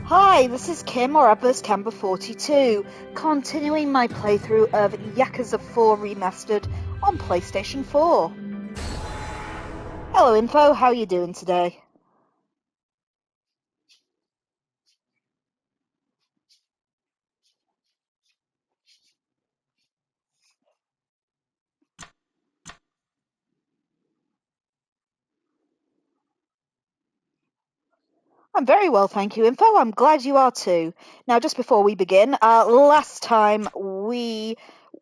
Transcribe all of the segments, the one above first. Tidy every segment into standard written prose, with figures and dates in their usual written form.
Hi, this is Kim or Adverse Camber 42, continuing my playthrough of Yakuza 4 Remastered on PlayStation 4. Hello Info, how are you doing today? I'm very well, thank you, Info. I'm glad you are too. Now, just before we begin, last time we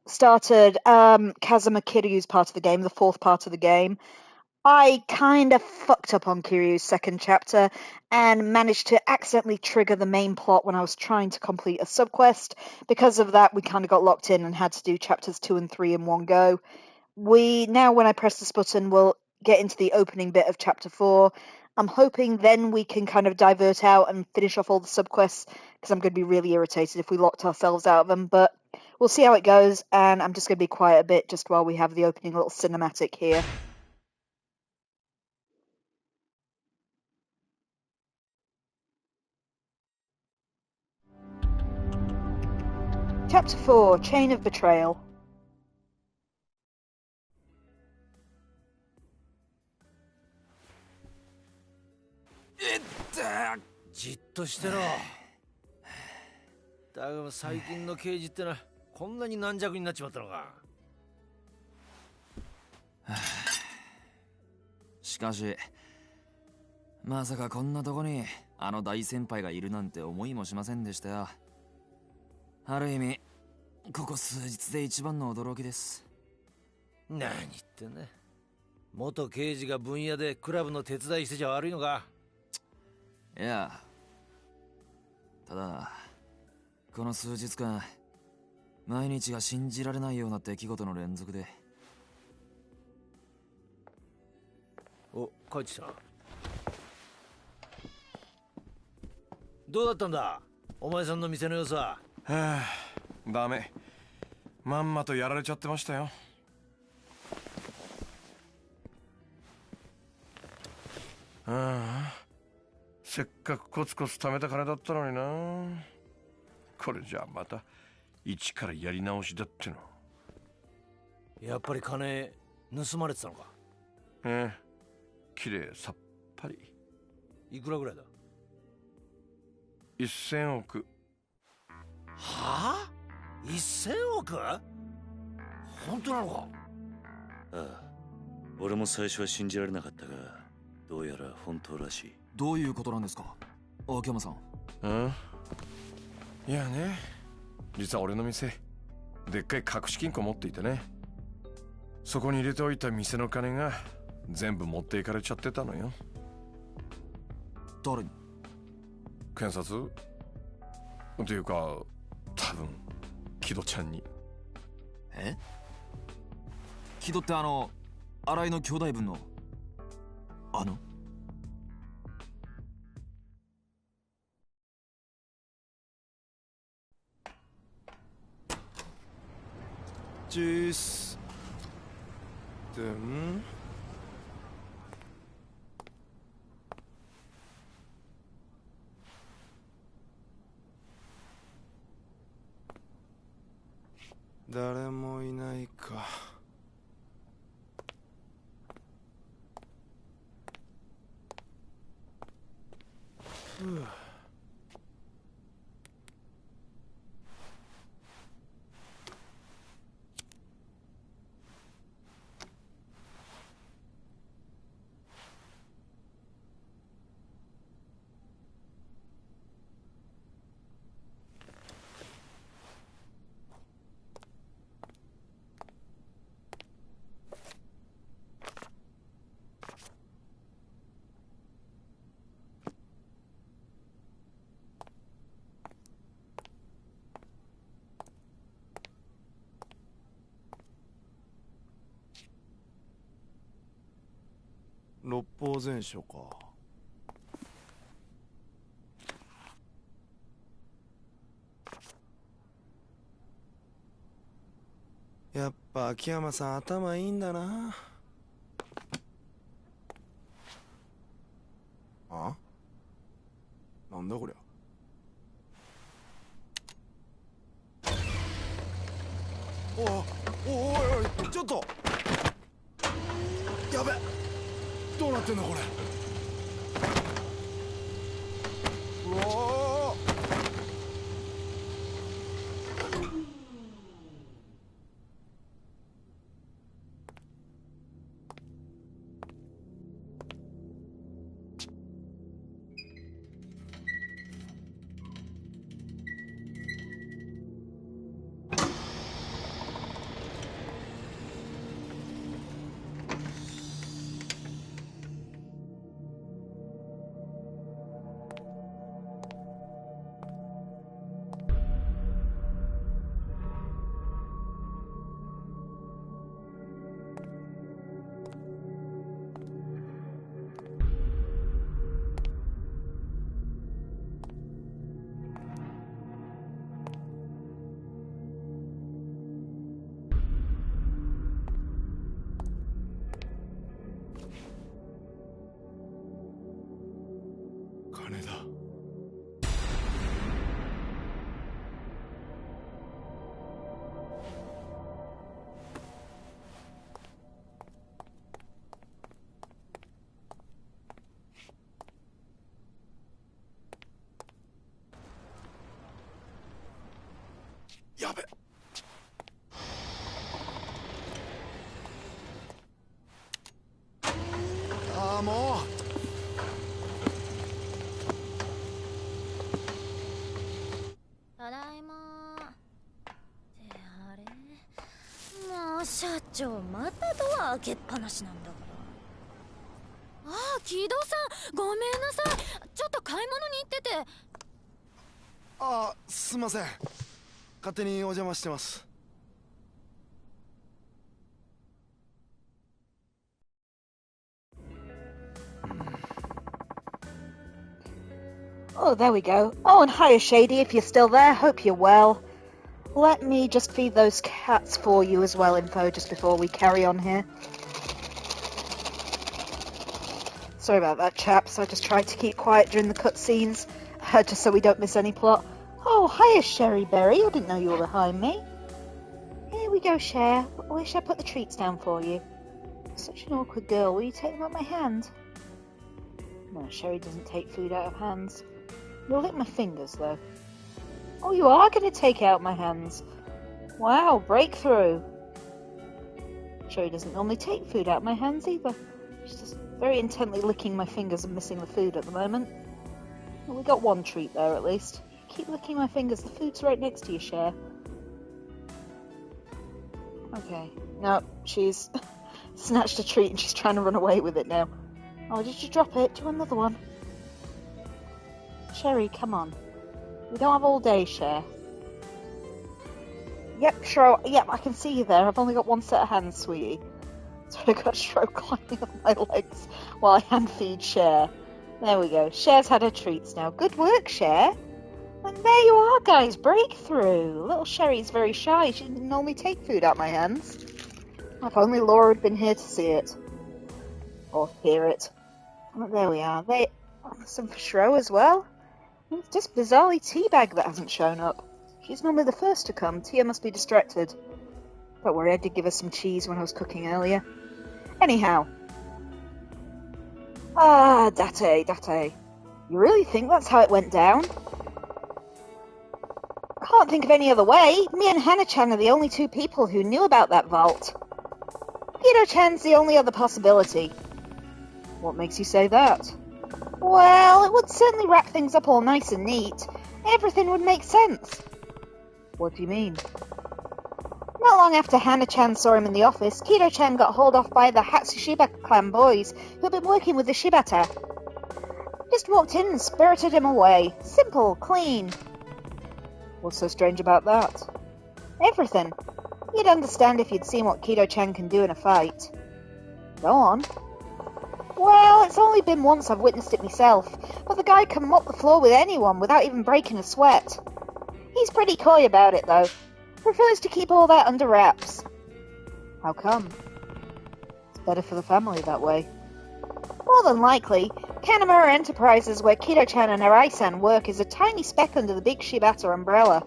started Kazuma Kiryu's part of the game, the fourth part of the game. I kind of fucked up on Kiryu's second chapter and managed to accidentally trigger the main plot when I was trying to complete a subquest. Because of that, we kind of got locked in and had to do chapters 2 and 3 in one go. Now, when I press this button, we'll get into the opening bit of chapter 4. I'm hoping then we can kind of divert out and finish off all the subquests, because I'm going to be really irritated if we locked ourselves out of them, but we'll see how it goes, and I'm just going to be quiet a bit just while we have the opening little cinematic here. Chapter 4, Chain of Betrayal. じっとしてろ。だが最近の刑事ってのはこんなに軟弱になっちまったのか。しかしまさかこんなとこにあの大先輩がいるなんて思いもしませんでしたよ。ある意味ここ数日で一番の驚きです。何言ってんだ。元刑事が分野でクラブの手伝いしてちゃ悪いのか。いや、ただこの数日間毎日が信じられないような出来事の連続で。お、帰ってきた。どうだったんだお前さんの店の様子は。はあ、ダメ。まんまとやられちゃってましたよ。ああ、せっかくコツコツ貯めた金だったのにな。これじゃあまた一からやり直しだっての。やっぱり金盗まれてたのか。ええ、きれいさっぱり。いくらぐらいだ。1000億。はあ ?1000 億？本当なのか。ああ、俺も最初は信じられなかったが、どうやら本当らしい。どういうことなんですか、秋山さん。うん、いやね、実は俺の店でっかい隠し金庫持っていてね、そこに入れておいた店の金が全部持っていかれちゃってたのよ。誰に？検察っていうか、多分キドちゃんに。え？キドって新井の兄弟分のチースでん誰もいないか。六法全書か。やっぱ秋山さん頭いいんだな。あ？なんだこりゃ。おいちょっとやべどうなってんだこれうわ金だやべああもうただいまってあれもう社長またドア開けっぱなしなんだからああ木戸さんごめんなさいちょっと買い物に行っててああすいません勝手にお邪魔してます Oh, there we go. Oh, and hiya, Shady, if you're still there. Hope you're well. Let me just feed those cats for you as well, Info, just before we carry on here. Sorry about that, chaps. I just tried to keep quiet during the cutscenes, just so we don't miss any plot. Oh, hiya, Sherry Berry. I didn't know you were behind me. Here we go, Cher. Where should I put the treats down for you? Such an awkward girl. Will you take them out of my hand? No, Sherry doesn't take food out of hands. You'll lick my fingers, though. Oh, you are going to take out my hands. Wow, breakthrough. Sherry doesn't normally take food out of my hands either. She's just very intently licking my fingers and missing the food at the moment. Well, we got one treat there, at least. Keep licking my fingers. The food's right next to you, Cher. Okay. No, she's snatched a treat and she's trying to run away with it now. Oh, did you drop it? Do you want another one? Sherry, come on. We don't have all day, Cher. Yep, Shro. Yep, I can see you there. I've only got one set of hands, sweetie. So I got Shro climbing up my legs while I hand feed Cher. There we go. Cher's had her treats now. Good work, Cher. And there you are, guys. Breakthrough. Little Sherry's very shy. She didn't normally take food out my hands. If only Laura had been here to see it. Or hear it. But there we are. Some for Shro as well. It's just bizarrely Teabag that hasn't shown up. She's normally the first to come. Tia must be distracted. Don't worry, I did give her some cheese when I was cooking earlier. Anyhow. Ah, Date. You really think that's how it went down? Can't think of any other way. Me and Hana-chan are the only two people who knew about that vault. Kido-chan's the only other possibility. What makes you say that? Well, it would certainly wrap things up all nice and neat. Everything would make sense. What do you mean? Not long after Hana-chan saw him in the office, Kido-chan got hauled off by the Hatsushiba clan boys who had been working with the Shibata. Just walked in and spirited him away. Simple, clean. What's so strange about that? Everything. You'd understand if you'd seen what Kido-chan can do in a fight. Go on. Well, it's only been once I've witnessed it myself, but the guy can mop the floor with anyone without even breaking a sweat. He's pretty coy about it, though. Prefers to keep all that under wraps. How come? It's better for the family that way. More than likely, Kanamura Enterprises, where Kido-chan and Arai-san work, is a tiny speck under the big Shibata umbrella.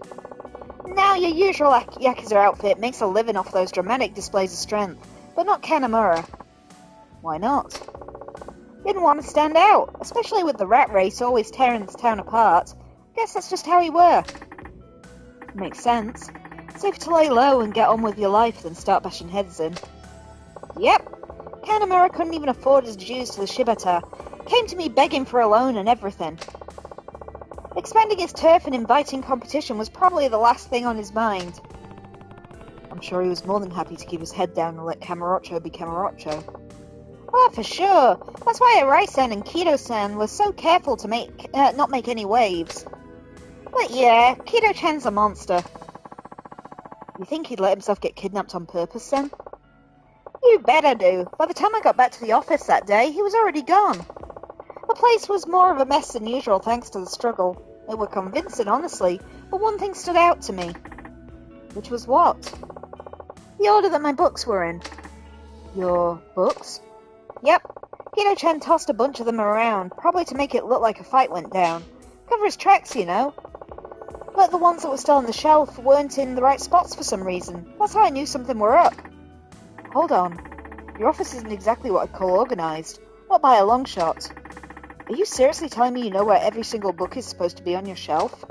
Now, your usual Yakuza outfit makes a living off those dramatic displays of strength, but not Tanimura. Why not? Didn't want to stand out, especially with the rat race always tearing this town apart. Guess that's just how he were. Makes sense. Safer to lay low and get on with your life than start bashing heads in. Yep. Tanimura couldn't even afford his dues to the Shibata. Came to me begging for a loan and everything. Expanding his turf and inviting competition was probably the last thing on his mind. I'm sure he was more than happy to keep his head down and let Kamurocho be Kamurocho. Oh, for sure. That's why Arai-san and Kido-san were so careful to not make any waves. But yeah, Kido-chan's a monster. You think he'd let himself get kidnapped on purpose, then? You bet I do. By the time I got back to the office that day, he was already gone. The place was more of a mess than usual thanks to the struggle. It were convincing, honestly, but one thing stood out to me. Which was what? The order that my books were in. Your books? Yep. Kido-chan tossed a bunch of them around, probably to make it look like a fight went down. Cover his tracks, you know. But the ones that were still on the shelf weren't in the right spots for some reason. That's how I knew something were up. Hold on. Your office isn't exactly what I'd call organised. Not by a long shot. Are you seriously telling me you know where every single book is supposed to be on your shelf?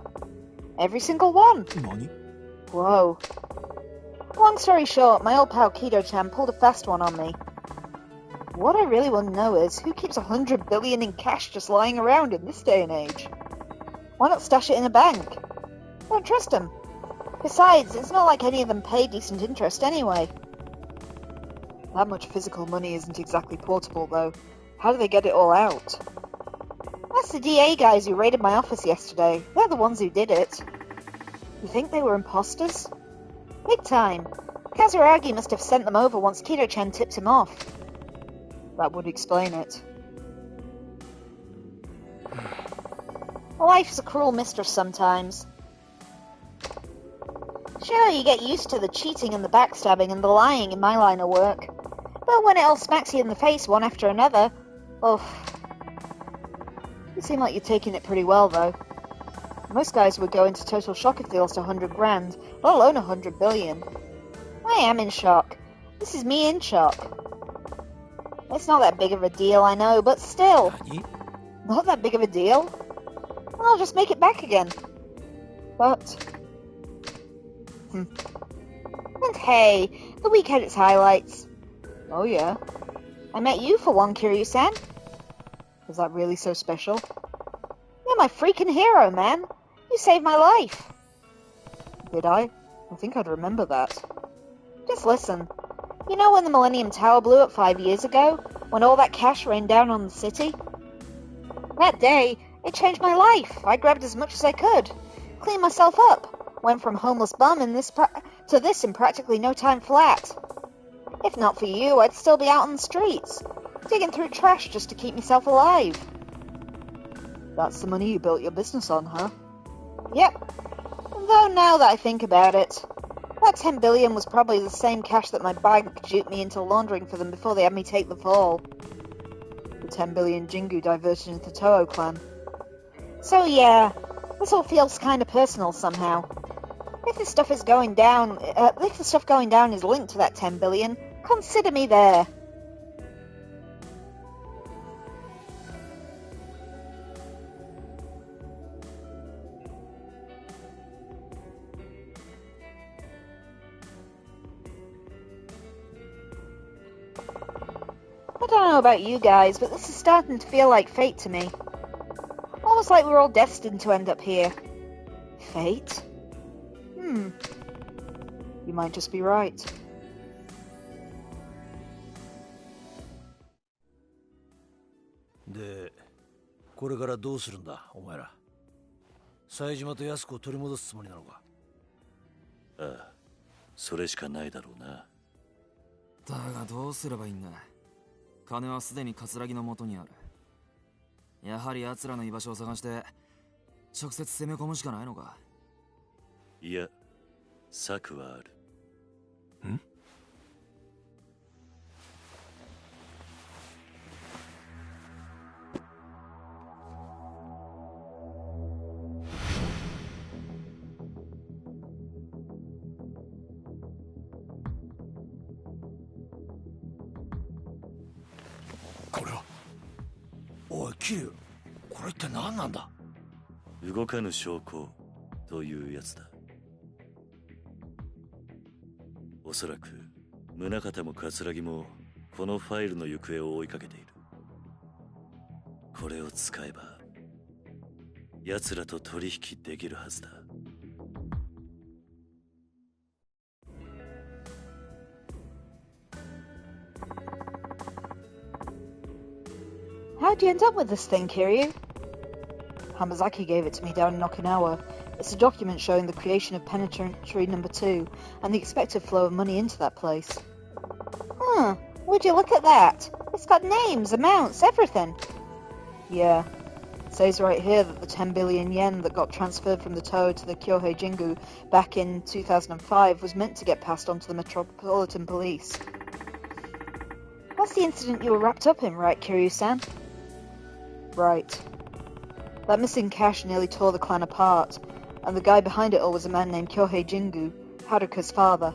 Every single one? Nani? Whoa. Long story short, my old pal Kido-chan pulled a fast one on me. What I really want to know is, who keeps 100 billion in cash just lying around in this day and age? Why not stash it in a bank? Don't trust them. Besides, it's not like any of them pay decent interest anyway. That much physical money isn't exactly portable, though. How do they get it all out? That's the DA guys who raided my office yesterday. They're the ones who did it. You think they were imposters? Big time. Katsuragi must have sent them over once Kido-chan tipped him off. That would explain it. Life is a cruel mistress sometimes. Sure, you get used to the cheating and the backstabbing and the lying in my line of work. But when it all smacks you in the face one after another, oh. You seem like you're taking it pretty well, though. Most guys would go into total shock if they lost 100 grand, let alone 100 billion. I am in shock. This is me in shock. It's not that big of a deal, I know, but still. Not that big of a deal? I'll just make it back again. But... And hey, the week had its highlights. Oh yeah. I met you for one, Kiryu-san. Was that really so special? You're my freaking hero, man. You saved my life. Did I? I think I'd remember that. Just listen. You know when the Millennium Tower blew up 5 years ago? When all that cash rained down on the city? That day, it changed my life. I grabbed as much as I could. Cleaned myself up. Went from homeless bum to this in practically no time flat. If not for you, I'd still be out on the streets, digging through trash just to keep myself alive. That's the money you built your business on, huh? Yep. Though now that I think about it, that 10 billion was probably the same cash that my bank duped me into laundering for them before they had me take the fall. The 10 billion Jingu diverted into the Toho clan. So yeah, this all feels kind of personal somehow. If the stuff going down is linked to that 10 billion, consider me there. I don't know about you guys, but this is starting to feel like fate to me. Almost like we're all destined to end up here. Fate? You might just be right.で、これからどうするんだ、お前ら。冴島と安子を取り戻すつもりなのか。ああ、それしかないだろうな。だがどうすればいいんだ。金はすでに葛城の元にある。やはり奴らの居場所を探して直接攻め込むしかないのか。いや、策はある。ん？キリュウ、これって何なんだ？動かぬ証拠というやつだ。おそらく宗像も葛城もこのファイルの行方を追いかけている。これを使えば奴らと取引できるはずだ。How'd you end up with this thing, Kiryu? Hamazaki gave it to me down in Okinawa. It's a document showing the creation of Penitentiary Number 2 and the expected flow of money into that place. Would you look at that? It's got names, amounts, everything. Yeah. It says right here that the 10 billion yen that got transferred from the Toho to the Kyohei Jingu back in 2005 was meant to get passed on to the Metropolitan Police. That's the incident you were wrapped up in, right, Kiryu-san? Right. That missing cash nearly tore the clan apart, and the guy behind it all was a man named Kyohei Jingu, Haruka's father.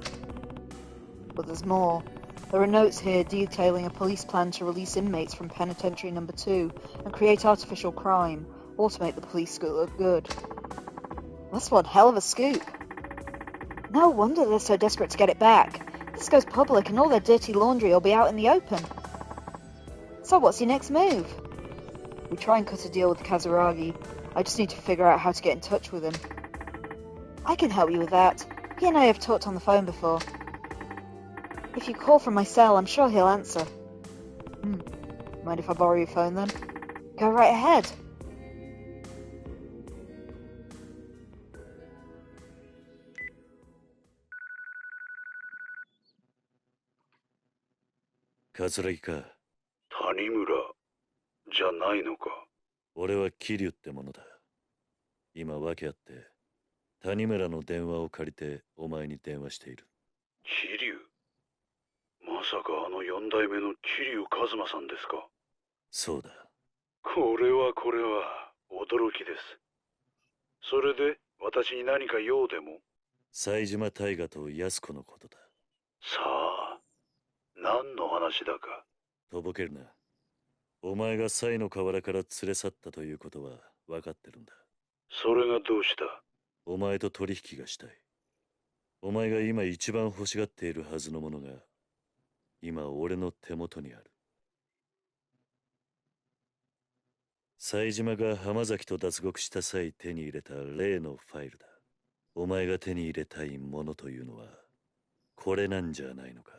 But there's more. There are notes here detailing a police plan to release inmates from Penitentiary Number 2 and create artificial crime, or to make the police look good. That's one hell of a scoop. No wonder they're so desperate to get it back. This goes public and all their dirty laundry will be out in the open. So what's your next move? We try and cut a deal with Katsuragi. I just need to figure out how to get in touch with him. I can help you with that. He and I have talked on the phone before. If you call from my cell, I'm sure he'll answer. Mind if I borrow your phone then? Go right ahead. Katsuragiか。谷村じゃないのか。俺は桐生ってものだ。今訳あって谷村の電話を借りてお前に電話している。桐生、まさかあの四代目の桐生一馬さんですか。そうだ。これは驚きです。それで私に何か用でも。冴島大河と安子のことだ。さあ、何の話だか。とぼけるな。お前が西の河原から連れ去ったということは分かってるんだ。それがどうした？お前と取引がしたい。お前が今一番欲しがっているはずのものが今俺の手元にある。冴島が浜崎と脱獄した際手に入れた例のファイルだ。お前が手に入れたいものというのはこれなんじゃないのか。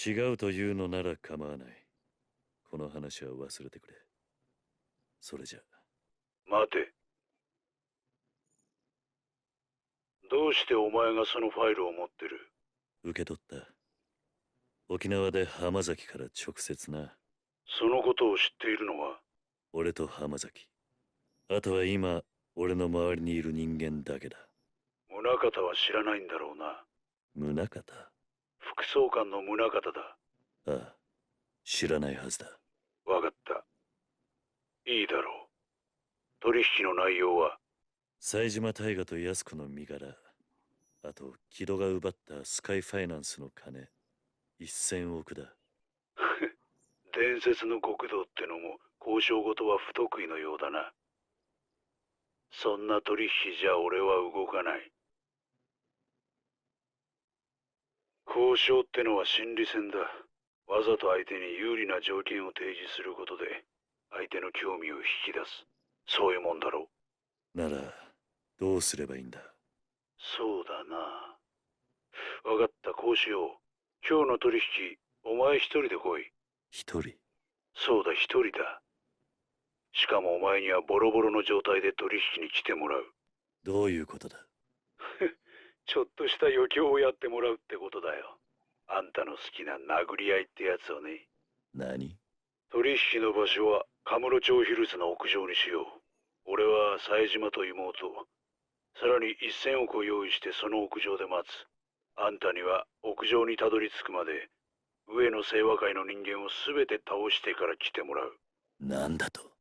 違うというのなら構わない。この話は忘れてくれ。それじゃ。待て。どうしてお前がそのファイルを持ってる？受け取った。沖縄で浜崎から直接な。そのことを知っているのは？俺と浜崎。あとは今俺の周りにいる人間だけだ。宗像は知らないんだろうな。宗像？副総監の宗像だ。ああ、知らないはずだ。わかった。いいだろう。取引の内容は？冴島大河と安子の身柄、あと木戸が奪ったスカイファイナンスの金、1000億だ。伝説の極道ってのも交渉事は不得意のようだな。そんな取引じゃ俺は動かない。交渉ってのは心理戦だ。わざと相手に有利な条件を提示することで相手の興味を引き出す。そういうもんだろう。ならどうすればいいんだ？そうだな。わかった、こうしよう。今日の取引、お前一人で来い。一人？そうだ、一人だ。しかもお前にはボロボロの状態で取引に来てもらう。どういうことだ？ちょっとした余興をやってもらうってことだよ。あんたの好きな殴り合いってやつをね。何？取引の場所はカムロ町ヒルズの屋上にしよう。俺は冴島と妹、さらに1000億を用意してその屋上で待つ。あんたには屋上にたどり着くまで上の清和会の人間を全て倒してから来てもらう。なんだと？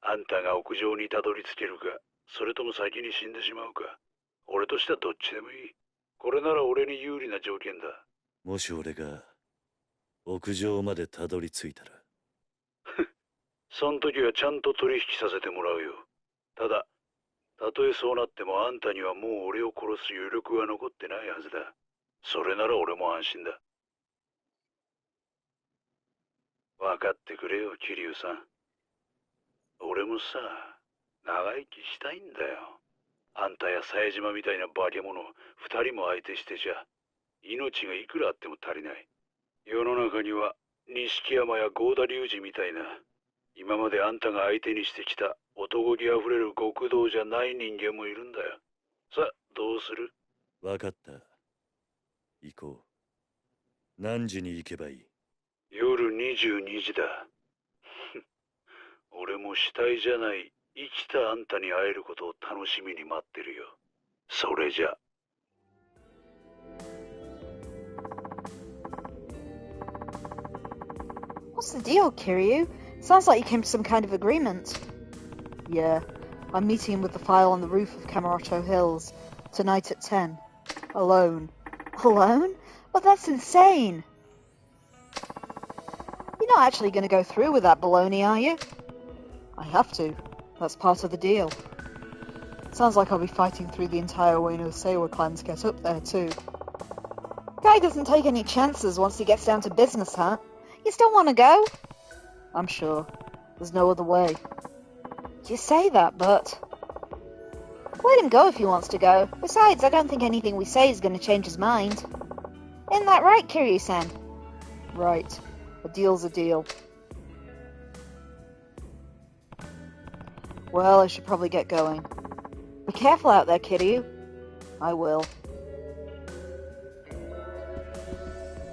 あんたが屋上にたどり着けるか、それとも先に死んでしまうか。俺としてはどっちでもいい。これなら俺に有利な条件だ。もし俺が屋上までたどり着いたら。その時はちゃんと取引させてもらうよ。ただ、たとえそうなってもあんたにはもう俺を殺す余力は残ってないはずだ。それなら俺も安心だ。分かってくれよ、桐生さん。俺もさ、長生きしたいんだよ。あんたや冴島みたいな化け物二人も相手してじゃ、命がいくらあっても足りない。世の中には、錦山や郷田隆二みたいな、今まであんたが相手にしてきた男気あふれる極道じゃない人間もいるんだよ。さあ、どうする？分かった。行こう。何時に行けばいい？夜22時だ。俺も死体じゃない生きたあんたに会えることを楽しみに待ってるよ。それじゃ。What's the deal, Kiryu? Sounds like you came to some kind of agreement. Yeah, I'm meeting him with the file on the roof of Kamurocho Hills tonight at 10. Alone. Alone? But that's insane! You're not actually going to go through with that baloney, are you? I have to. That's part of the deal. Sounds like I'll be fighting through the entire Ueno Seiwa clan to get up there, too. Guy doesn't take any chances once he gets down to business, huh? You still want to go? I'm sure. There's no other way. You say that, but... Let him go if he wants to go. Besides, I don't think anything we say is going to change his mind. Isn't that right, Kiryu-san? Right. A deal's a deal. Well, I should probably get going. Be careful out there, Kiryu. I will.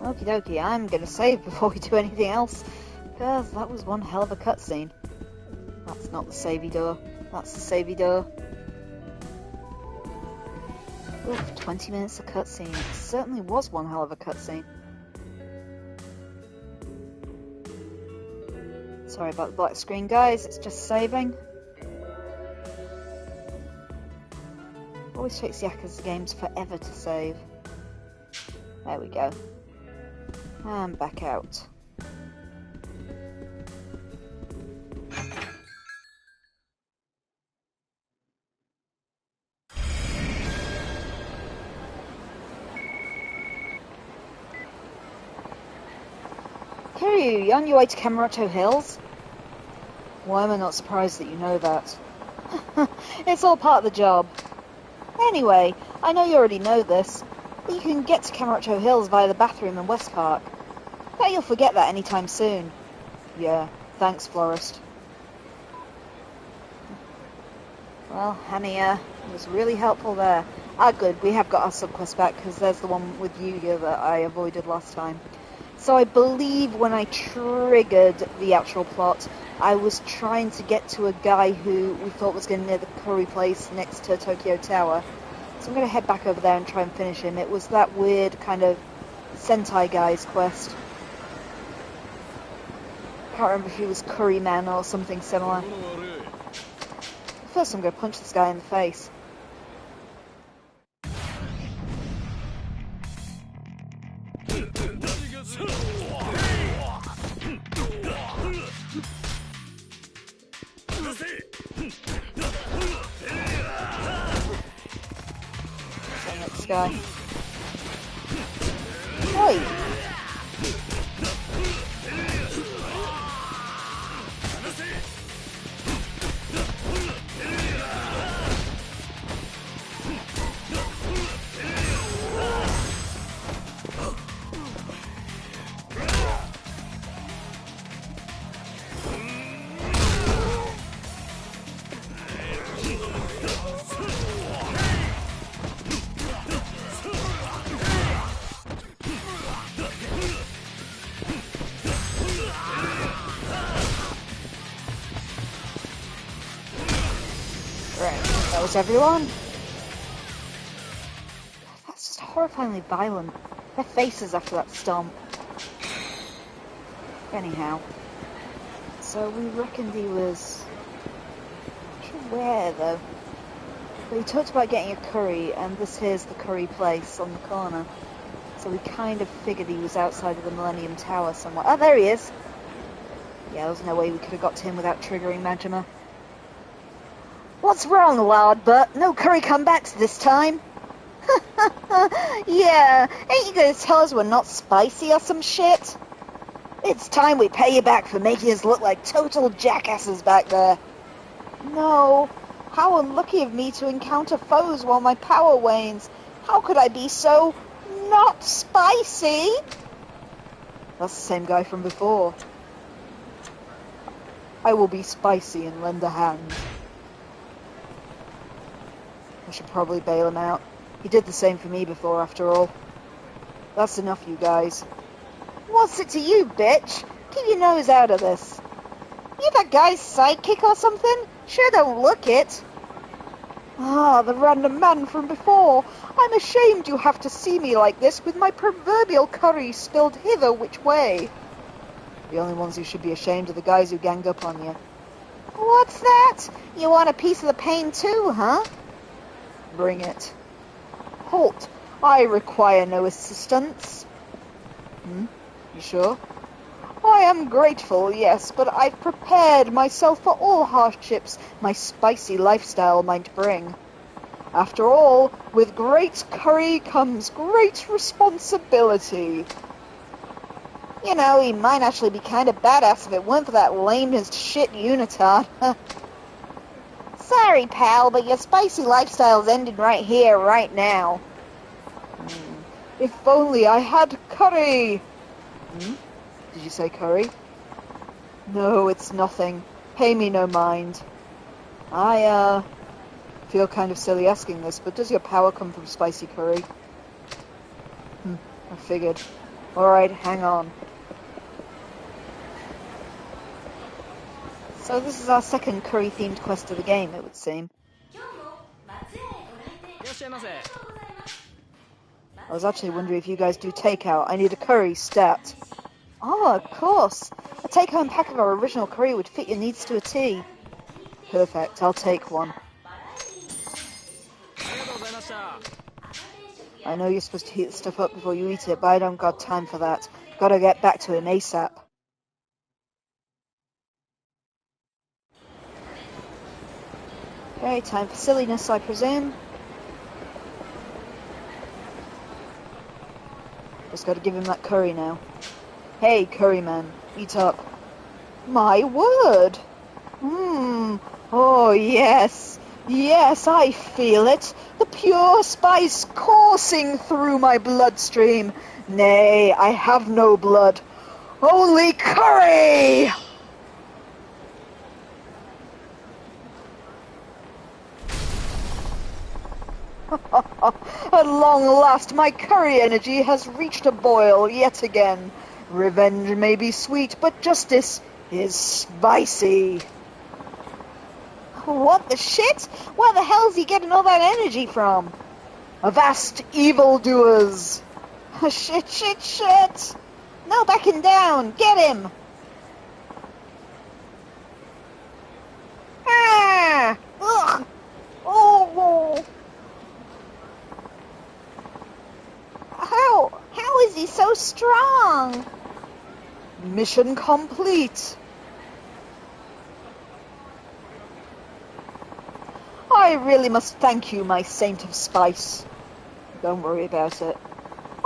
Okie dokie, I'm gonna save before we do anything else, because that was one hell of a cutscene. That's not the savey door, that's the savey door. Oof, 20 minutes of cutscene. It certainly was one hell of a cutscene. Sorry about the black screen, guys, it's just saving. Always takes Yakuza games forever to save. There we go. And back out. Kiryu, you on your way to Kamurocho Hills? Why am I not surprised that you know that? It's all part of the job. Anyway, I know you already know this, but you can get to Kamurocho Hills via the bathroom in West Park. Bet you'll forget that anytime soon. Yeah, thanks, Florist. Well, Hania was really helpful there. Ah, good, we have got our subquest back, because there's the one with Yuya that I avoided last time. So I believe when I triggered the actual plot, I was trying to get to a guy who we thought was going to near the curry place next to Tokyo Tower. So I'm going to head back over there and try and finish him. It was that weird kind of Sentai guy's quest. Can't remember if he was Curry Man or something similar. First I'm going to punch this guy in the face. Next guy. Oi! That was everyone. That's just horrifyingly violent. Their faces after that stomp. Anyhow. So we reckoned he was... I'm not sure where though. But he talked about getting a curry, and this here's the curry place on the corner. So so we kind of figured he was outside of the Millennium Tower somewhere. Oh, there he is. Yeah, there's no way we could have got to him without triggering Majima. What's wrong, Lord? But no curry comebacks this time. Yeah, ain't you gonna tell us we're not spicy or some shit? It's time we pay you back for making us look like total jackasses back there. No, how unlucky of me to encounter foes while my power wanes. How could I be so not spicy? That's the same guy from before. I will be spicy and lend a hand. I should probably bail him out. He did the same for me before, after all. That's enough, you guys. What's it to you, bitch? Keep your nose out of this. You that guy's sidekick or something? Sure don't look it. Ah, the random man from before. I'm ashamed you have to see me like this with my proverbial curry spilled hither which way. The only ones who should be ashamed are the guys who ganged up on you. What's that? You want a piece of the pain too, huh? Bring it. Halt. I require no assistance. You sure? I am grateful, yes, but I've prepared myself for all hardships my spicy lifestyle might bring. After all, with great curry comes great responsibility. You know, he might actually be kind of badass if it weren't for that lame-as shit unitard. Sorry, pal, but your spicy lifestyle's ending right here, right now. If only I had curry! Did you say curry? No, it's nothing. Pay me no mind. I, feel kind of silly asking this, but does your power come from spicy curry? I figured. Alright, hang on. So this is our second curry-themed quest of the game, it would seem. I was actually wondering if you guys do takeout. I need a curry stat. Oh, of course. A take-home pack of our original curry would fit your needs to a T. Perfect, I'll take one. I know you're supposed to heat the stuff up before you eat it, but I don't got time for that. Gotta get back to him ASAP. Okay, time for silliness, I presume. Just gotta give him that curry now. Hey, curryman, eat up. My word! Oh, yes. Yes, I feel it. The pure spice coursing through my bloodstream. Nay, I have no blood. Only curry! At long last, my curry energy has reached a boil yet again. Revenge may be sweet, but justice is spicy. What the shit? Where the hell's he getting all that energy from? Avast, evildoers! Shit, shit, shit! No backing down! Get him! Ah! Ugh! Oh! How is he so strong? Mission complete. I really must thank you, my saint of spice. Don't worry about it.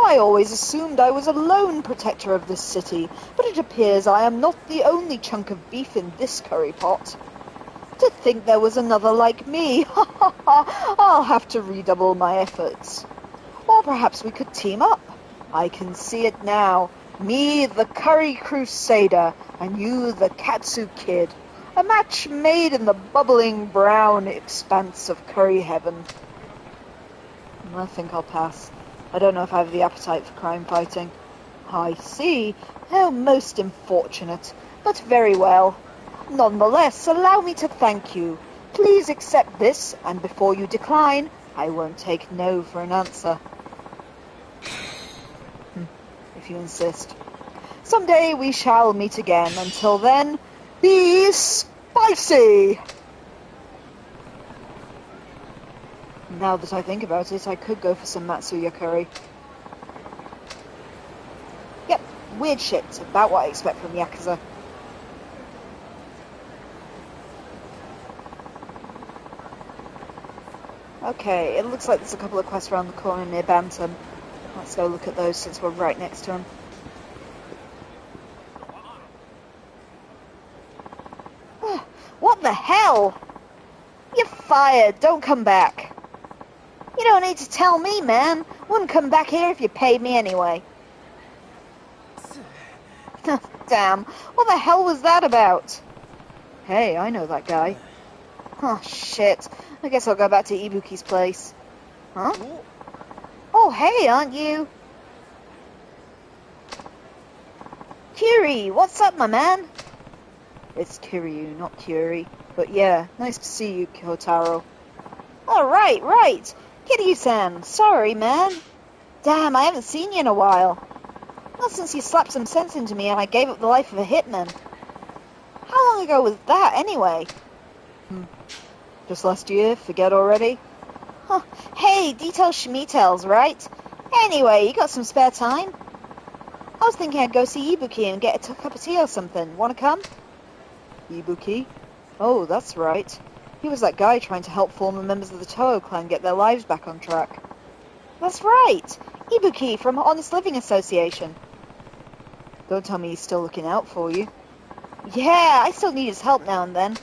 I always assumed I was a lone protector of this city, but it appears I am not the only chunk of beef in this curry pot. To think there was another like me. I'll have to redouble my efforts. Or perhaps we could team up. I can see it now. Me, the Curry Crusader, and you, the Katsu Kid. A match made in the bubbling brown expanse of curry heaven. I think I'll pass. I don't know if I have the appetite for crime fighting. I see. How most unfortunate. But very well. Nonetheless, allow me to thank you. Please accept this, and before you decline, I won't take no for an answer. If you insist. Someday we shall meet again. Until then, be spicy! Now that I think about it, I could go for some Matsuya curry. weird shit, about what I expect from Yakuza. Okay, it looks like there's a couple of quests around the corner near Bantam. Let's go look at those since we're right next to him. What the hell? You're fired. Don't come back. You don't need to tell me, man. Wouldn't come back here if you paid me anyway. Damn. What the hell was that about? Hey, I know that guy. Oh, shit. I guess I'll go back to Ibuki's place. Huh? Oh, hey, aren't you? Kiryu, what's up, my man? It's Kiryu, not Curie. But yeah, nice to see you, Kotaro. Oh, right. Kiryu-san, sorry, man. Damn, I haven't seen you in a while. Not since you slapped some sense into me and I gave up the life of a hitman. How long ago was that, anyway? Just last year? Forget already? Huh. Hey, details schmeetails, right? Anyway, you got some spare time? I was thinking I'd go see Ibuki and get a cup of tea or something. Wanna come? Ibuki? Oh, that's right. He was that guy trying to help former members of the Toho clan get their lives back on track. That's right! Ibuki from Honest Living Association. Don't tell me he's still looking out for you. Yeah, I still need his help now and then.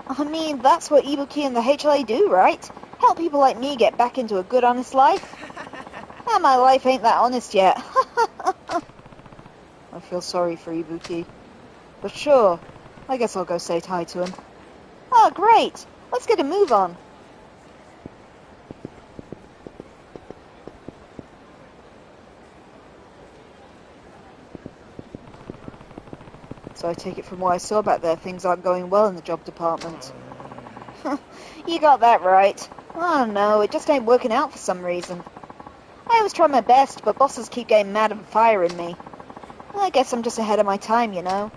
I mean, that's what Ibuki and the HLA do, right? Help people like me get back into a good, honest life. And my life ain't that honest yet. I feel sorry for Ibuki. But sure, I guess I'll go say hi to him. Oh, great! Let's get a move on. So I take it from what I saw back there, things aren't going well in the job department. You got that right. Oh no, it just ain't working out for some reason. I always try my best, but bosses keep getting mad and firing me. I guess I'm just ahead of my time, you know.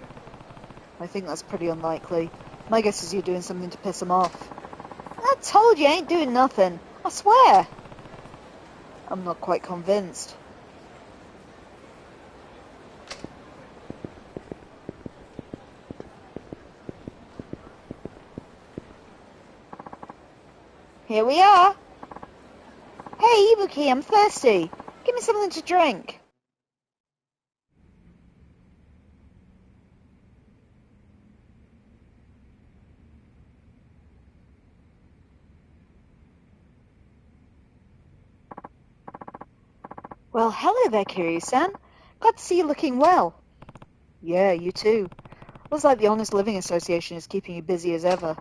I think that's pretty unlikely. My guess is you're doing something to piss them off. I told you I ain't doing nothing. I swear. I'm not quite convinced. Here we are. Hey, Ibuki, I'm thirsty. Give me something to drink. Well, hello there, Kiryu-san. Glad to see you looking well. Yeah, you too. Looks like the Honest Living Association is keeping you busy as ever.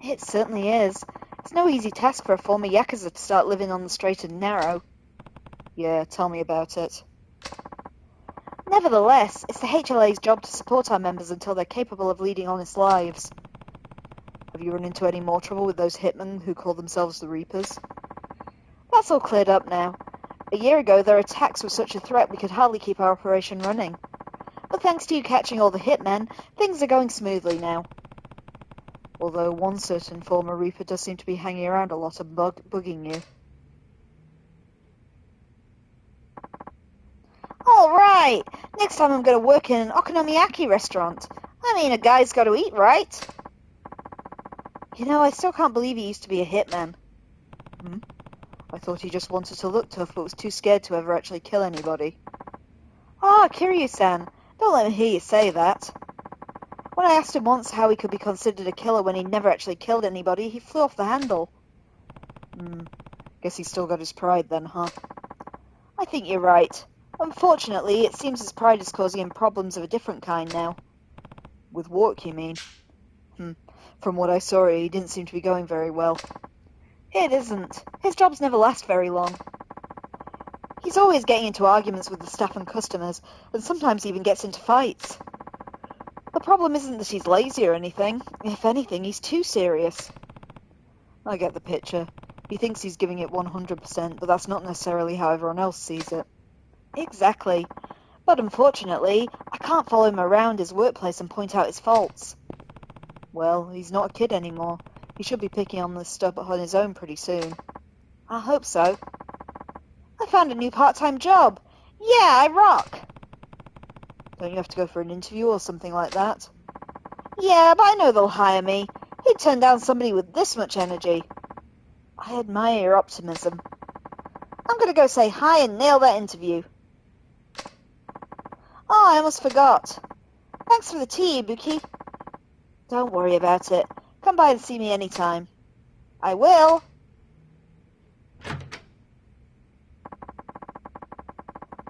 It certainly is. It's no easy task for a former Yakuza to start living on the straight and narrow. Yeah, tell me about it. Nevertheless, it's the HLA's job to support our members until they're capable of leading honest lives. Have you run into any more trouble with those hitmen who call themselves the Reapers? That's all cleared up now. A year ago, their attacks were such a threat we could hardly keep our operation running. But thanks to you catching all the hitmen, things are going smoothly now. Although one certain former Reaper does seem to be hanging around a lot and bugging you. Alright! Next time I'm going to work in an okonomiyaki restaurant. I mean, a guy's got to eat, right? You know, I still can't believe he used to be a hitman. I thought he just wanted to look tough, but was too scared to ever actually kill anybody. Ah, Kiryu-san, don't let me hear you say that. When I asked him once how he could be considered a killer when he never actually killed anybody, he flew off the handle. Guess he's still got his pride then, huh? I think you're right. Unfortunately, it seems his pride is causing him problems of a different kind now. With work, you mean? From what I saw, he didn't seem to be going very well. It isn't. His jobs never last very long. He's always getting into arguments with the staff and customers, and sometimes even gets into fights. The problem isn't that he's lazy or anything. If anything, he's too serious. I get the picture. He thinks he's giving it 100%, but that's not necessarily how everyone else sees it. Exactly. But unfortunately, I can't follow him around his workplace and point out his faults. Well, he's not a kid anymore. He should be picking on this stuff on his own pretty soon. I hope so. I found a new part-time job. Yeah, I rock. Don't you have to go for an interview or something like that? Yeah, but I know they'll hire me. Who'd turn down somebody with this much energy? I admire your optimism. I'm gonna go say hi and nail that interview. Oh, I almost forgot. Thanks for the tea, Ibuki. Don't worry about it. Come by and see me anytime. I will.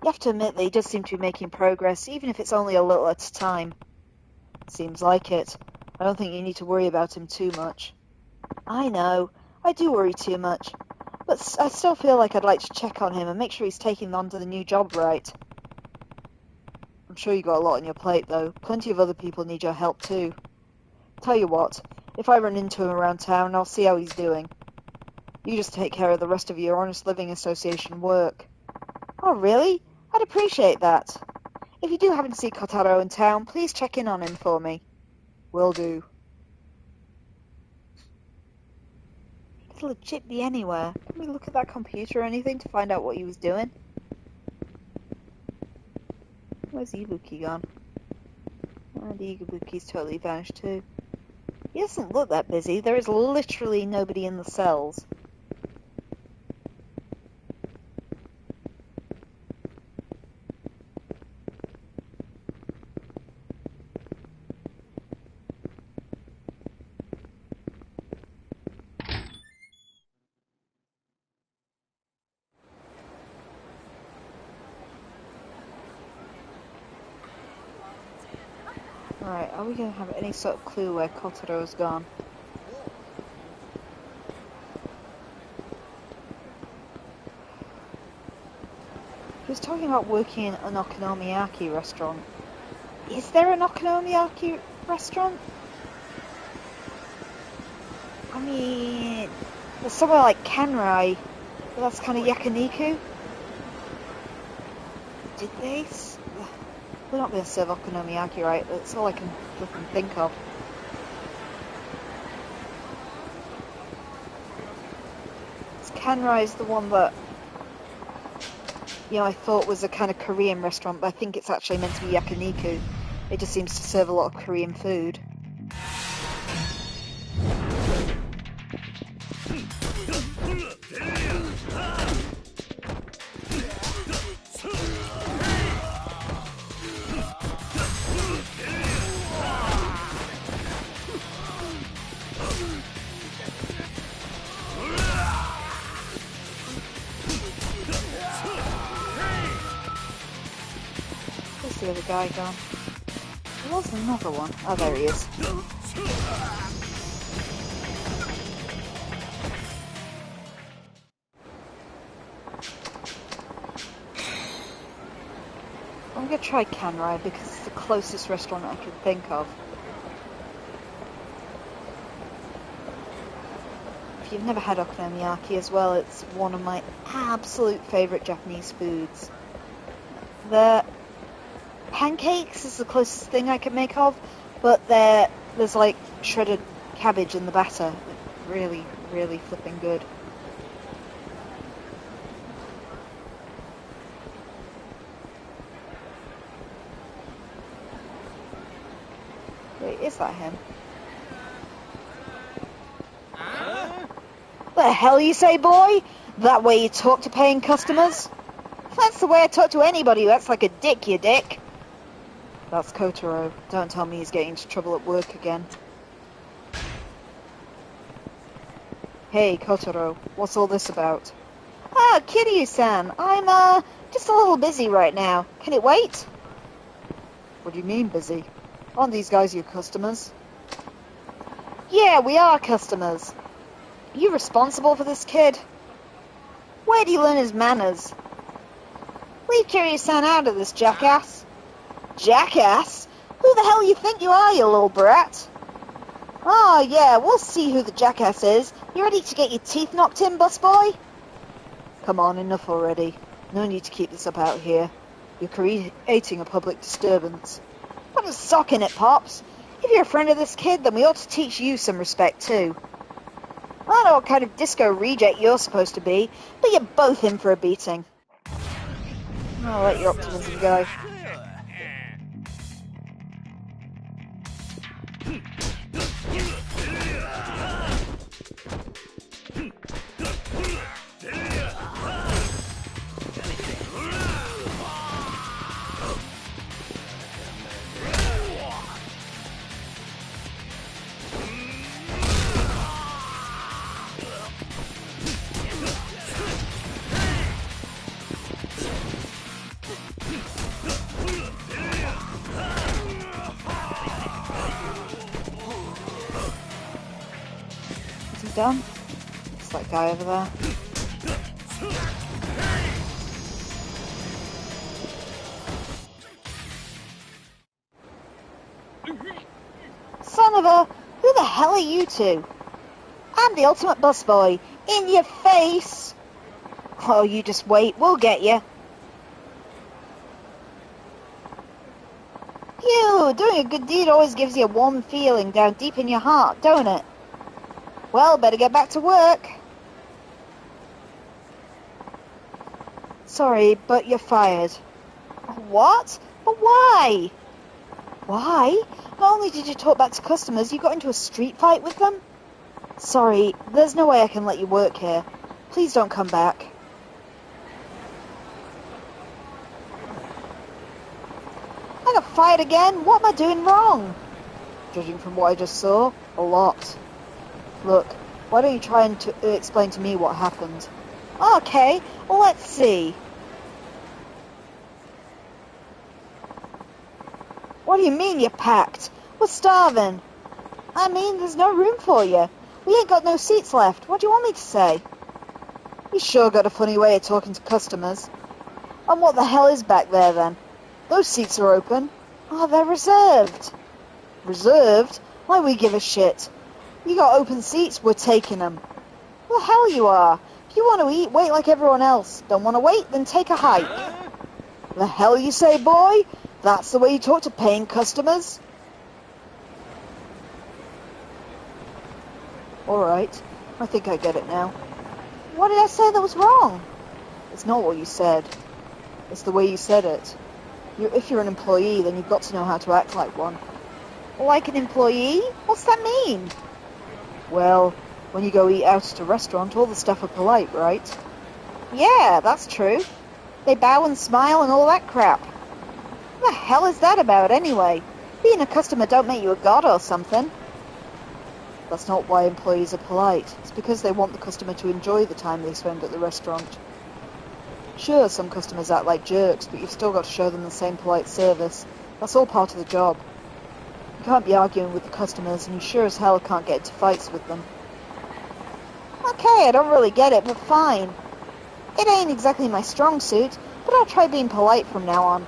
You have to admit that he does seem to be making progress, even if it's only a little at a time. Seems like it. I don't think you need to worry about him too much. I know. I do worry too much. But I still feel like I'd like to check on him and make sure he's taking on to the new job right. I'm sure you got a lot on your plate, though. Plenty of other people need your help, too. Tell you what, if I run into him around town, I'll see how he's doing. You just take care of the rest of your Honest Living Association work. Oh, really? I'd appreciate that. If you do happen to see Kotaro in town, please check in on him for me. Will do. He could legit be anywhere. Can we look at that computer or anything to find out what he was doing? Where's Ibuki gone? And Ibuki's totally vanished too. He doesn't look that busy. There is literally nobody in the cells. Right, are we going to have any sort of clue where Kotaro's gone? He was talking about working in an okonomiyaki restaurant. Is there an okonomiyaki restaurant? I mean, there's somewhere like Kanrai, but that's kind of yakiniku. Did they? We're not going to serve okonomiyaki, right? That's all I can flipping think of. Kanrai is the one that, I thought was a kind of Korean restaurant, but I think it's actually meant to be yakiniku. It just seems to serve a lot of Korean food. Where's the other guy gone? There was another one. Oh, there he is. I'm going to try Kanrai because it's the closest restaurant I can think of. If you've never had okonomiyaki as well, it's one of my absolute favourite Japanese foods. The pancakes is the closest thing I can make of, but there's like shredded cabbage in the batter. Really, really flipping good. Wait, is that him? The hell you say, boy? That way you talk to paying customers? That's the way I talk to anybody who acts like a dick, you dick. That's Kotaro. Don't tell me he's getting into trouble at work again. Hey, Kotaro, what's all this about? Ah, Kiryu-san, I'm, just a little busy right now. Can it wait? What do you mean, busy? Aren't these guys your customers? Yeah, we are customers. Are you responsible for this kid? Where do you learn his manners? Leave Kiryu-san out of this, jackass. Jackass? Who the hell you think you are, you little brat? Oh, yeah, we'll see who the jackass is. You ready to get your teeth knocked in, busboy? Come on, enough already. No need to keep this up out here. You're creating a public disturbance. Put a sock in it, Pops. If you're a friend of this kid, then we ought to teach you some respect, too. I don't know what kind of disco reject you're supposed to be, but you're both in for a beating. I'll let your optimism go. Is he done? It's that guy over there. Son of a... Who the hell are you two? I'm the ultimate busboy. In your face! Oh, you just wait. We'll get you. Phew! Doing a good deed always gives you a warm feeling down deep in your heart, don't it? Well, better get back to work. Sorry, but you're fired. What? But why? Why? Not only did you talk back to customers, you got into a street fight with them? Sorry, there's no way I can let you work here. Please don't come back. I got fired again? What am I doing wrong? Judging from what I just saw, a lot. Look, why don't you try and explain to me what happened? Okay, well, let's see. What do you mean you're packed? We're starving. I mean, there's no room for you. We ain't got no seats left. What do you want me to say? You sure got a funny way of talking to customers. And what the hell is back there, then? Those seats are open. Oh, they're reserved. Reserved? Why we give a shit? You got open seats, we're taking them. Who the hell you are? If you want to eat, wait like everyone else. Don't want to wait, then take a hike. The hell you say, boy? That's the way you talk to paying customers? Alright, I think I get it now. What did I say that was wrong? It's not what you said. It's the way you said it. If you're an employee, then you've got to know how to act like one. Like an employee? What's that mean? Well, when you go eat out at a restaurant, all the staff are polite, right? Yeah, that's true. They bow and smile and all that crap. What the hell is that about, anyway? Being a customer don't make you a god or something. That's not why employees are polite. It's because they want the customer to enjoy the time they spend at the restaurant. Sure, some customers act like jerks, but you've still got to show them the same polite service. That's all part of the job. You can't be arguing with the customers, and you sure as hell can't get into fights with them. Okay, I don't really get it, but fine. It ain't exactly my strong suit, but I'll try being polite from now on.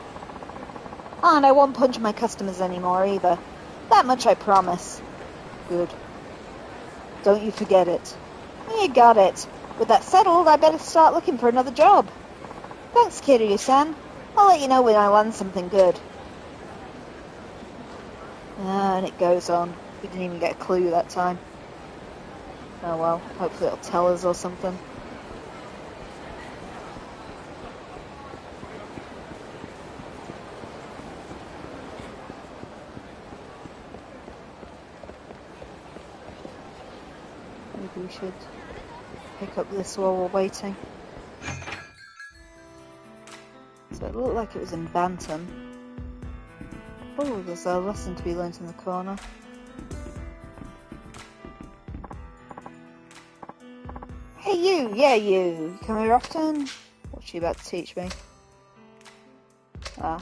And I won't punch my customers anymore either. That much I promise. Good. Don't you forget it. You got it. With that settled, I better start looking for another job. Thanks, Kiryu-san. I'll let you know when I land something good. And it goes on. We didn't even get a clue that time. Oh well, hopefully it'll tell us or something. Maybe we should pick up this while we're waiting. So it looked like it was in Bantam. Oh, there's a lesson to be learnt in the corner. Hey you! Yeah you! You come here often? What's she about to teach me? Ah,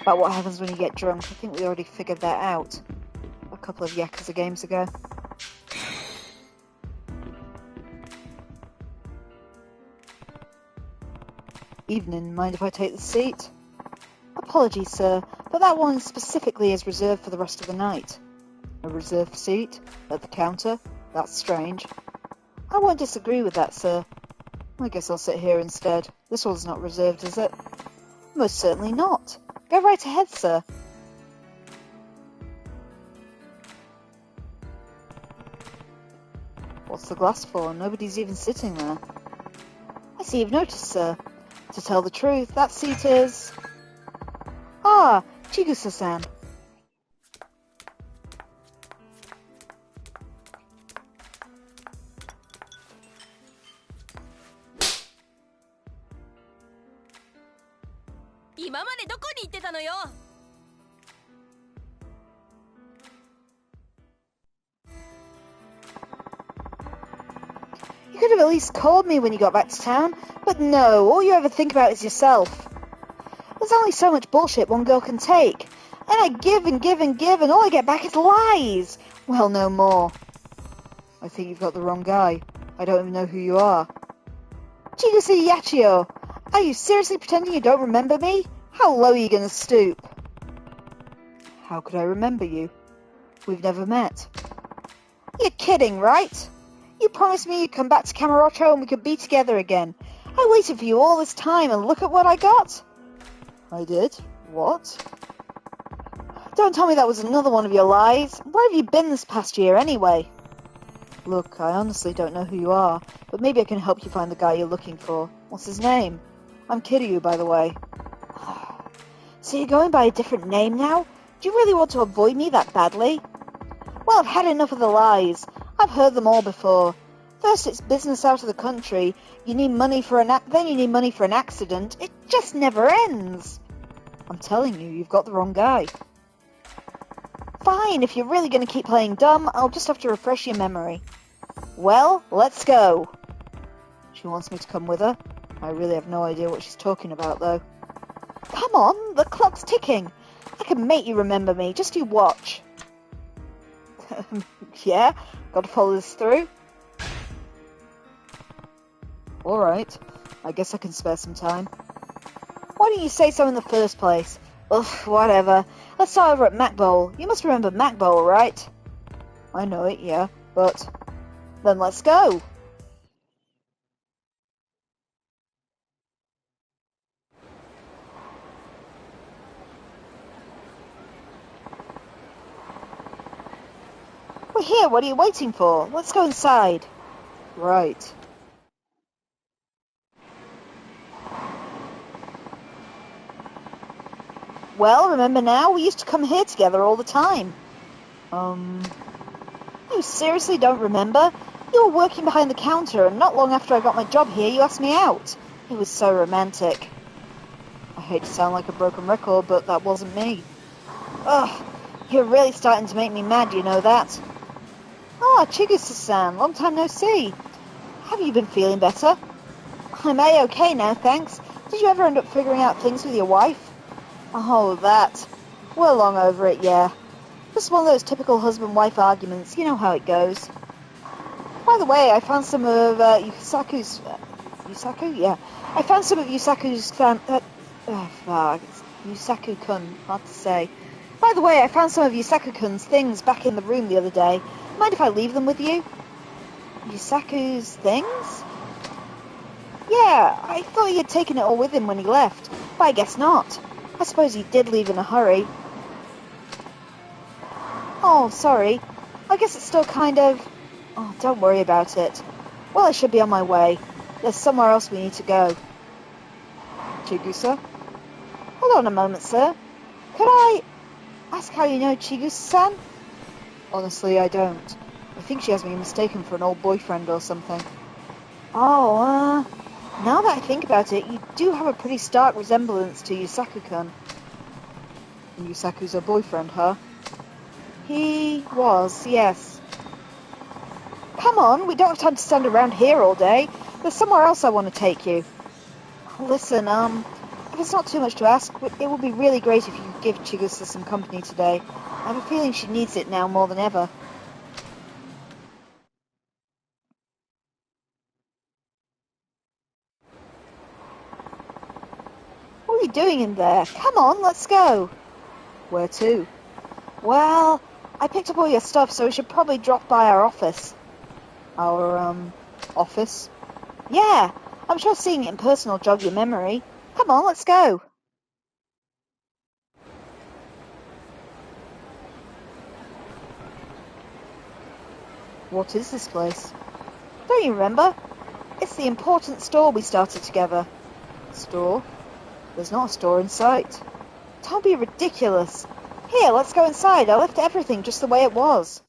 about what happens when you get drunk. I think we already figured that out a couple of Yakuza games ago. Evening, mind if I take the seat? Apologies, sir, but that one specifically is reserved for the rest of the night. A reserved seat? At the counter? That's strange. I won't disagree with that, sir. I guess I'll sit here instead. This one's not reserved, is it? Most certainly not. Go right ahead, sir. What's the glass for? Nobody's even sitting there. I see you've noticed, sir. To tell the truth, that seat is... Ah, Chigusa-san. have at least called me when you got back to town, but no, all you ever think about is yourself. There's only so much bullshit one girl can take, and I give and give and give, and all I get back is lies. Well, no more. I think you've got the wrong guy. I don't even know who you are. Chigusa Yachio, are you seriously pretending you don't remember me? How low are you going to stoop? How could I remember you? We've never met. You're kidding, right? You promised me you'd come back to Kamurocho and we could be together again. I waited for you all this time and look at what I got. I did? What? Don't tell me that was another one of your lies. Where have you been this past year anyway? Look, I honestly don't know who you are, but maybe I can help you find the guy you're looking for. What's his name? I'm Kiryu, by the way. So you're going by a different name now? Do you really want to avoid me that badly? Well, I've had enough of the lies. I've heard them all before. First it's business out of the country. You need money for then you need money for an accident. It just never ends. I'm telling you, you've got the wrong guy. Fine, if you're really going to keep playing dumb, I'll just have to refresh your memory. Well, let's go. She wants me to come with her. I really have no idea what she's talking about, though. Come on, the clock's ticking. I can make you remember me, just you watch. Yeah, got to follow this through. Alright, I guess I can spare some time. Why didn't you say so in the first place? Ugh, whatever. Let's start over at Mac Bowl. You must remember Mac Bowl, right? I know it, yeah, but... Then let's go! We're here, what are you waiting for? Let's go inside. Right. Well, remember now? We used to come here together all the time. You seriously don't remember? You were working behind the counter, and not long after I got my job here, you asked me out. It was so romantic. I hate to sound like a broken record, but that wasn't me. Ugh, you're really starting to make me mad, you know that? Ah, Chigusa-san, long time no see. Have you been feeling better? I'm A-okay now, thanks. Did you ever end up figuring out things with your wife? Oh, that. We're long over it, yeah. Just one of those typical husband-wife arguments. You know how it goes. By the way, I found some of Yusaku's... Yusaku? Yeah. I found some of Yusaku's... Yusaku-kun. Hard to say. By the way, I found some of Yusaku-kun's things back in the room the other day. Mind if I leave them with you? Yusaku's things? Yeah, I thought he had taken it all with him when he left. But I guess not. I suppose he did leave in a hurry. Oh, sorry. I guess it's still kind of... Oh, don't worry about it. Well, I should be on my way. There's somewhere else we need to go. Chigusa? Hold on a moment, sir. Could I ask how you know Chigusa-san? Honestly, I don't. I think she has me mistaken for an old boyfriend or something. Oh, now that I think about it, you do have a pretty stark resemblance to Yusaku-kun. And Yusaku's her boyfriend, huh? He was, yes. Come on, we don't have time to stand around here all day. There's somewhere else I want to take you. Listen, if it's not too much to ask, it would be really great if you could give Chigusa some company today. I have a feeling she needs it now more than ever. What are you doing in there? Come on, let's go. Where to? Well, I picked up all your stuff, so we should probably drop by our office. Our, office? Yeah, I'm sure seeing it in person will jog your memory. Come on, let's go. What is this place? Don't you remember? It's the important store we started together. Store? There's not a store in sight. Don't be ridiculous. Here, let's go inside. I left everything just the way it was.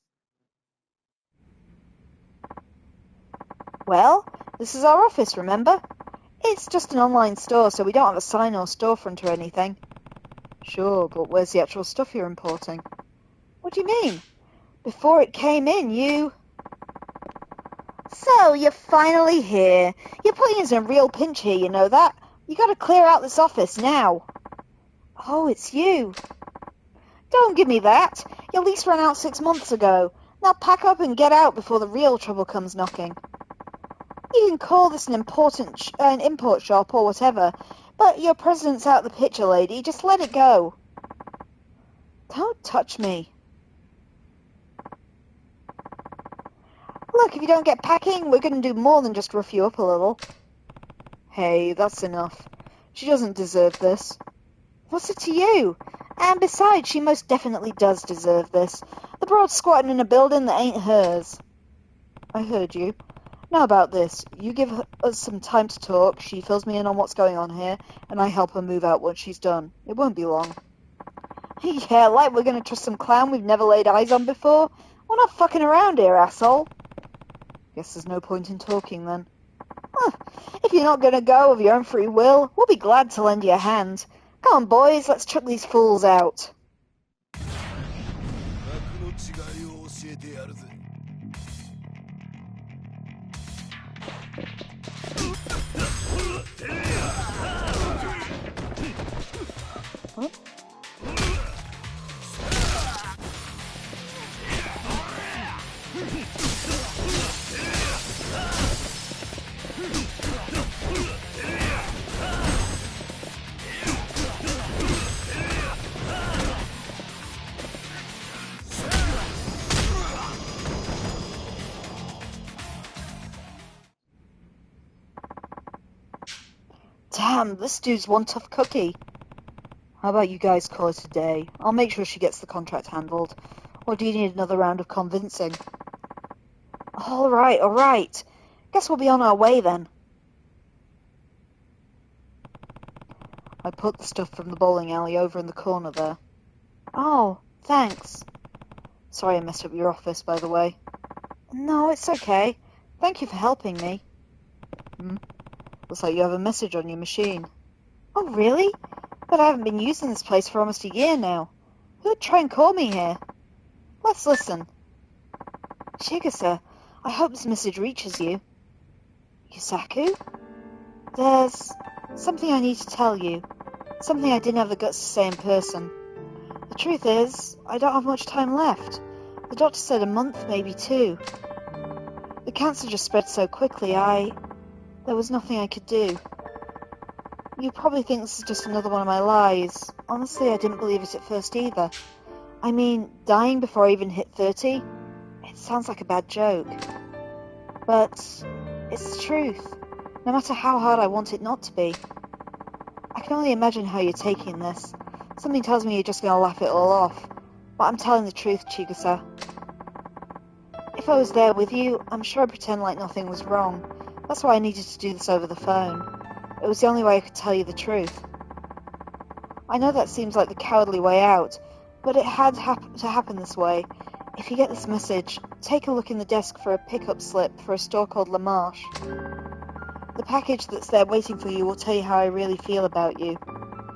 Well, this is our office, remember? It's just an online store, so we don't have a sign or storefront or anything. Sure, but where's the actual stuff you're importing? What do you mean? Before it came in, you... So, you're finally here. You're putting us in a real pinch here, you know that? You gotta clear out this office now. Oh, it's you. Don't give me that. Your lease ran out 6 months ago. Now pack up and get out before the real trouble comes knocking. You can call this an import shop or whatever, but your president's out of the picture, lady. Just let it go. Don't touch me. Look, if you don't get packing, we're going to do more than just rough you up a little. Hey, that's enough. She doesn't deserve this. What's it to you? And besides, she most definitely does deserve this. The broad squatting in a building that ain't hers. I heard you. Now about this. You give us some time to talk, she fills me in on what's going on here, and I help her move out once she's done. It won't be long. Yeah, like we're going to trust some clown we've never laid eyes on before? We're not fucking around here, asshole. Guess there's no point in talking then. If you're not going to go of your own free will, we'll be glad to lend you a hand. Come on, boys, let's chuck these fools out. Huh? Damn, this dude's one tough cookie. How about you guys call it a day? I'll make sure she gets the contract handled. Or do you need another round of convincing? Alright. Guess we'll be on our way then. I put the stuff from the bowling alley over in the corner there. Oh, thanks. Sorry I messed up your office, by the way. No, it's okay. Thank you for helping me. Looks like you have a message on your machine. Oh, really? But I haven't been using this place for almost a year now. Who'd try and call me here? Let's listen. Chigusa, I hope this message reaches you. Yusaku? There's something I need to tell you. Something I didn't have the guts to say in person. The truth is, I don't have much time left. The doctor said a month, maybe 2. The cancer just spread so quickly, there was nothing I could do. You probably think this is just another one of my lies. Honestly, I didn't believe it at first either. I mean, dying before I even hit 30? It sounds like a bad joke. But it's the truth, no matter how hard I want it not to be. I can only imagine how you're taking this. Something tells me you're just going to laugh it all off. But I'm telling the truth, Chigusa. If I was there with you, I'm sure I'd pretend like nothing was wrong. That's why I needed to do this over the phone. It was the only way I could tell you the truth. I know that seems like the cowardly way out, but it had to happen this way. If you get this message, take a look in the desk for a pickup slip for a store called La Marche. The package that's there waiting for you will tell you how I really feel about you.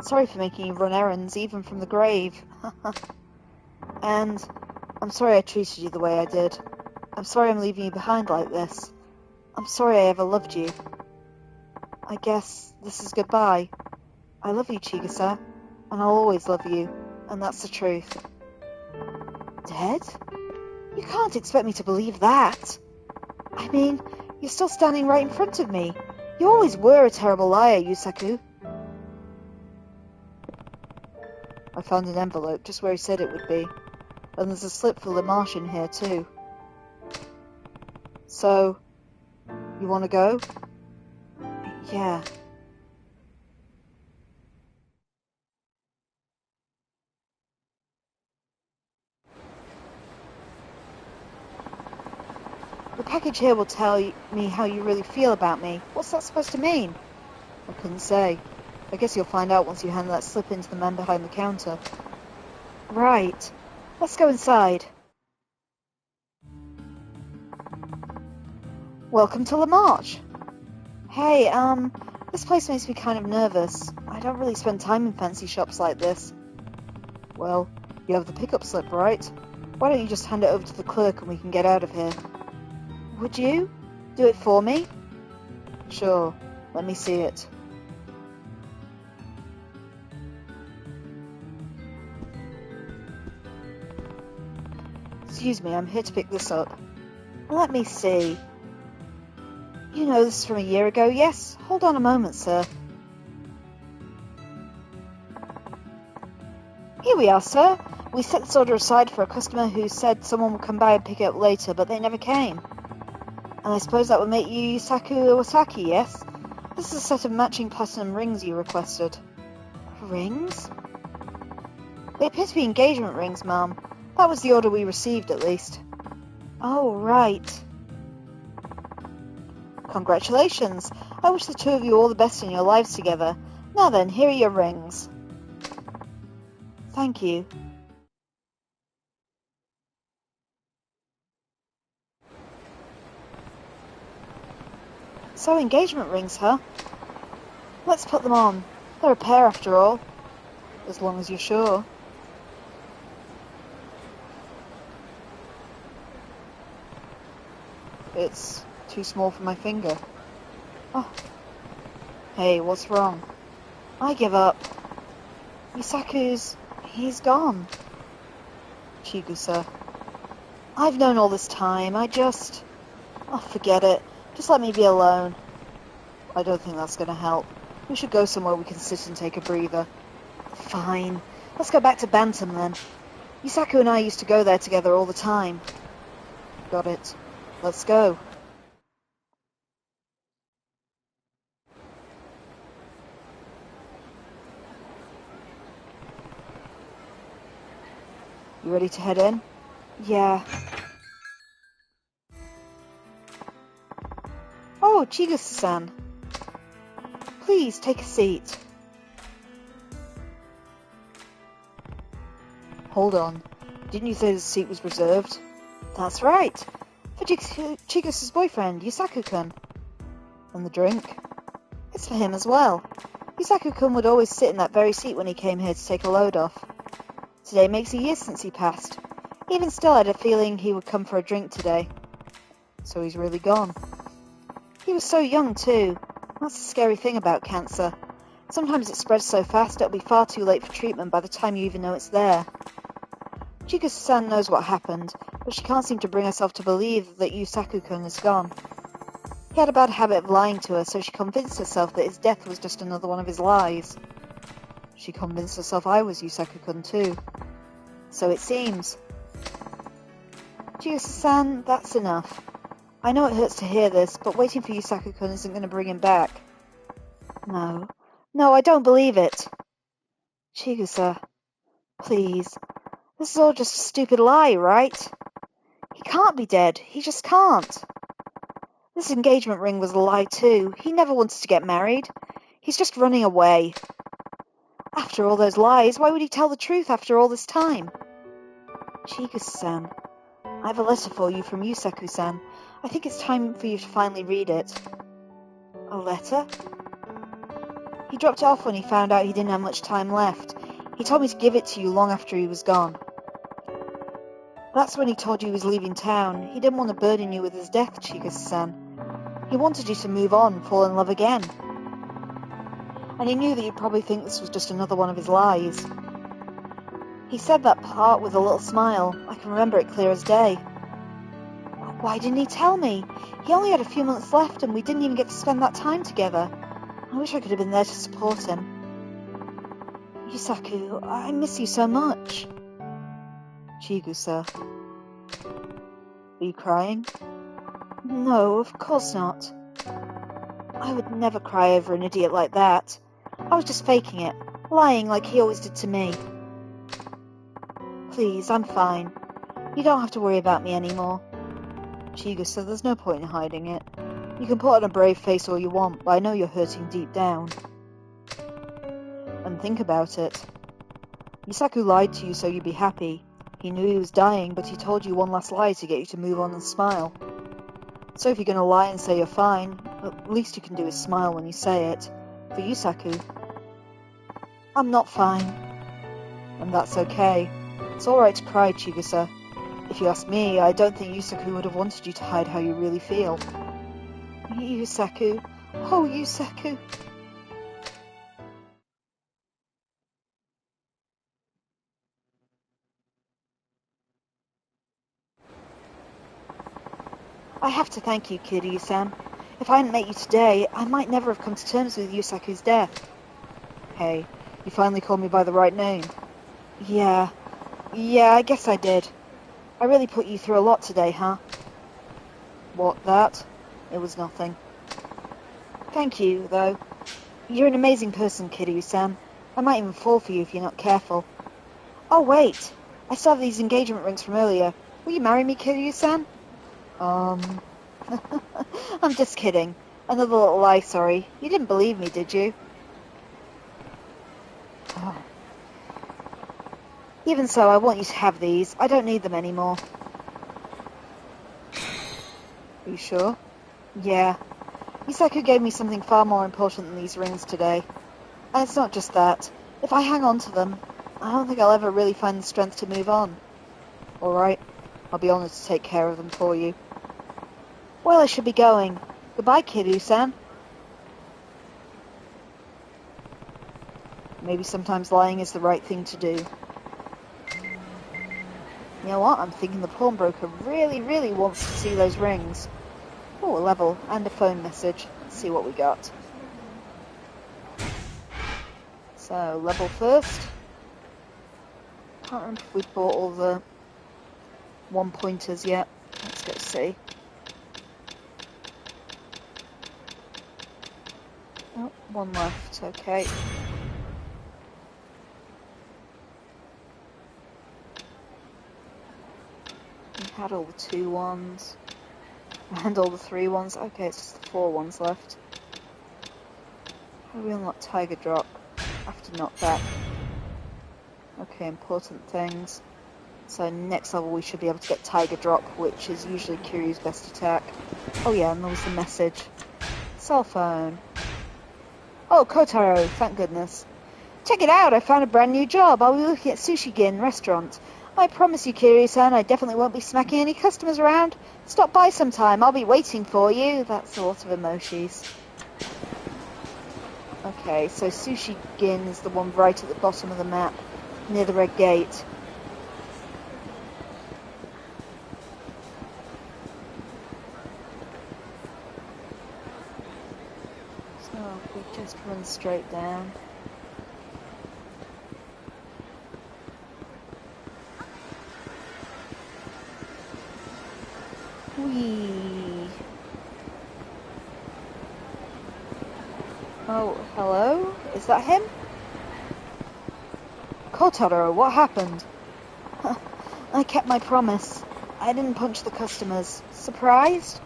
Sorry for making you run errands, even from the grave. And I'm sorry I treated you the way I did. I'm sorry I'm leaving you behind like this. I'm sorry I ever loved you. I guess this is goodbye. I love you, Chigusa, and I'll always love you, and that's the truth. Dead? You can't expect me to believe that. I mean, you're still standing right in front of me. You always were a terrible liar, Yusaku. I found an envelope just where he said it would be, and there's a slip for La Marche in here too. So, you want to go? Yeah. The package here will tell me how you really feel about me. What's that supposed to mean? I couldn't say. I guess you'll find out once you hand that slip in to the man behind the counter. Right. Let's go inside. Welcome to La Marche. Hey, this place makes me kind of nervous. I don't really spend time in fancy shops like this. Well, you have the pickup slip, right? Why don't you just hand it over to the clerk and we can get out of here? Would you? Do it for me? Sure. Let me see it. Excuse me, I'm here to pick this up. Let me see. You know this from a year ago, yes? Hold on a moment, sir. Here we are, sir. We set this order aside for a customer who said someone would come by and pick it up later, but they never came. And I suppose that would make you Yusaku Iwasaki, yes? This is a set of matching platinum rings you requested. Rings? They appear to be engagement rings, ma'am. That was the order we received, at least. Oh, right. Congratulations. I wish the two of you all the best in your lives together. Now then, here are your rings. Thank you. So, engagement rings, huh? Let's put them on. They're a pair, after all. As long as you're sure. It's too small for my finger. Oh. Hey, what's wrong? I give up. Yusaku's... he's gone. Chigusa. I've known all this time. Oh, forget it. Just let me be alone. I don't think that's going to help. We should go somewhere we can sit and take a breather. Fine. Let's go back to Bantam then. Yusaku and I used to go there together all the time. Got it. Let's go. You ready to head in? Yeah. Oh, Chigusa-san. Please, take a seat. Hold on. Didn't you say the seat was reserved? That's right. For Chigusa's boyfriend, Yusaku-kun. And the drink? It's for him as well. Yusaku-kun would always sit in that very seat when he came here to take a load off. Today makes a year since he passed. Even still, I had a feeling he would come for a drink today. So he's really gone. He was so young, too. That's the scary thing about cancer. Sometimes it spreads so fast it'll be far too late for treatment by the time you even know it's there. Chigusa-san knows what happened, but she can't seem to bring herself to believe that Yusaku-kun is gone. He had a bad habit of lying to her, so she convinced herself that his death was just another one of his lies. She convinced herself I was Yusaku-kun too. So it seems. Chigusa-san, that's enough. I know it hurts to hear this, but waiting for Yusaku-kun isn't going to bring him back. No, I don't believe it. Chigusa, please. This is all just a stupid lie, right? He can't be dead. He just can't. This engagement ring was a lie too. He never wanted to get married. He's just running away. After all those lies, why would he tell the truth after all this time? Chigusa-san, I have a letter for you from Yusaku-san. I think it's time for you to finally read it. A letter? He dropped it off when he found out he didn't have much time left. He told me to give it to you long after he was gone. That's when he told you he was leaving town. He didn't want to burden you with his death, Chigusa-san. He wanted you to move on, fall in love again. And he knew that you'd probably think this was just another one of his lies. He said that part with a little smile. I can remember it clear as day. Why didn't he tell me? He only had a few months left and we didn't even get to spend that time together. I wish I could have been there to support him. Yusaku, I miss you so much. Chigusa. Are you crying? No, of course not. I would never cry over an idiot like that. I was just faking it, lying like he always did to me. Please, I'm fine. You don't have to worry about me anymore. Chigusa, there's no point in hiding it. You can put on a brave face all you want, but I know you're hurting deep down. And think about it. Yusaku lied to you so you'd be happy. He knew he was dying, but he told you one last lie to get you to move on and smile. So if you're going to lie and say you're fine, at least you can do is smile when you say it. For Yusaku. I'm not fine. And that's okay. It's alright to cry, Chigusa. If you ask me, I don't think Yusaku would have wanted you to hide how you really feel. Yusaku. Oh, Yusaku. I have to thank you, Kiryu-san. If I hadn't met you today, I might never have come to terms with Yusaku's death. Hey, you finally called me by the right name. Yeah, I guess I did. I really put you through a lot today, huh? What, that? It was nothing. Thank you, though. You're an amazing person, Kiryu-san. I might even fall for you if you're not careful. Oh, wait. I still have these engagement rings from earlier. Will you marry me, Kiryu-san? I'm just kidding. Another little lie, sorry. You didn't believe me, did you? Oh. Even so, I want you to have these. I don't need them anymore. Are you sure? Yeah. Yusaku gave me something far more important than these rings today. And it's not just that. If I hang on to them, I don't think I'll ever really find the strength to move on. Alright. I'll be honoured to take care of them for you. Well, I should be going. Goodbye, Kiryu-san. Maybe sometimes lying is the right thing to do. You know what? I'm thinking the pawnbroker really, really wants to see those rings. Oh, a level and a phone message. Let's see what we got. So, level first. Can't remember if we bought all the one-pointers yet. Let's go see. Oh, one left. Okay. We had all the 2 ones. And all the 3 ones. Okay, it's just the 4 ones left. How do we unlock Tiger Drop? After knockback. Okay, important things. So next level we should be able to get Tiger Drop, which is usually Kiryu's best attack. Oh yeah, and there was the message. Cell phone. Oh, Kotaro, thank goodness. Check it out, I found a brand new job. I'll be looking at Sushi-Gin restaurant. I promise you, Kiryu-san, I definitely won't be smacking any customers around. Stop by sometime, I'll be waiting for you. That's a lot of emojis. Okay, so Sushi-Gin is the one right at the bottom of the map, near the red gate. So, we just run straight down. Whee! Oh, hello? Is that him? Kotaro, what happened? I kept my promise. I didn't punch the customers. Surprised?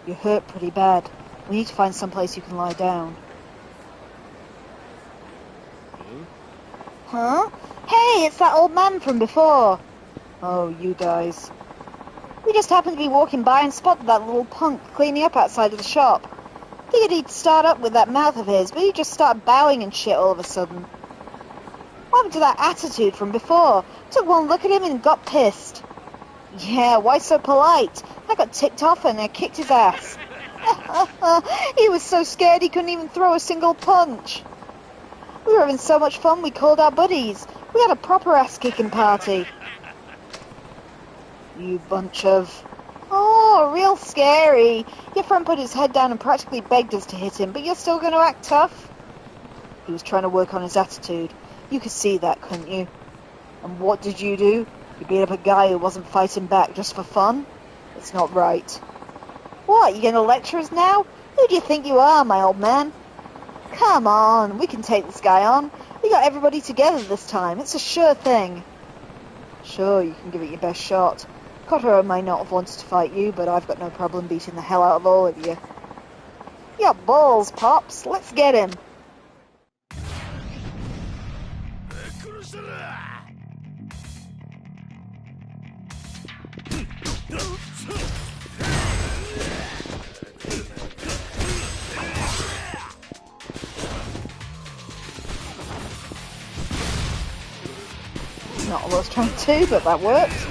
You're hurt pretty bad. We need to find someplace you can lie down. Huh? Hey, it's that old man from before. Oh, you guys. We just happened to be walking by and spotted that little punk cleaning up outside of the shop. Figured he'd start up with that mouth of his, but he just started bowing and shit all of a sudden. What happened to that attitude from before? Took one look at him and got pissed. Yeah, why so polite? I got ticked off and I kicked his ass. He was so scared he couldn't even throw a single punch. We were having so much fun we called our buddies. We had a proper ass-kicking party. You bunch of... Oh, real scary. Your friend put his head down and practically begged us to hit him, but you're still going to act tough? He was trying to work on his attitude. You could see that, couldn't you? And what did you do? You beat up a guy who wasn't fighting back just for fun? It's not right. What, you going to lecture us now? Who do you think you are, my old man? Come on, we can take this guy on. We got everybody together this time. It's a sure thing. Sure, you can give it your best shot. Kotaro may not have wanted to fight you, but I've got no problem beating the hell out of all of you. You got balls, Pops. Let's get him. Not what I was trying to do, but that worked.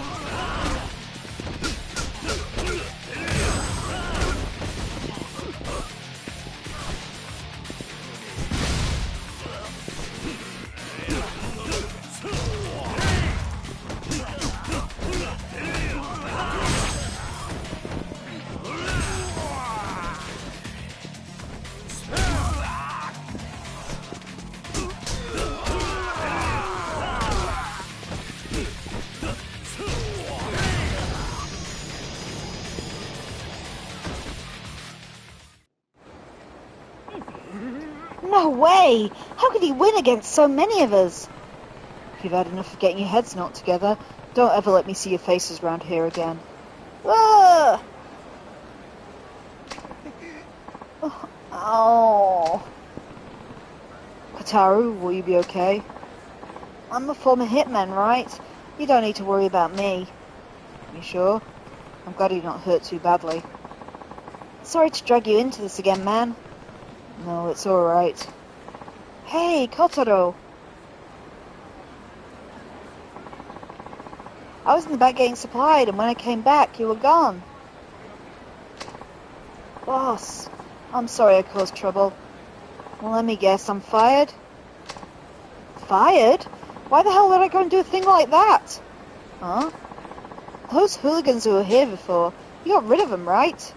No way! How could he win against so many of us? If you've had enough of getting your heads knocked together, don't ever let me see your faces round here again. Ah! Oh. Kataru, will you be okay? I'm a former hitman, right? You don't need to worry about me. You sure? I'm glad you're not hurt too badly. Sorry to drag you into this again, man. No, it's alright. Hey, Kotaro! I was in the back getting supplied, and when I came back, you were gone. Boss, I'm sorry I caused trouble. Well, let me guess, I'm fired? Fired? Why the hell would I go and do a thing like that? Huh? Those hooligans who were here before, you got rid of them, right?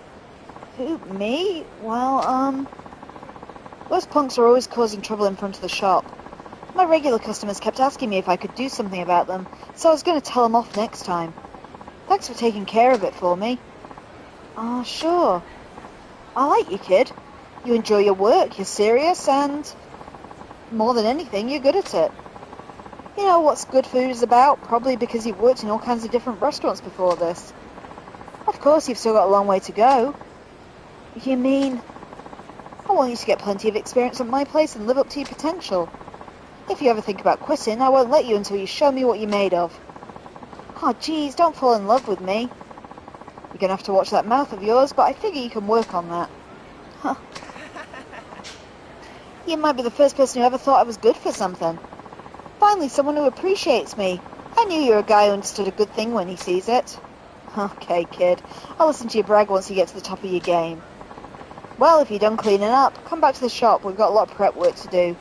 Who, me? Well, those punks are always causing trouble in front of the shop. My regular customers kept asking me if I could do something about them, so I was going to tell them off next time. Thanks for taking care of it for me. Oh, sure. I like you, kid. You enjoy your work, you're serious, and more than anything, you're good at it. You know what's good food is about? Probably because you've worked in all kinds of different restaurants before this. Of course, you've still got a long way to go. You mean... I want you to get plenty of experience at my place and live up to your potential. If you ever think about quitting, I won't let you until you show me what you're made of. Oh, geez, don't fall in love with me. You're going to have to watch that mouth of yours, but I figure you can work on that. Huh. You might be the first person who ever thought I was good for something. Finally, someone who appreciates me. I knew you were a guy who understood a good thing when he sees it. Okay, kid. I'll listen to you brag once you get to the top of your game. Well, if you're done cleaning up, come back to the shop. We've got a lot of prep work to do.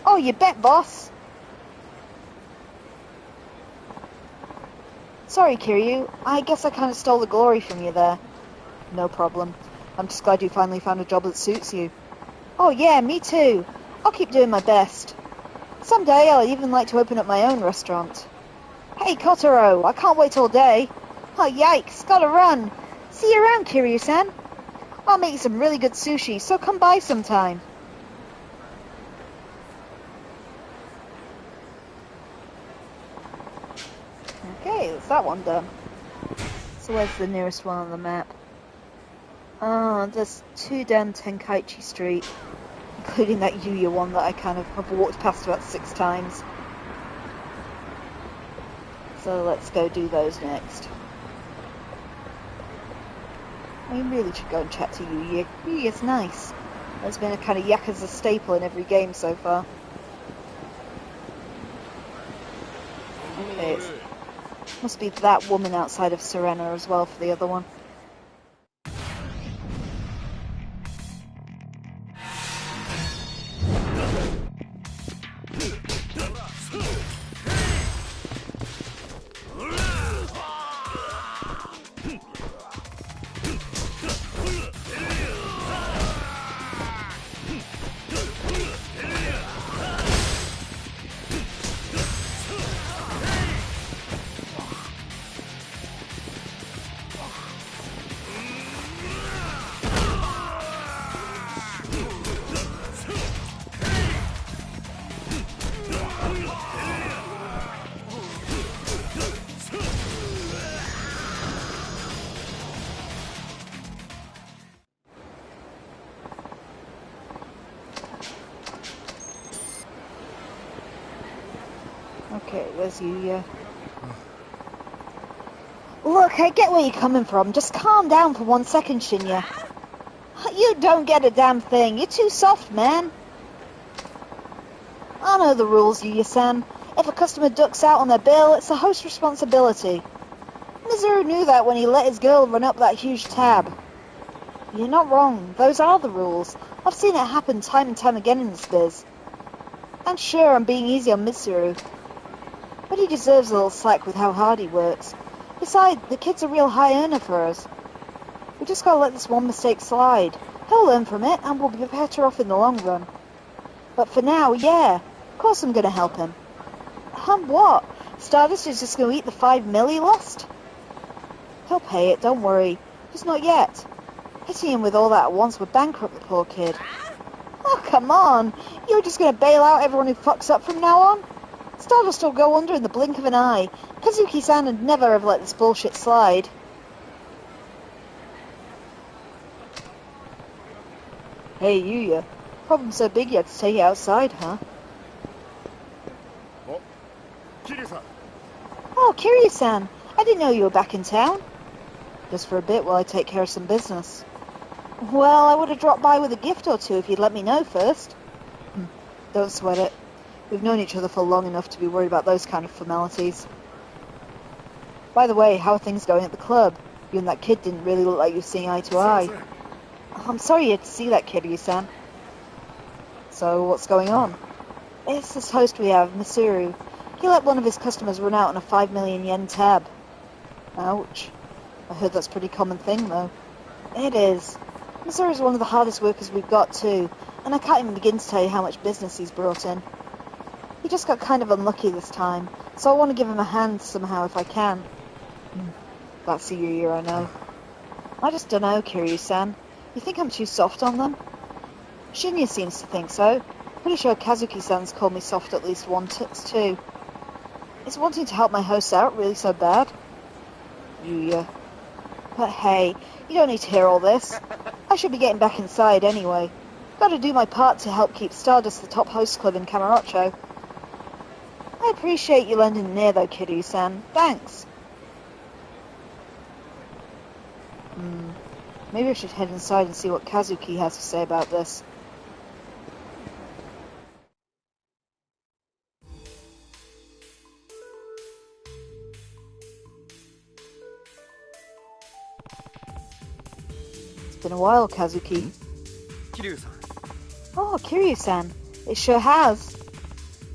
Oh, you bet, boss. Sorry, Kiryu. I guess I kind of stole the glory from you there. No problem. I'm just glad you finally found a job that suits you. Oh, yeah, me too. I'll keep doing my best. Someday I'll even like to open up my own restaurant. Hey, Kotaro, I can't wait all day. Oh, yikes, gotta run. See you around, Kiryu-san. I'll make you some really good sushi, so come by sometime. Okay, that's that one done. So where's the nearest one on the map? Oh, there's 2 down Tenkaichi Street, including that Yuya one that I kind of have walked past about 6 times. So let's go do those next. We really should go and chat to Yuya. Yuya's nice. There's been a kind of Yakuza staple in every game so far. Okay, it must be that woman outside of Serena as well for the other one. Okay, where's Yuya? Look, I get where you're coming from. Just calm down for 1 second, Shinya. You don't get a damn thing. You're too soft, man. I know the rules, Yuya-san. If a customer ducks out on their bill, it's the host's responsibility. Mizuru knew that when he let his girl run up that huge tab. You're not wrong. Those are the rules. I've seen it happen time and time again in this biz. And sure, I'm being easy on Mizuru. But he deserves a little slack with how hard he works. Besides, the kid's a real high earner for us. We just gotta let this one mistake slide. He'll learn from it, and we'll be better off in the long run. But for now, yeah, of course I'm gonna help him. What? Stardust is just gonna eat the 5 mil he lost? He'll pay it, don't worry. Just not yet. Hitting him with all that at once would bankrupt the poor kid. Oh, come on. You're just going to bail out everyone who fucks up from now on? Stardust will go under in the blink of an eye. Kazuki-san would never have let this bullshit slide. Hey, Yuya. Problem so big you had to take it outside, huh? Oh, Kiryu-san. Oh, Kiryu-san. I didn't know you were back in town. Just for a bit while I take care of some business. Well, I would have dropped by with a gift or two if you'd let me know first. Don't sweat it. We've known each other for long enough to be worried about those kind of formalities. By the way, how are things going at the club? You and that kid didn't really look like you were seeing eye to eye. I'm sorry you had to see that, Kiryu-san. So, what's going on? It's this host we have, Mitsuru. He let one of his customers run out on a 5 million yen tab. Ouch. I heard that's a pretty common thing, though. It is. Mitsuru's one of the hardest workers we've got, too, and I can't even begin to tell you how much business he's brought in. He just got kind of unlucky this time, so I want to give him a hand somehow if I can. That's the Yuya I know. I just don't know, Kiryu-san. You think I'm too soft on them? Shinya seems to think so. Pretty sure Kazuki-san's called me soft at least once, too. Is wanting to help my hosts out really so bad? Yuya. But hey, you don't need to hear all this. I should be getting back inside anyway. Gotta do my part to help keep Stardust the top host club in Kamurocho. I appreciate you lending an ear though, Kiryu-san. Thanks. Maybe I should head inside and see what Kazuki has to say about this. It's been a while, Kazuki. Kiryu-san. Oh, Kiryu-san. It sure has.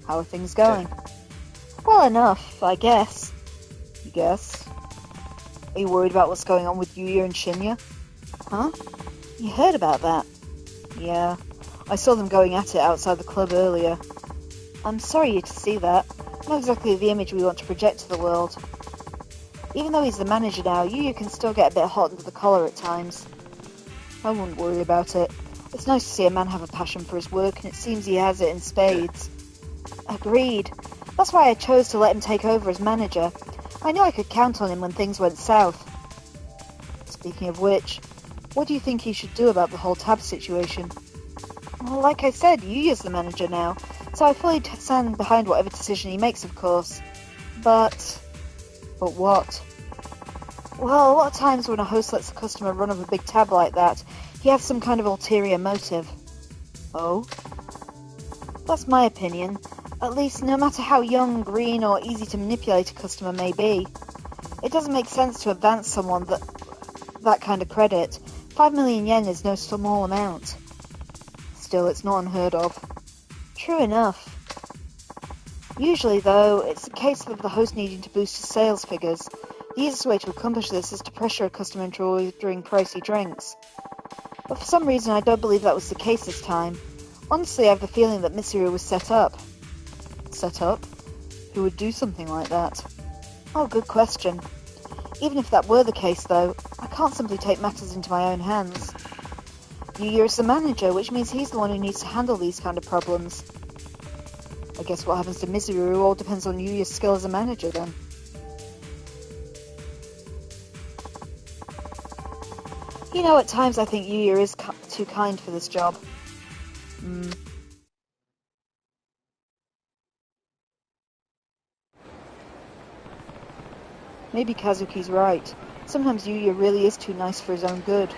How are things going? Well enough, I guess. You guess? Are you worried about what's going on with Yuya and Shinya? Huh? You heard about that? Yeah. I saw them going at it outside the club earlier. I'm sorry to see that. Not exactly the image we want to project to the world. Even though he's the manager now, Yuya can still get a bit hot under the collar at times. I wouldn't worry about it. It's nice to see a man have a passion for his work, and it seems he has it in spades. Agreed. That's why I chose to let him take over as manager. I knew I could count on him when things went south. Speaking of which, what do you think he should do about the whole tab situation? Well, like I said, Yuya's the manager now, so I fully stand behind whatever decision he makes, of course. But what? Well, a lot of times when a host lets a customer run up a big tab like that, he has some kind of ulterior motive. Oh? That's my opinion. At least, no matter how young, green, or easy to manipulate a customer may be, it doesn't make sense to advance someone that kind of credit. 5 million yen is no small amount. Still, it's not unheard of. True enough. Usually, though, it's a case of the host needing to boost his sales figures. The easiest way to accomplish this is to pressure a customer into ordering pricey drinks. But for some reason, I don't believe that was the case this time. Honestly, I have the feeling that Mitsuru was set up. Set up? Who would do something like that? Oh, good question. Even if that were the case, though, I can't simply take matters into my own hands. Yuya is the manager, which means he's the one who needs to handle these kind of problems. I guess what happens to Mitsuru all depends on Yuya's skill as a manager, then. You know, at times I think Yuya is too kind for this job. Maybe Kazuki's right. Sometimes Yuya really is too nice for his own good.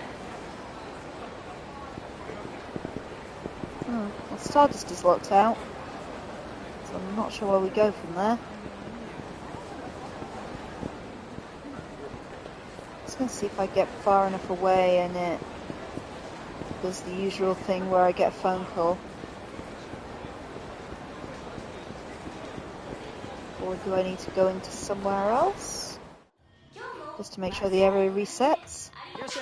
Well, Stardust is locked out, so I'm not sure where we go from there. Just gonna see if I get far enough away and it does the usual thing where I get a phone call. Or do I need to go into somewhere else? Just to make sure the area resets. Let's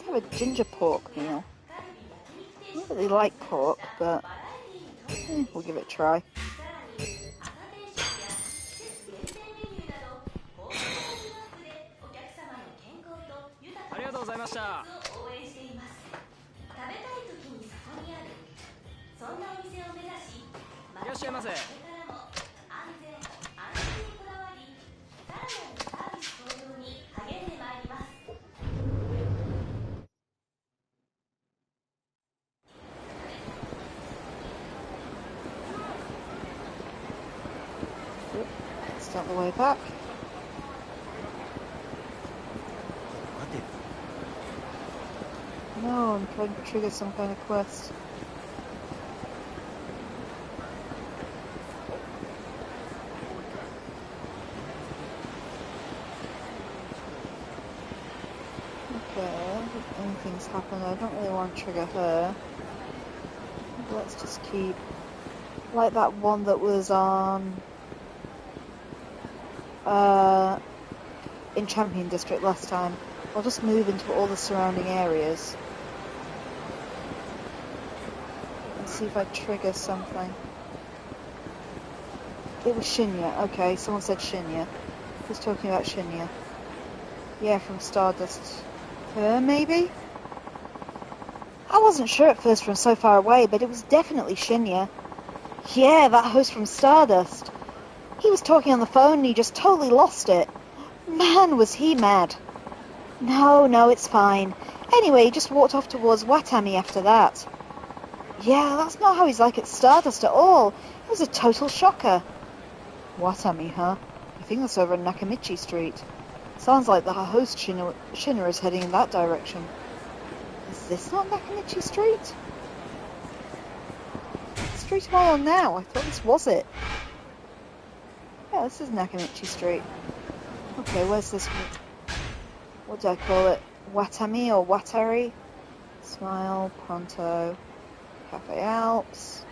have a ginger pork meal. I don't really like pork, but we'll give it a try. した。いらっしゃいませ。Is that the way back? No, I'm trying to trigger some kind of quest. Okay, I don't think anything's happened. I don't really want to trigger her. Let's just keep... like that one that was on... in Champion District last time. I'll just move into all the surrounding areas. And see if I trigger something. It was Shinya. Okay, someone said Shinya. Who's talking about Shinya? Yeah, from Stardust. Her, maybe? I wasn't sure at first from so far away, but it was definitely Shinya. Yeah, that host from Stardust. He was talking on the phone and he just totally lost it. Man, was he mad. No, it's fine. Anyway, he just walked off towards Watami after that. Yeah, that's not how he's like at Stardust at all. It was a total shocker. Watami, huh? I think that's over on Nakamichi Street. Sounds like the host Shinra is heading in that direction. Is this not Nakamichi Street? What street am I on now? I thought this was it. Yeah, this is Nakamichi Street. Okay, where's this? What do I call it? Watami or Watari? Smile, Pronto, Cafe Alps,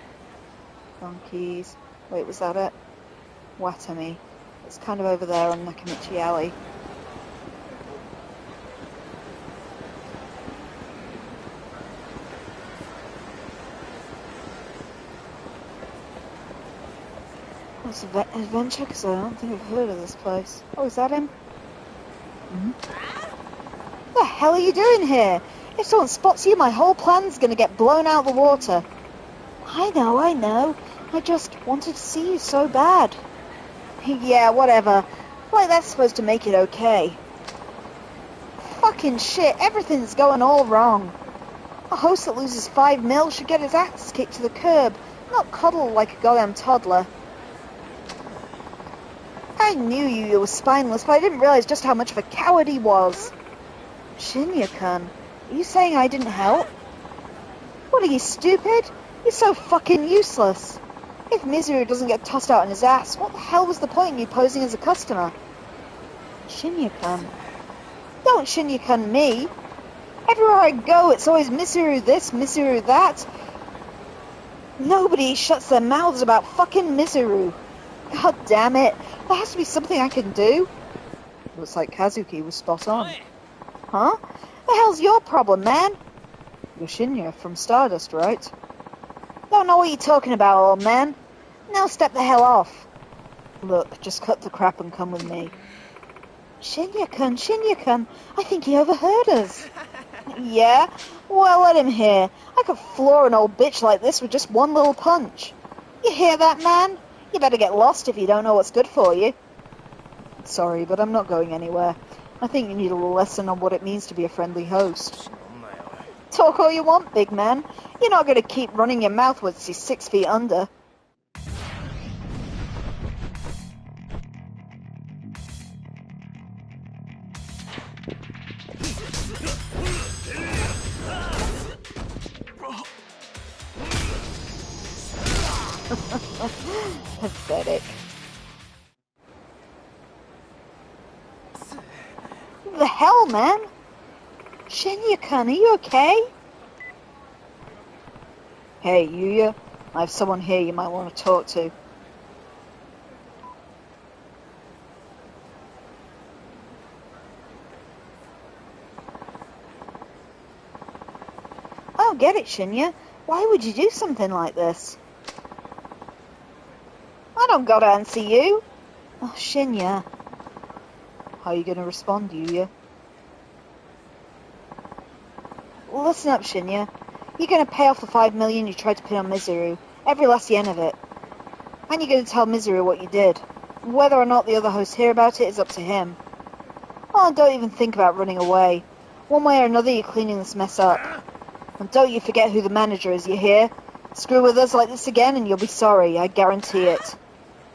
Donkeys. Wait, was that it? Watami. It's kind of over there on Nakamichi Alley. What's Adventure? Because I don't think I've heard of this place. Oh, is that him? What the hell are you doing here? If someone spots you, my whole plan's gonna get blown out of the water. I know. I just wanted to see you so bad. Yeah, whatever. Like that's supposed to make it okay. Fucking shit, everything's going all wrong. A host that loses 5 mil should get his ass kicked to the curb, not coddled like a goddamn toddler. I knew you were spineless, but I didn't realize just how much of a coward he was. Shinya-kun, are you saying I didn't help? What are you, stupid? You're so fucking useless. If Mizuru doesn't get tossed out on his ass, what the hell was the point in you posing as a customer? Shinya-kun. Don't Shinya-kun me. Everywhere I go, it's always Mizuru this, Mizuru that. Nobody shuts their mouths about fucking Mizuru. God damn it. There has to be something I can do. Looks like Kazuki was spot on. Huh? The hell's your problem, man? You're Shinya from Stardust, right? Don't know what you're talking about, old man. Now step the hell off. Look, just cut the crap and come with me. Shinya-kun, I think he overheard us. Yeah? Well, let him hear. I could floor an old bitch like this with just one little punch. You hear that, man? You better get lost if you don't know what's good for you. Sorry, but I'm not going anywhere. I think you need a lesson on what it means to be a friendly host. Talk all you want, big man. You're not going to keep running your mouth once you're 6 feet under. Pathetic. What the hell, man? Shinya-kun, are you okay? Hey, Yuya. I have someone here you might want to talk to. Oh, get it, Shinya. Why would you do something like this? I don't gotta answer you. Oh, Shinya. How are you gonna respond, Yuya? listen up, Shinya. You're gonna pay off the 5 million you tried to pin on Mizuru. Every last yen of it. And you're gonna tell Mizuru what you did. Whether or not the other hosts hear about it is up to him. Oh, and don't even think about running away. One way or another, you're cleaning this mess up. And don't you forget who the manager is, you hear? Screw with us like this again and you'll be sorry, I guarantee it.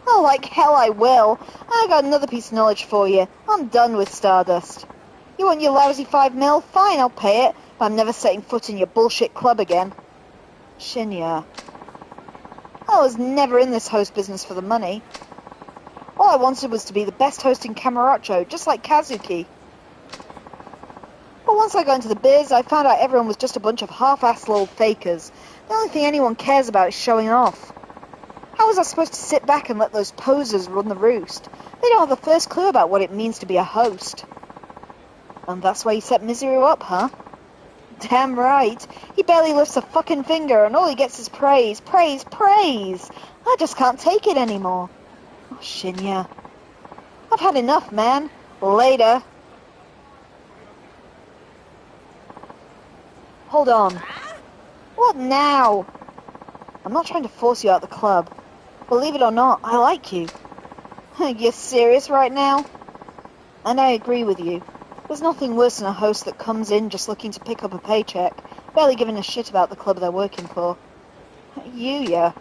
Oh, like hell I will. I got another piece of knowledge for you. I'm done with Stardust. You want your lousy 5 mil? Fine, I'll pay it. But I'm never setting foot in your bullshit club again. Shinya. I was never in this host business for the money. All I wanted was to be the best host in Kamurocho, just like Kazuki. But once I got into the biz, I found out everyone was just a bunch of half-assed little fakers. The only thing anyone cares about is showing off. How was I supposed to sit back and let those posers run the roost? They don't have the first clue about what it means to be a host. And that's why you set Mizuru up, huh? Damn right. He barely lifts a fucking finger and all he gets is praise, praise, praise. I just can't take it anymore. Oh, Shinya. I've had enough, man. Later. Hold on. What now? I'm not trying to force you out of the club. Believe it or not, I like you. You're serious right now? And I agree with you. There's nothing worse than a host that comes in just looking to pick up a paycheck, barely giving a shit about the club they're working for. Yeah.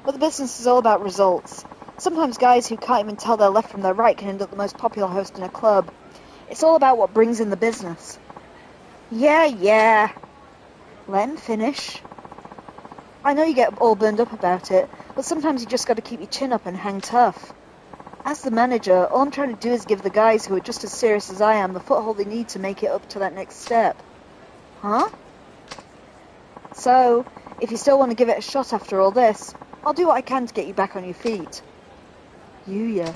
But the business is all about results. Sometimes guys who can't even tell their left from their right can end up the most popular host in a club. It's all about what brings in the business. Yeah. Let him finish. I know you get all burned up about it, but sometimes you just gotta keep your chin up and hang tough. As the manager, all I'm trying to do is give the guys who are just as serious as I am the foothold they need to make it up to that next step. Huh? So, if you still want to give it a shot after all this, I'll do what I can to get you back on your feet. Yuya.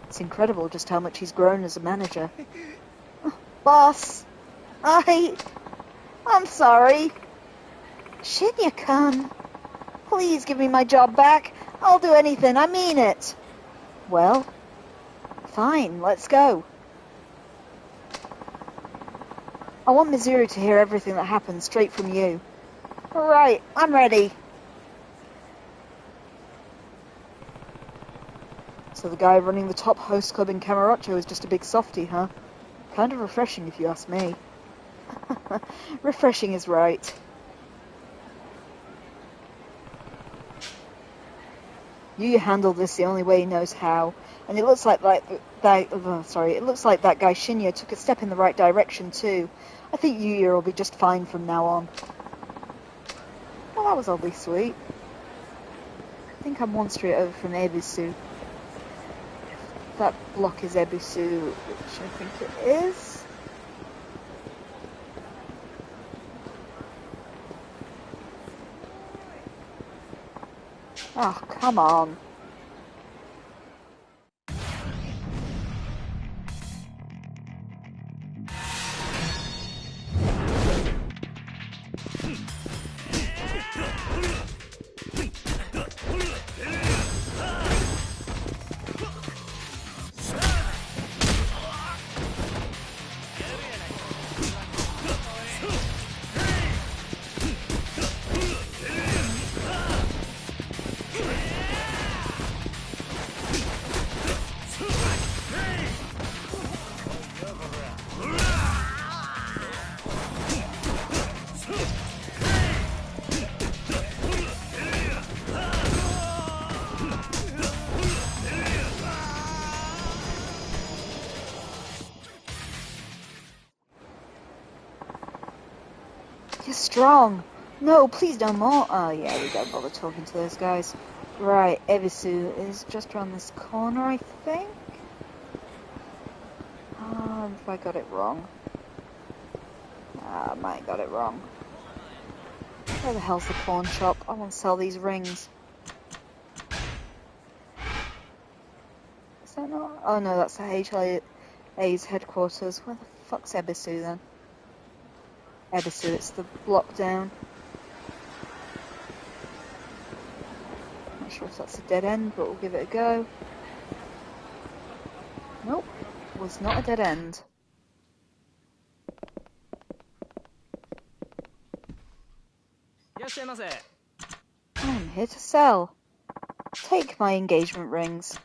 It's incredible just how much he's grown as a manager. Boss, I'm sorry. Shinya-kun, please give me my job back. I'll do anything, I mean it. Well, fine, let's go. I want Mizuru to hear everything that happened straight from you. Right, I'm ready. So the guy running the top host club in Kamurocho is just a big softie, huh? Kind of refreshing if you ask me. Refreshing is right. You handled this the only way he knows how, and it looks like that guy Shinya took a step in the right direction too. I think Yuya will be just fine from now on. Well, that was oddly sweet. I think I'm one street over from Ebisu. If that block is Ebisu, which I think it is. Oh, come on. You're strong. No, please no more. Oh yeah, we don't bother talking to those guys. Right, Ebisu is just around this corner, I think. If I got it wrong. I might have got it wrong. Where the hell's the pawn shop? I want to sell these rings. Is that not? Oh no, that's the HLA's headquarters. Where the fuck's Ebisu then? Ebisu, it's the block down. Not sure if that's a dead end, but we'll give it a go. Nope, was not a dead end. I'm here to sell. Take my engagement rings.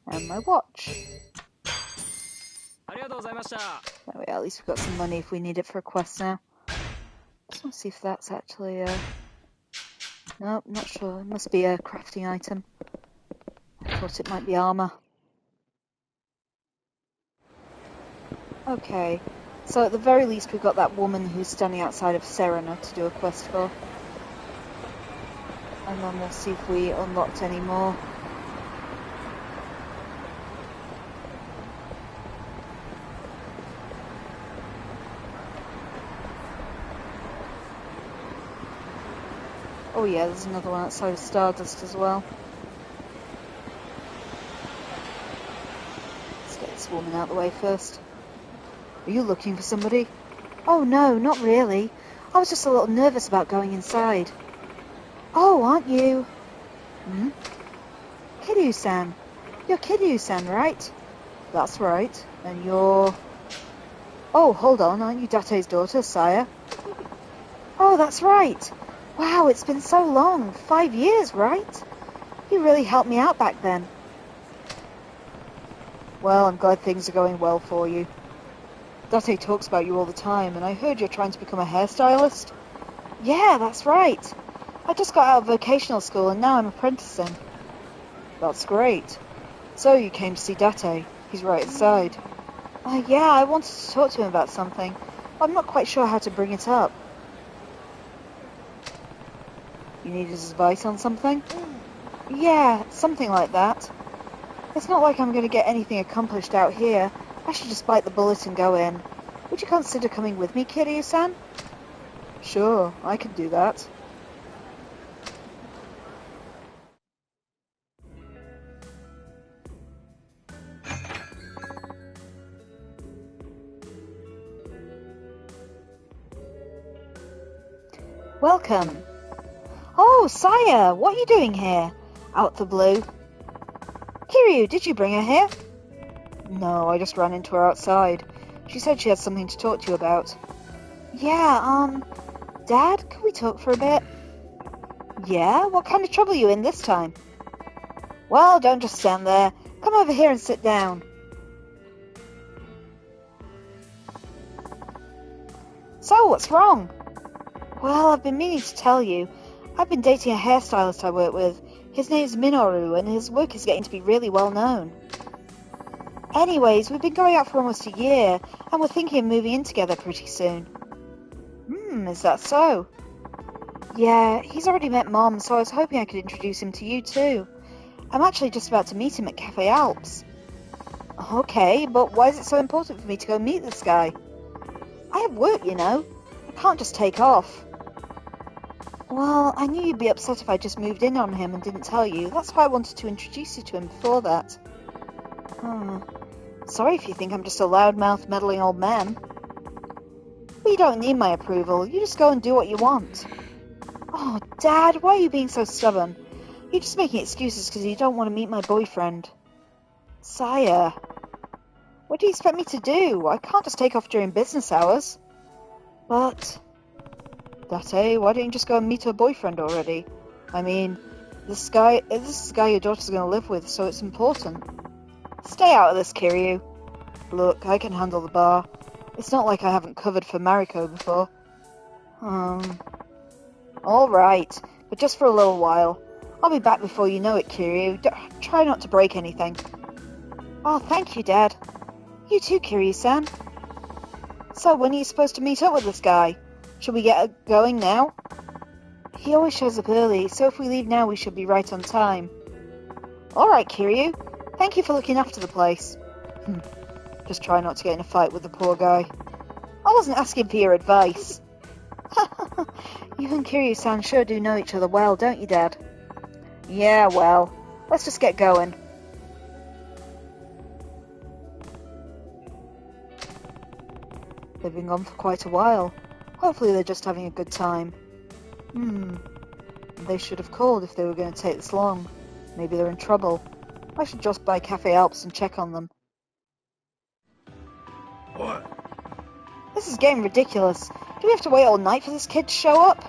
And my watch. There we are, at least we've got some money if we need it for a quest now. Just want to see if that's actually nope, not sure. It must be a crafting item. I thought it might be armor. Okay, so at the very least we've got that woman who's standing outside of Serena to do a quest for. And then we'll see if we unlocked any more. Oh yeah, there's another one outside of Stardust as well. Let's get this woman out of the way first. Are you looking for somebody? Oh no, not really. I was just a little nervous about going inside. Oh, aren't you? Hmm? Kiryu-san. You're Kiryu-san, right? That's right. And you're... Oh, hold on, aren't you Date's daughter, Saya? Oh, that's right. Wow, it's been so long. 5 years, right? You really helped me out back then. Well, I'm glad things are going well for you. Date talks about you all the time, and I heard you're trying to become a hairstylist. Yeah, that's right. I just got out of vocational school and now I'm apprenticing. That's great. So you came to see Date. He's right inside. Yeah, I wanted to talk to him about something. I'm not quite sure how to bring it up. You need his advice on something? Yeah, something like that. It's not like I'm going to get anything accomplished out here. I should just bite the bullet and go in. Would you consider coming with me, Kiryu-san? Sure, I could do that. Welcome. Oh, Saya, what are you doing here? Out the blue. Kiryu, did you bring her here? No, I just ran into her outside. She said she had something to talk to you about. Yeah, Dad, can we talk for a bit? Yeah? What kind of trouble are you in this time? Well, don't just stand there. Come over here and sit down. So, what's wrong? Well, I've been meaning to tell you. I've been dating a hairstylist I work with. His name's Minoru, and his work is getting to be really well known. Anyways, we've been going out for almost a year, and we're thinking of moving in together pretty soon. Is that so? Yeah, he's already met Mom, so I was hoping I could introduce him to you too. I'm actually just about to meet him at Cafe Alps. Okay, but why is it so important for me to go meet this guy? I have work, you know. I can't just take off. Well, I knew you'd be upset if I just moved in on him and didn't tell you. That's why I wanted to introduce you to him before that. Sorry if you think I'm just a loudmouth, meddling old man. But you don't need my approval. You just go and do what you want. Oh, Dad, why are you being so stubborn? You're just making excuses because you don't want to meet my boyfriend. Saya, what do you expect me to do? I can't just take off during business hours. But... Date, why don't you just go and meet her boyfriend already? I mean, this is the guy your daughter's going to live with, so it's important. Stay out of this, Kiryu. Look, I can handle the bar. It's not like I haven't covered for Mariko before. Alright, but just for a little while. I'll be back before you know it, Kiryu. Try not to break anything. Oh, thank you, Dad. You too, Kiryu-san. So, when are you supposed to meet up with this guy? Should we get going now? He always shows up early, so if we leave now we should be right on time. Alright, Kiryu. Thank you for looking after the place. Just try not to get in a fight with the poor guy. I wasn't asking for your advice. You and Kiryu-san sure do know each other well, don't you, Dad? Yeah, well, let's just get going. They've been gone for quite a while. Hopefully they're just having a good time. They should have called if they were going to take this long. Maybe they're in trouble. I should just buy Cafe Alps and check on them. What? This is getting ridiculous. Do we have to wait all night for this kid to show up?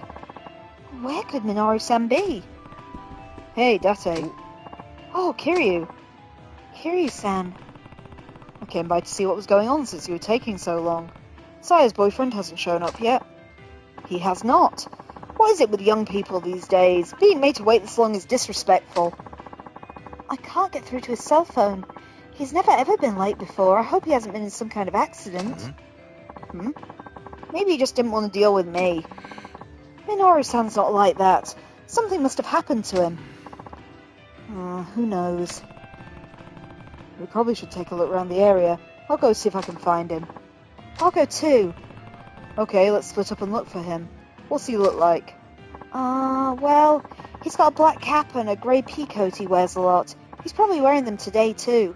Where could Minoru-san be? Hey, Date. Oh, Kiryu. Kiryu-san. I came by to see what was going on since you were taking so long. Saya's boyfriend hasn't shown up yet. He has not. What is it with young people these days? Being made to wait this long is disrespectful. I can't get through to his cell phone. He's never ever been late before. I hope he hasn't been in some kind of accident. Maybe he just didn't want to deal with me. Minoru-san's not like that. Something must have happened to him. Who knows? We probably should take a look around the area. I'll go see if I can find him. I'll go too. Okay, let's split up and look for him. What's he look like? Well, he's got a black cap and a grey pea coat he wears a lot. He's probably wearing them today too.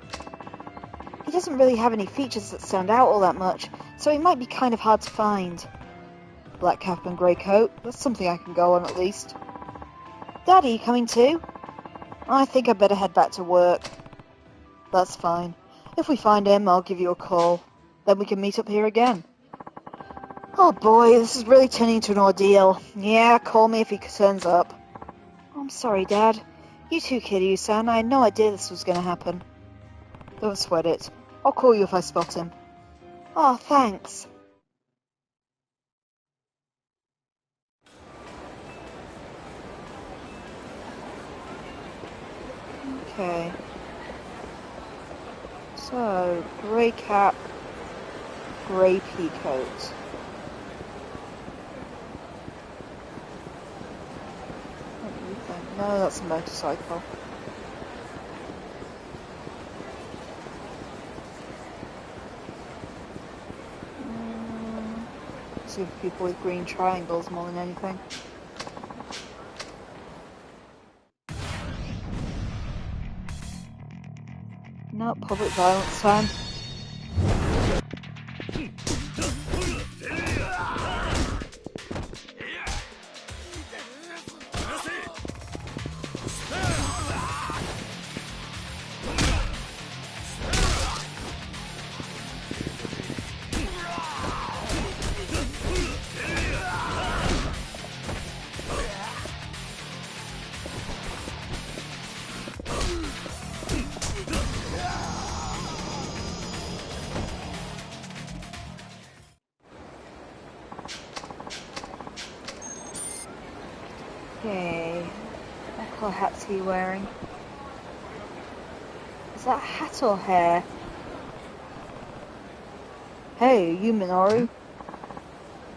He doesn't really have any features that stand out all that much, so he might be kind of hard to find. Black cap and grey coat, that's something I can go on at least. Daddy, coming too? I think I'd better head back to work. That's fine. If we find him, I'll give you a call. Then we can meet up here again. Oh boy, this is really turning into an ordeal. Yeah, call me if he turns up. I'm sorry, Dad. You too, Kiryu-san. I had no idea this was going to happen. Don't sweat it. I'll call you if I spot him. Oh, thanks. Okay. So, grey cap, grey pea coat. What do you think? No, that's a motorcycle. See people with green triangles more than anything. Not public violence time. Okay, what colour hat's he wearing? Is that a hat or hair? Hey, you Minoru?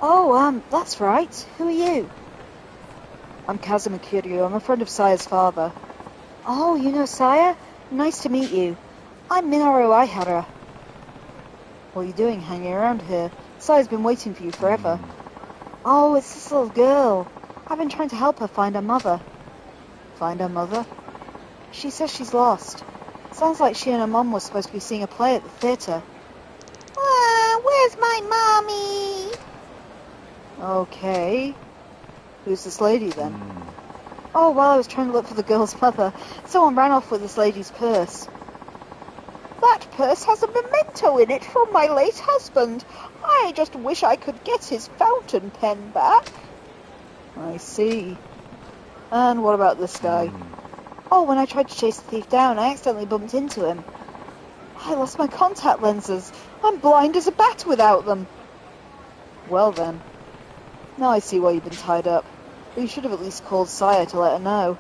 Oh, that's right. Who are you? I'm Kazuma Kiryu. I'm a friend of Saya's father. Oh, you know Saya? Nice to meet you. I'm Minoru Aihara. What are you doing hanging around here? Saya's been waiting for you forever. Oh, it's this little girl. I've been trying to help her find her mother. Find her mother? She says she's lost. Sounds like she and her mum were supposed to be seeing a play at the theatre. Where's my mommy? Okay. Who's this lady then? Oh, well, I was trying to look for the girl's mother. Someone ran off with this lady's purse. That purse has a memento in it from my late husband. I just wish I could get his fountain pen back. I see. And what about this guy? Oh, when I tried to chase the thief down, I accidentally bumped into him. I lost my contact lenses. I'm blind as a bat without them. Well then. Now I see why you've been tied up. But you should have at least called Saya to let her know.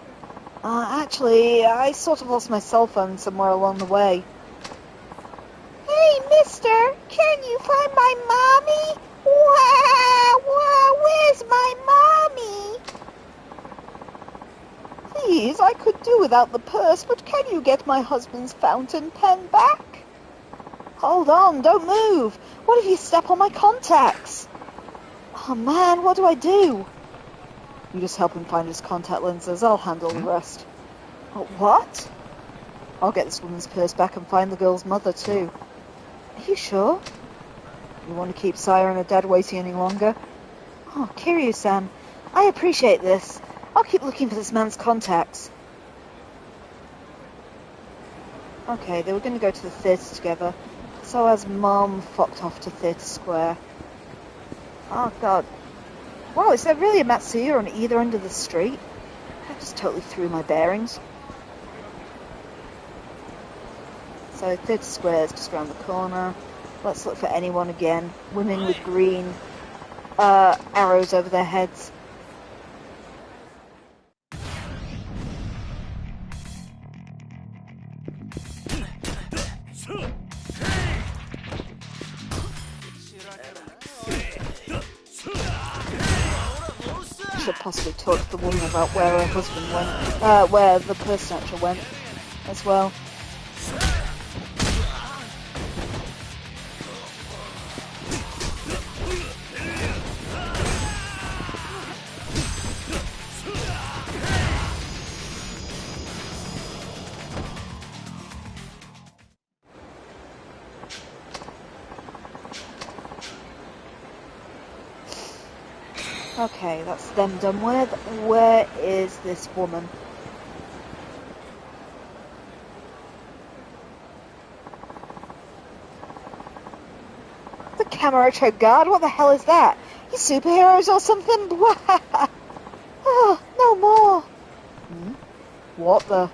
Actually, I sort of lost my cell phone somewhere along the way. Hey, mister, can you find my mommy? Where's my mommy? Please, I could do without the purse, but can you get my husband's fountain pen back? Hold on, don't move. What if you step on my contacts? Oh man, what do I do? You just help him find his contact lenses. I'll handle the rest. What? I'll get this woman's purse back and find the girl's mother too. Are you sure? You want to keep Saya and her dad waiting any longer? Oh, Kiryu-san, I appreciate this. I'll keep looking for this man's contacts. Okay, they were going to go to the theatre together. So has Mom fucked off to Theatre Square. Oh god. Wow, is there really a Matsuya on either end of the street? I just totally threw my bearings. So Theatre Square is just around the corner. Let's look for anyone again. Women with green arrows over their heads. Should possibly talk to the woman about where her husband went, where the person actually went as well. Okay, that's them done with. Where is this woman? The Kamurocho Guard? What the hell is that? You superheroes or something? Oh, no more. What the?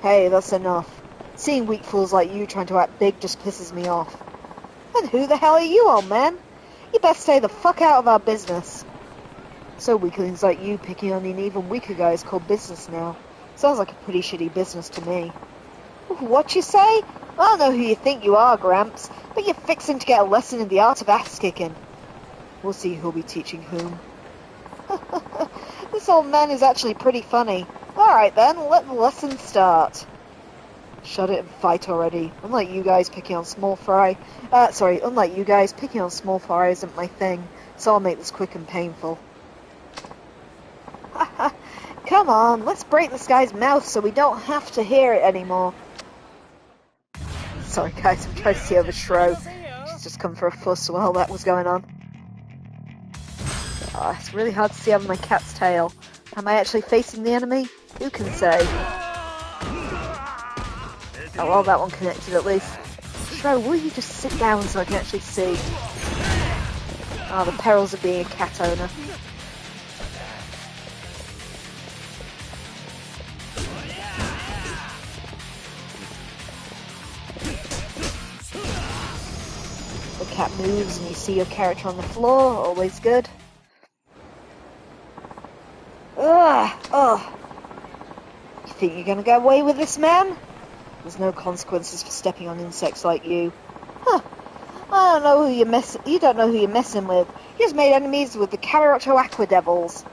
Hey, that's enough. Seeing weak fools like you trying to act big just pisses me off. And who the hell are you, old man? You best stay the fuck out of our business. So weaklings like you picking on an even weaker guy is called business now. Sounds like a pretty shitty business to me. What you say? I don't know who you think you are, Gramps, but you're fixing to get a lesson in the art of ass-kicking. We'll see who'll be teaching whom. This old man is actually pretty funny. Alright then, let the lesson start. Shut it and fight already. Unlike you guys, picking on small fry isn't my thing, so I'll make this quick and painful. Come on, let's break this guy's mouth so we don't have to hear it anymore. Sorry guys, I'm trying to see over Shro. She's just come for a fuss while that was going on. Oh, it's really hard to see over my cat's tail. Am I actually facing the enemy? Who can say? Oh well, that one connected at least. Shro, will you just sit down so I can actually see? Ah, the perils of being a cat owner. The cat moves and you see your character on the floor, always good. Ugh. You think you're gonna get away with this, man? There's no consequences for stepping on insects like you. Huh. I don't know who you don't know who you're messing with. You just made enemies with the Kamurocho Aqua Devils.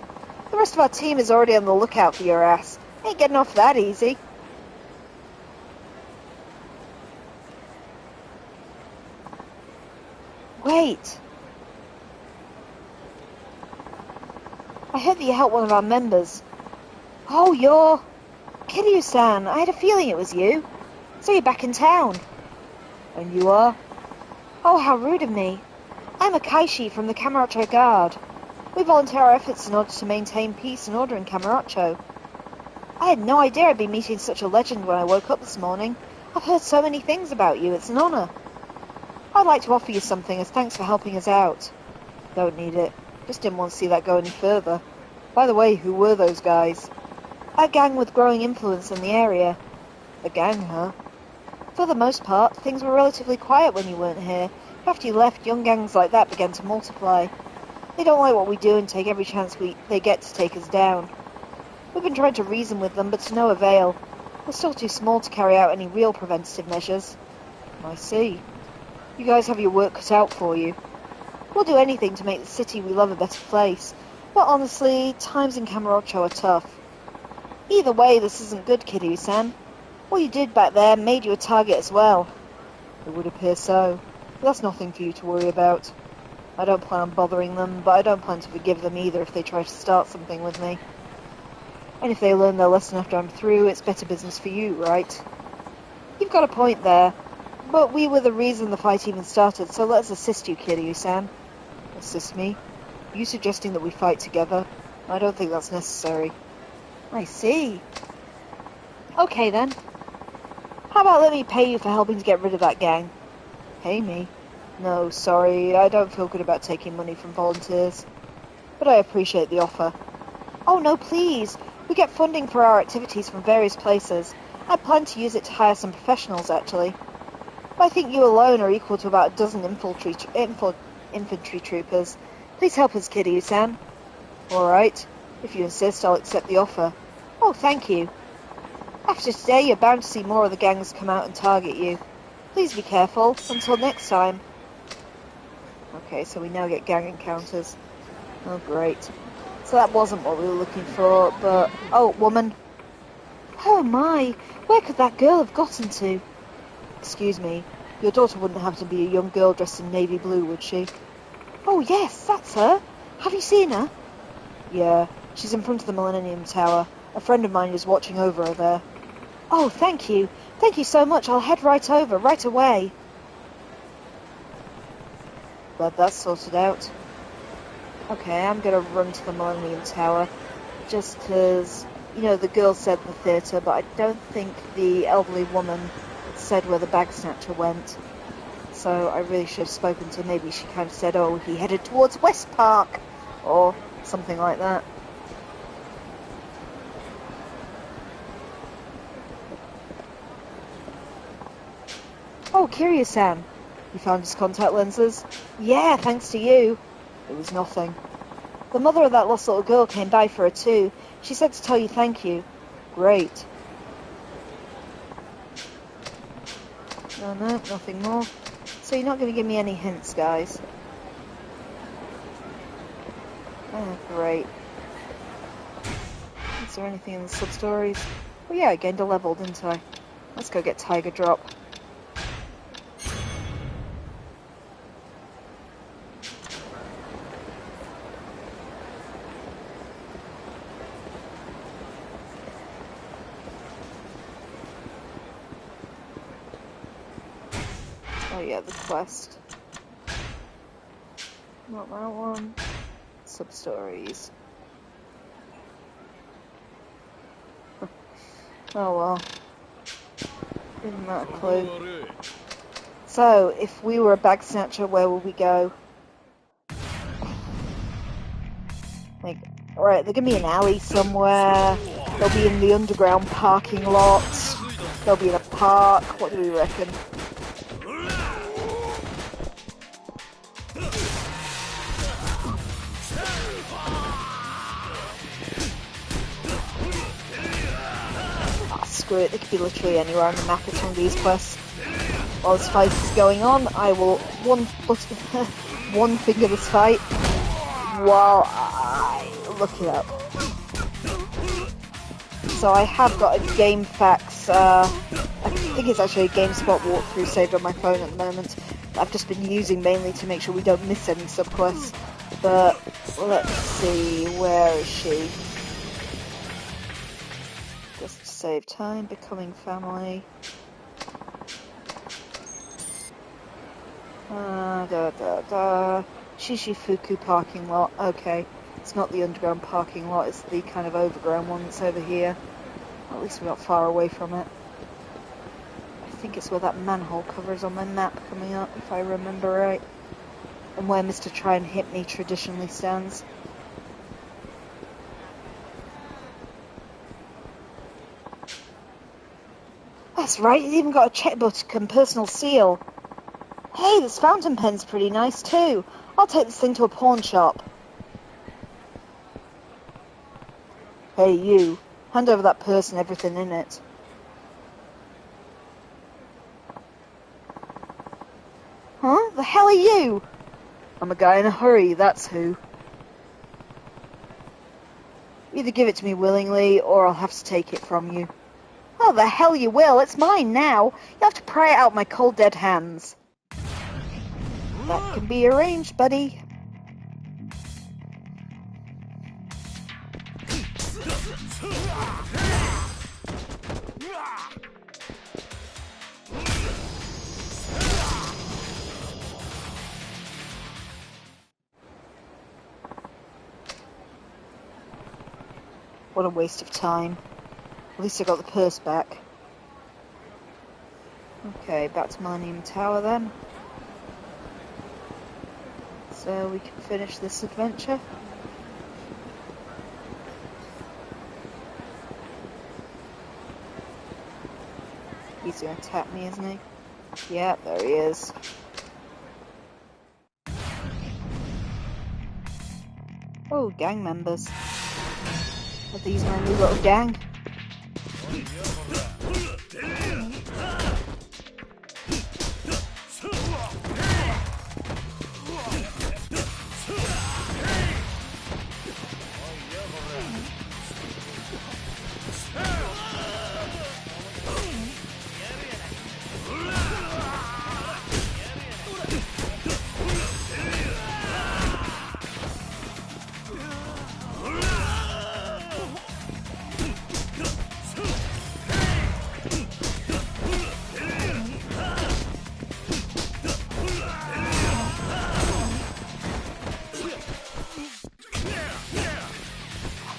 The rest of our team is already on the lookout for your ass. Ain't getting off that easy. Wait. I heard that you helped one of our members. Oh, you're Kiryu-san. I had a feeling it was you. So you're back in town. And you are? Oh, how rude of me. I'm a Kaishi from the Kamurocho Guard. We volunteer our efforts in order to maintain peace and order in Kamurocho. I had no idea I'd be meeting such a legend when I woke up this morning. I've heard so many things about you. It's an honor. I'd like to offer you something as thanks for helping us out. Don't need it. Just didn't want to see that go any further. By the way, who were those guys? A gang with growing influence in the area. A gang, huh? For the most part, things were relatively quiet when you weren't here. After you left, young gangs like that began to multiply. They don't like what we do and take every chance they get to take us down. We've been trying to reason with them, but to no avail. We're still too small to carry out any real preventative measures. I see. You guys have your work cut out for you. We'll do anything to make the city we love a better place. But honestly, times in Kamurocho are tough. Either way, this isn't good, Kiryu-san. What you did back there made you a target as well. It would appear so. But that's nothing for you to worry about. I don't plan on bothering them, but I don't plan to forgive them either if they try to start something with me. And if they learn their lesson after I'm through, it's better business for you, right? You've got a point there. But we were the reason the fight even started, so let's assist you, Kiryu-san. Assist me? You suggesting that we fight together? I don't think that's necessary. I see. Okay then. How about let me pay you for helping to get rid of that gang? Pay me? No, sorry, I don't feel good about taking money from volunteers. But I appreciate the offer. Oh no, please! We get funding for our activities from various places. I plan to use it to hire some professionals, actually. But I think you alone are equal to about a dozen infantry troopers. Please help us, Kiryu-san. Alright. If you insist, I'll accept the offer. Oh, thank you. After today, you're bound to see more of the gangs come out and target you. Please be careful. Until next time. Okay, so we now get gang encounters. Oh, great. So that wasn't what we were looking for, but... Oh, woman. Oh my, where could that girl have gotten to? Excuse me, your daughter wouldn't happen to be a young girl dressed in navy blue, would she? Oh yes, that's her. Have you seen her? Yeah, she's in front of the Millennium Tower. A friend of mine is watching over her there. Oh, thank you. Thank you so much. I'll head right over, right away. Glad that's sorted out. Okay, I'm gonna run to the Millennium Tower, just 'cause, you know, the girl said the theatre, but I don't think the elderly woman said where the bag snatcher went. So I really should have spoken to her. Maybe she kind of said, oh, he headed towards West Park, or something like that. Oh, Kiryu-san, you found his contact lenses? Yeah, thanks to you. It was nothing. The mother of that lost little girl came by for her too. She said to tell you thank you. Great. No, nothing more. So you're not going to give me any hints, guys? Oh, great. Is there anything in the sub-stories? Oh yeah, I gained a level, didn't I? Let's go get Tiger Drop. Oh yeah, the quest. Not that one. Sub-stories. Oh well. Isn't that a clue? So, if we were a bag snatcher, where would we go? Like, alright, they're gonna be in an alley somewhere. They'll be in the underground parking lot. They'll be in a park. What do we reckon? Screw it, they could be literally anywhere on the map with some of these quests. While this fight is going on, I will one finger this fight while I look it up. So I have got a GameFAQs, I think it's actually a GameSpot walkthrough saved on my phone at the moment. I've just been using mainly to make sure we don't miss any subquests. But let's see, where is she? Just to save time, becoming family. Shishifuku parking lot. Okay, it's not the underground parking lot, it's the kind of overground one that's over here. At least we're not far away from it. I think it's where that manhole cover is on my map coming up, if I remember right. And where Mr. Try and Hit Me traditionally stands. That's right, he's even got a checkbook and personal seal. Hey, this fountain pen's pretty nice too. I'll take this thing to a pawn shop. Hey, you. Hand over that purse and everything in it. Huh? The hell are you? I'm a guy in a hurry, that's who. Either give it to me willingly, or I'll have to take it from you. Oh, the hell you will. It's mine now. You'll have to pry it out my cold dead hands. That can be arranged, buddy. What a waste of time. At least I got the purse back. Okay, back to Millennium Tower then. So we can finish this adventure. He's gonna attack me, isn't he? Yeah, there he is. Oh, gang members. Are these my new little gang?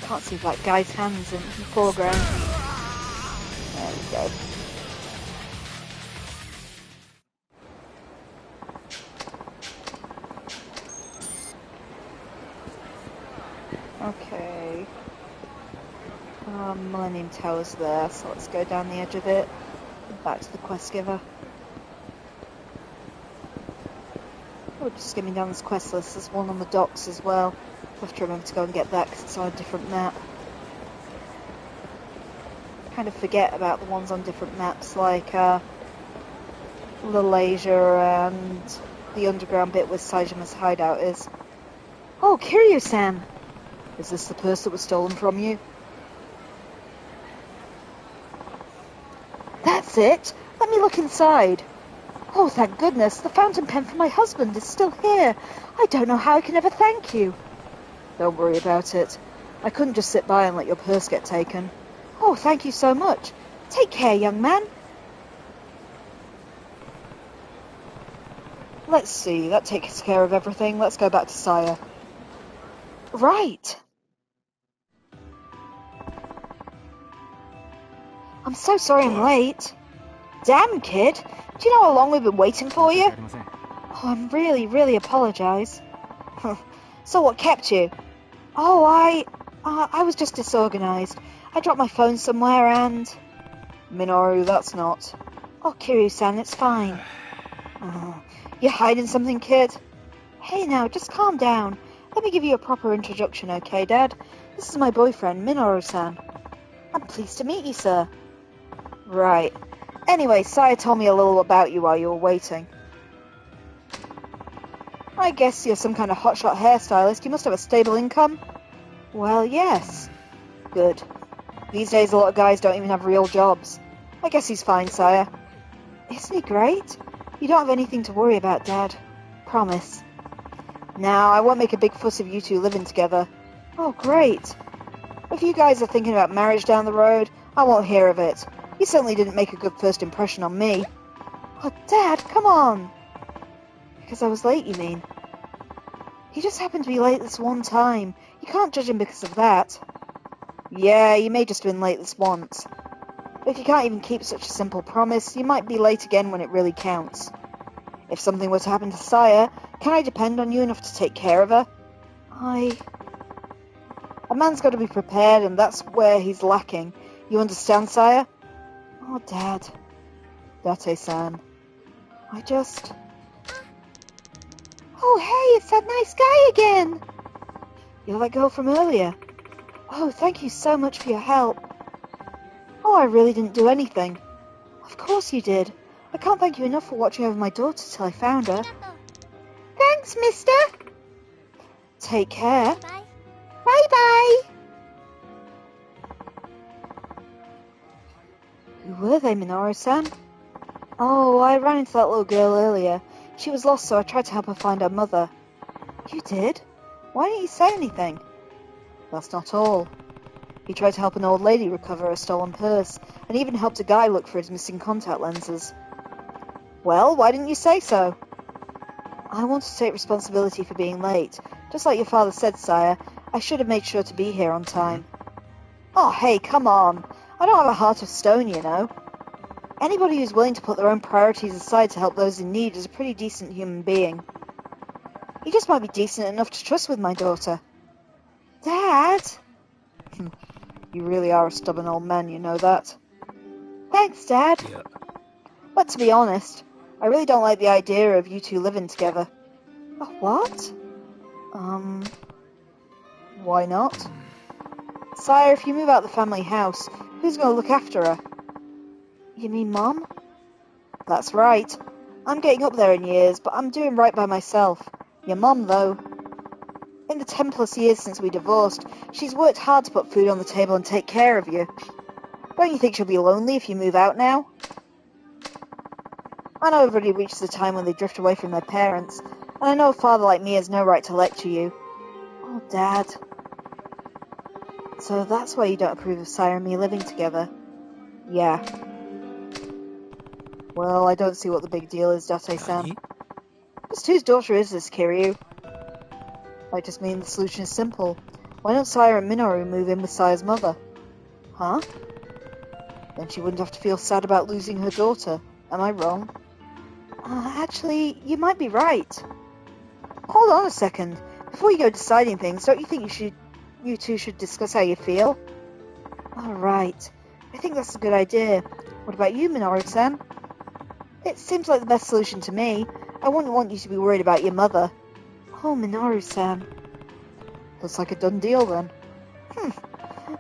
Can't see that guy's hands in the foreground. There we go. Okay. Millennium Tower's there, so let's go down the edge of it. Back to the quest giver. Oh, just skimming down this quest list. There's one on the docks as well. I'll have to remember to go and get that because it's on a different map. Kind of forget about the ones on different maps, like Little Asia and the underground bit where Saejimas' hideout is. Oh, Kiryu-san! Is this the purse that was stolen from you? That's it! Let me look inside. Oh, thank goodness, the fountain pen for my husband is still here. I don't know how I can ever thank you. Don't worry about it. I couldn't just sit by and let your purse get taken. Oh, thank you so much. Take care, young man. Let's see, that takes care of everything. Let's go back to Saya. Right. I'm so sorry I'm late. Damn, kid. Do you know how long we've been waiting for you? Oh, I'm really apologise. So what kept you? Oh, I was just disorganised. I dropped my phone somewhere and... Minoru, that's not... Oh, Kiryu-san, it's fine. Oh, you're hiding something, kid? Hey now, just calm down. Let me give you a proper introduction, okay, Dad? This is my boyfriend, Minoru-san. I'm pleased to meet you, sir. Right. Anyway, Saya told me a little about you while you were waiting. I guess you're some kind of hotshot hairstylist. You must have a stable income? Well, yes. Good. These days a lot of guys don't even have real jobs. I guess he's fine, Saya. Isn't he great? You don't have anything to worry about, Dad. Promise. Now, I won't make a big fuss of you two living together. Oh, great. If you guys are thinking about marriage down the road, I won't hear of it. You certainly didn't make a good first impression on me. Oh, Dad, come on. Because I was late, you mean? He just happened to be late this one time. You can't judge him because of that. Yeah, you may just have been late this once. But if you can't even keep such a simple promise, you might be late again when it really counts. If something were to happen to Saya, can I depend on you enough to take care of her? A man's got to be prepared, and that's where he's lacking. You understand, Saya? Oh, Dad. Date-san. Oh, hey, it's that nice guy again! You're that girl from earlier. Oh, thank you so much for your help. Oh, I really didn't do anything. Of course you did. I can't thank you enough for watching over my daughter till I found her. Thanks, mister! Take care. Bye. Bye-bye! Who were they, Minoru-san? Oh, I ran into that little girl earlier. She was lost, so I tried to help her find her mother. You did? Why didn't you say anything? That's not all. He tried to help an old lady recover a stolen purse, and even helped a guy look for his missing contact lenses. Well, why didn't you say so? I want to take responsibility for being late. Just like your father said, Sire, I should have made sure to be here on time. Oh, hey, come on. I don't have a heart of stone, you know. Anybody who's willing to put their own priorities aside to help those in need is a pretty decent human being. He just might be decent enough to trust with my daughter. Dad? You really are a stubborn old man, you know that. Thanks, Dad.いや But to be honest, I really don't like the idea of you two living together. A what? Why not? Sire, if you move out the family house, who's going to look after her? You mean Mom? That's right. I'm getting up there in years, but I'm doing right by myself. Your Mom, though. In the 10+ years since we divorced, she's worked hard to put food on the table and take care of you. Don't you think she'll be lonely if you move out now? I know everybody reaches a time when they drift away from their parents, and I know a father like me has no right to lecture you. Oh, Dad. So that's why you don't approve of Sire and me living together? Yeah. Well, I don't see what the big deal is, Date-san. Just whose daughter is this, Kiryu? I just mean the solution is simple. Why don't Sire and Minoru move in with Sire's mother? Huh? Then she wouldn't have to feel sad about losing her daughter. Am I wrong? Actually, you might be right. Hold on a second. Before you go deciding things, don't you think you two should discuss how you feel? Alright. I think that's a good idea. What about you, Minoru-san? It seems like the best solution to me. I wouldn't want you to be worried about your mother. Oh, Minoru-san. Looks like a done deal, then. I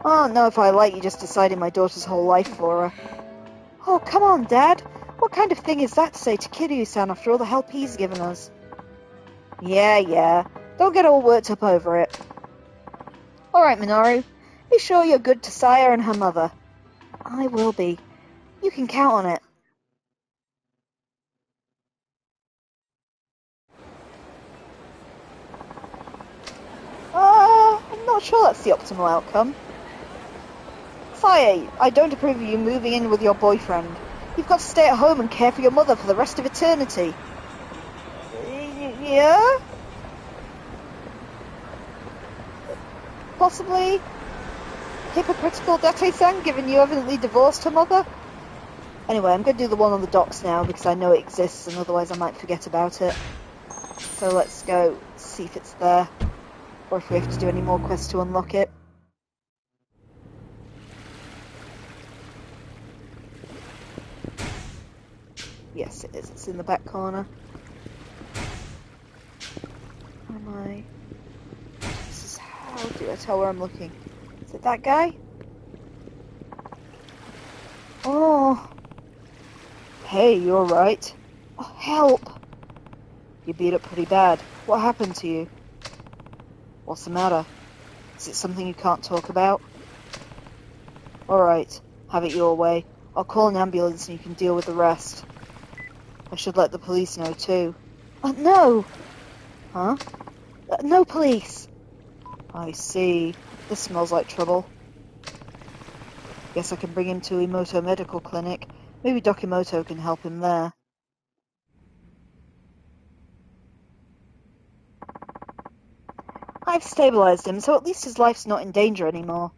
don't know if I like you just deciding my daughter's whole life for her. Oh, come on, Dad. What kind of thing is that to say to Kiryu-san after all the help he's given us? Yeah. Don't get all worked up over it. Alright, Minoru. Be sure you're good to Sire and her mother. I will be. You can count on it. I'm not sure that's the optimal outcome. Sire, I don't approve of you moving in with your boyfriend. You've got to stay at home and care for your mother for the rest of eternity. Yeah? Possibly hypocritical, Date-san, given you evidently divorced her mother? Anyway, I'm going to do the one on the docks now because I know it exists and otherwise I might forget about it. So let's go see if it's there. Or if we have to do any more quests to unlock it. Yes, it is. It's in the back corner. Am I... Jesus, how do I tell where I'm looking? Is it that guy? Oh. Hey, you alright? Oh, help! You beat up pretty bad. What happened to you? What's the matter? Is it something you can't talk about? Alright, have it your way. I'll call an ambulance and you can deal with the rest. I should let the police know too. No! Huh? No police! I see. This smells like trouble. Guess I can bring him to Imoto Medical Clinic. Maybe Doc Imoto can help him there. I've stabilized him, so at least his life's not in danger anymore.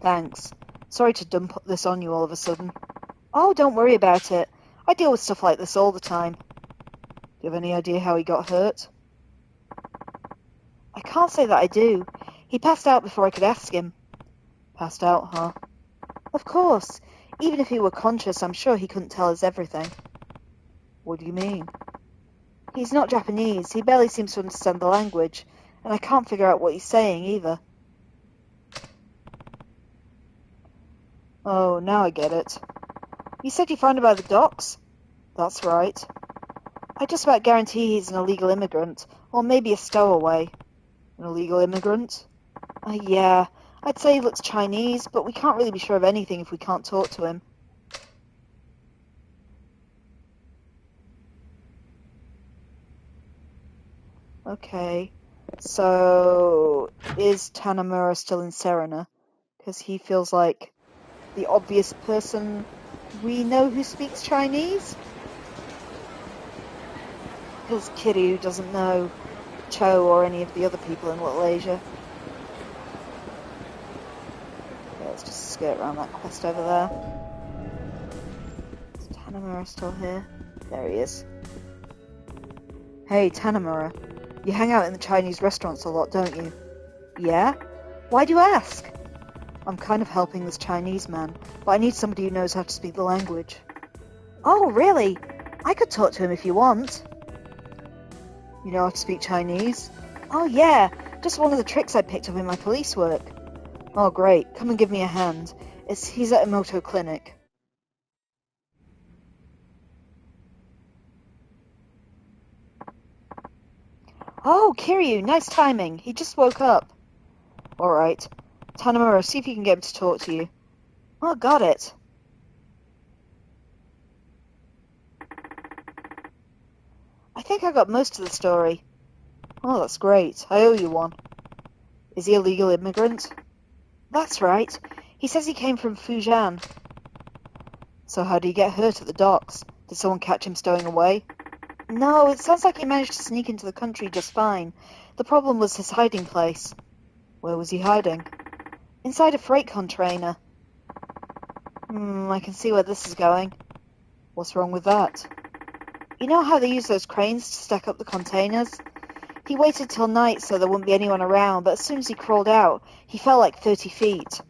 Thanks. Sorry to dump this on you all of a sudden. Oh, don't worry about it. I deal with stuff like this all the time. Do you have any idea how he got hurt? I can't say that I do. He passed out before I could ask him. Passed out, huh? Of course. Even if he were conscious, I'm sure he couldn't tell us everything. What do you mean? He's not Japanese. He barely seems to understand the language. And I can't figure out what he's saying, either. Oh, now I get it. You said you found him by the docks? That's right. I just about guarantee he's an illegal immigrant, or maybe a stowaway. An illegal immigrant? Yeah. I'd say he looks Chinese, but we can't really be sure of anything if we can't talk to him. Okay. So, is Tanimura still in Serena? Because he feels like the obvious person we know who speaks Chinese? Because Kiryu doesn't know Cho or any of the other people in Little Asia. Okay, let's just skirt around that quest over there. Tanimura's still here. There he is. Hey, Tanimura. You hang out in the Chinese restaurants a lot, don't you? Yeah? Why do you ask? I'm kind of helping this Chinese man, but I need somebody who knows how to speak the language. Oh, really? I could talk to him if you want. You know how to speak Chinese? Oh, yeah. Just one of the tricks I picked up in my police work. Oh, great. Come and give me a hand. He's at Emoto Clinic. Oh, Kiryu, nice timing. He just woke up. Alright. Tanimura, see if you can get him to talk to you. Oh, got it. I think I got most of the story. Oh, that's great. I owe you one. Is he a legal immigrant? That's right. He says he came from Fujian. So how did he get hurt at the docks? Did someone catch him stowing away? No, it sounds like he managed to sneak into the country just fine. The problem was his hiding place. Where was he hiding? Inside a freight container. I can see where this is going. What's wrong with that? You know how they use those cranes to stack up the containers? He waited till night so there wouldn't be anyone around, but as soon as he crawled out, he fell like 30 feet.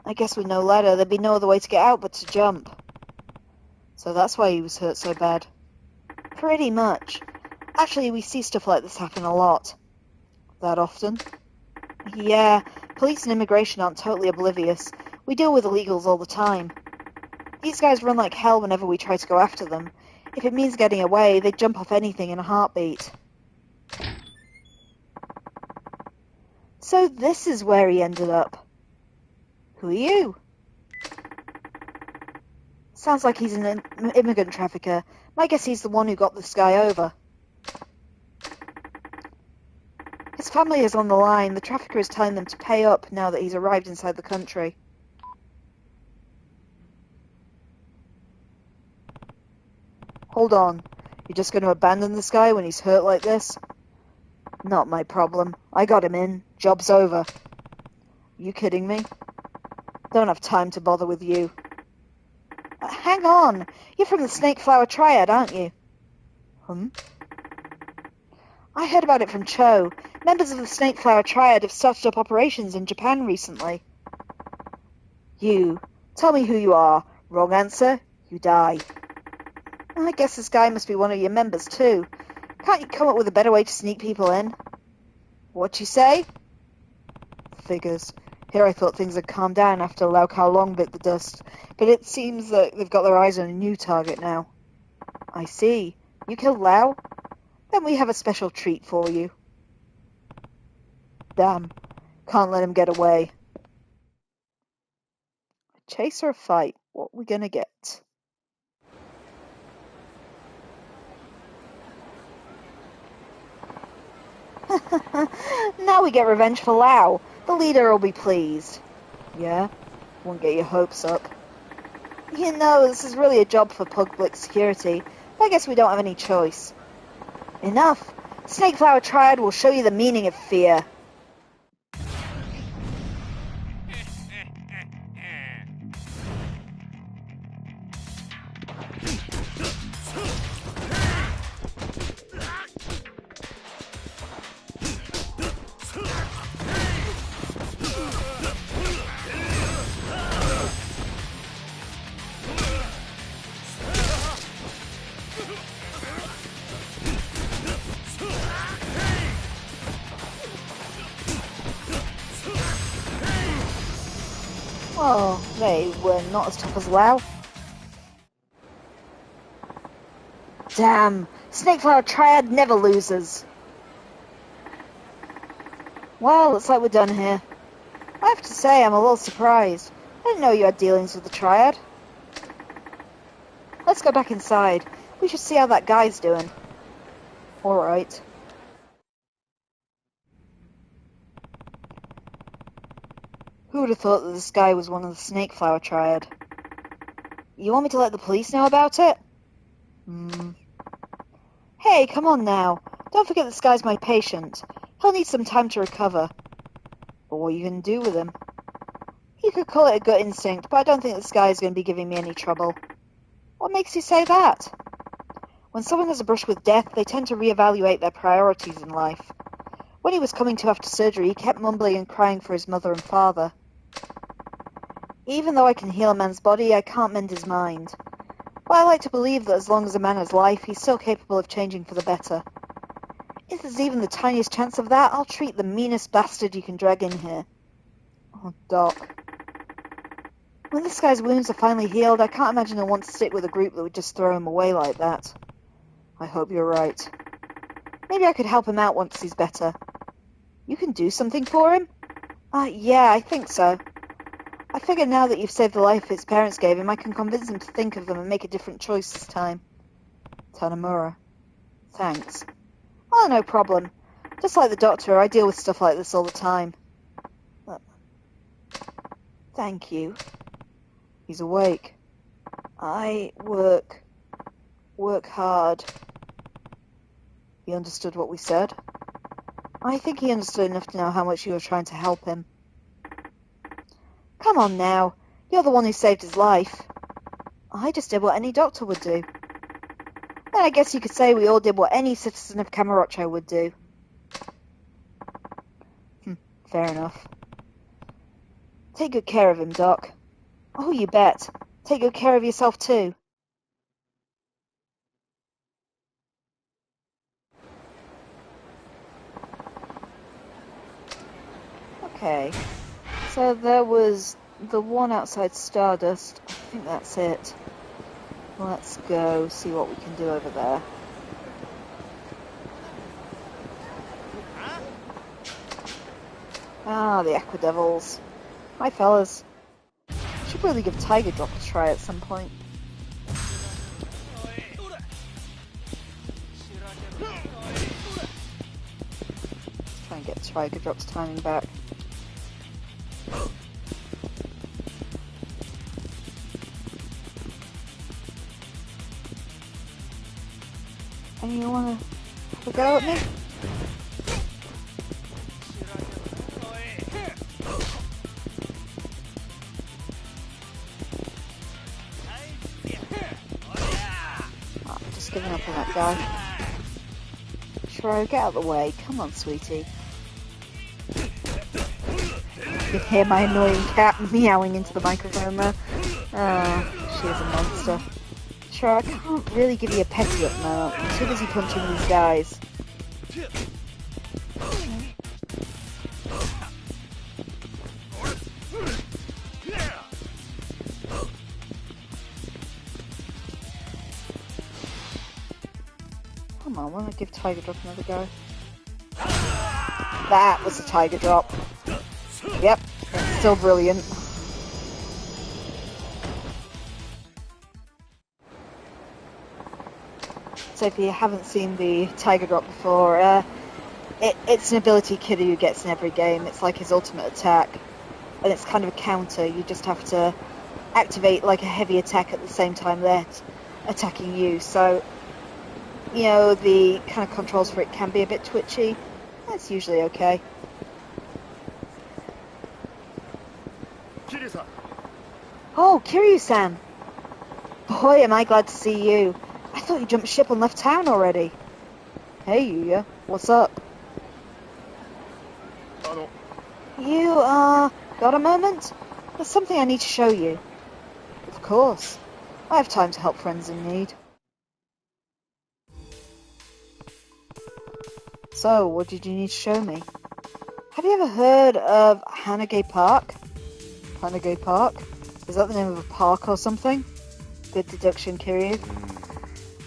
I guess with no ladder, there'd be no other way to get out but to jump. So that's why he was hurt so bad. Pretty much. Actually, we see stuff like this happen a lot. That often? Yeah, police and immigration aren't totally oblivious. We deal with illegals all the time. These guys run like hell whenever we try to go after them. If it means getting away, they jump off anything in a heartbeat. So this is where he ended up. Who are you? Sounds like he's an immigrant trafficker. My guess he's the one who got this guy over. His family is on the line. The trafficker is telling them to pay up now that he's arrived inside the country. Hold on. You're just going to abandon this guy when he's hurt like this? Not my problem. I got him in. Job's over. You kidding me? Don't have time to bother with you. Hang on. You're from the Snake Flower Triad, aren't you? I heard about it from Cho. Members of the Snake Flower Triad have started up operations in Japan recently. You. Tell me who you are. Wrong answer, you die. I guess this guy must be one of your members too. Can't you come up with a better way to sneak people in? What you say? Figures. Here I thought things had calmed down after Lau Kao Long bit the dust, but it seems that they've got their eyes on a new target now. I see. You killed Lau? Then we have a special treat for you. Damn. Can't let him get away. A chase or a fight? What are we gonna get? Now we get revenge for Lau. The leader will be pleased. Yeah? Won't get your hopes up. You know, this is really a job for public security, but I guess we don't have any choice. Enough! Snake Flower Triad will show you the meaning of fear. Oh, they were not as tough as Lau. Damn! Snake Flower Triad never loses. Well, looks like we're done here. I have to say, I'm a little surprised. I didn't know you had dealings with the Triad. Let's go back inside. We should see how that guy's doing. Alright. Who would have thought that this guy was one of the Snake Flower Triad? You want me to let the police know about it? Hey, come on now. Don't forget this guy's my patient. He'll need some time to recover. But what are you going to do with him? You could call it a gut instinct, but I don't think this guy is going to be giving me any trouble. What makes you say that? When someone has a brush with death, they tend to reevaluate their priorities in life. When he was coming to after surgery, he kept mumbling and crying for his mother and father. Even though I can heal a man's body, I can't mend his mind. But I like to believe that as long as a man has life, he's still capable of changing for the better. If there's even the tiniest chance of that, I'll treat the meanest bastard you can drag in here. Oh, Doc. When this guy's wounds are finally healed, I can't imagine he'll want to stick with a group that would just throw him away like that. I hope you're right. Maybe I could help him out once he's better. You can do something for him? Yeah, I think so. I figure now that you've saved the life his parents gave him, I can convince him to think of them and make a different choice this time. Tanimura. Thanks. Oh, no problem. Just like the doctor, I deal with stuff like this all the time. Thank you. He's awake. I work hard. He understood what we said? I think he understood enough to know how much you were trying to help him. Come on now. You're the one who saved his life. I just did what any doctor would do. Then I guess you could say we all did what any citizen of Kamurocho would do. Fair enough. Take good care of him, Doc. Oh, you bet. Take good care of yourself, too. Okay. So there was the one outside Stardust. I think that's it. Let's go see what we can do over there. Ah, the Aqua Devils. Hi, fellas. Should really give Tiger Drop a try at some point. Let's try and get Tiger Drop's timing back. And you wanna have a go at me? Oh, I'm just giving up on that guy. Shiro, get out of the way. Come on, sweetie. You can hear my annoying cat meowing into the microphone there. Oh, she is a monster. Sure, I can't really give you a petty up now. I'm too busy punching these guys. Come on, why don't I give Tiger Drop another go? That was a Tiger Drop. Yep, still brilliant. So if you haven't seen the Tiger Drop before, it's an ability Kiryu gets in every game. It's like his ultimate attack. And it's kind of a counter. You just have to activate like a heavy attack at the same time they're attacking you. So, you know, the kind of controls for it can be a bit twitchy. That's usually okay. Kiryu-san. Oh, Kiryu-san! Boy, am I glad to see you. I thought you jumped ship and left town already. Hey, Yuya. What's up? You, got a moment? There's something I need to show you. Of course. I have time to help friends in need. So, what did you need to show me? Have you ever heard of Hanage Park? Hanage Park? Is that the name of a park or something? Good deduction, Kiryu.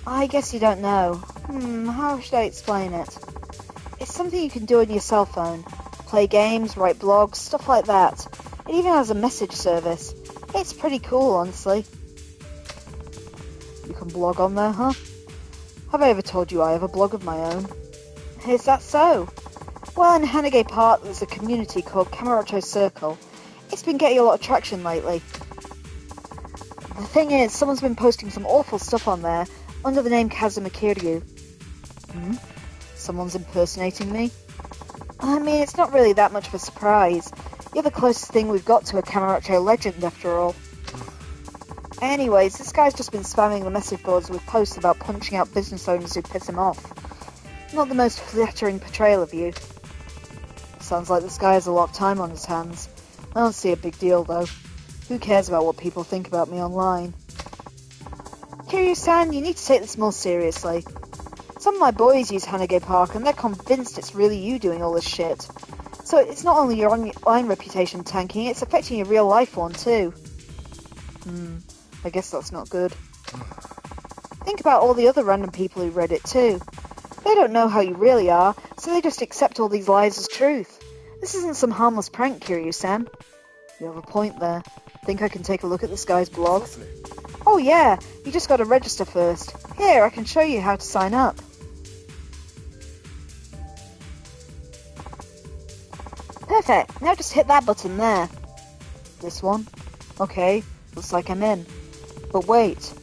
I guess you don't know. How should I explain it? It's something you can do on your cell phone. Play games, write blogs, stuff like that. It even has a message service. It's pretty cool, honestly. You can blog on there, huh? Have I ever told you I have a blog of my own? Is that so? Well, in Hanage Park there's a community called Kamurocho Circle. It's been getting a lot of traction lately. The thing is, someone's been posting some awful stuff on there under the name Kazuma Kiryu. Someone's impersonating me? I mean, it's not really that much of a surprise. You're the closest thing we've got to a Kamurocho legend, after all. Anyways, this guy's just been spamming the message boards with posts about punching out business owners who piss him off. Not the most flattering portrayal of you. Sounds like this guy has a lot of time on his hands. I don't see a big deal, though. Who cares about what people think about me online? Kiryu-san, you need to take this more seriously. Some of my boys use Hanage Park, and they're convinced it's really you doing all this shit. So it's not only your online reputation tanking, it's affecting your real-life one, too. I guess that's not good. Think about all the other random people who read it, too. They don't know how you really are, so they just accept all these lies as truth. This isn't some harmless prank, Kiryu-san. You have a point there. Think I can take a look at this guy's blog? Oh yeah, you just gotta register first. Here, I can show you how to sign up. Perfect, now just hit that button there. This one? Okay, looks like I'm in. But wait.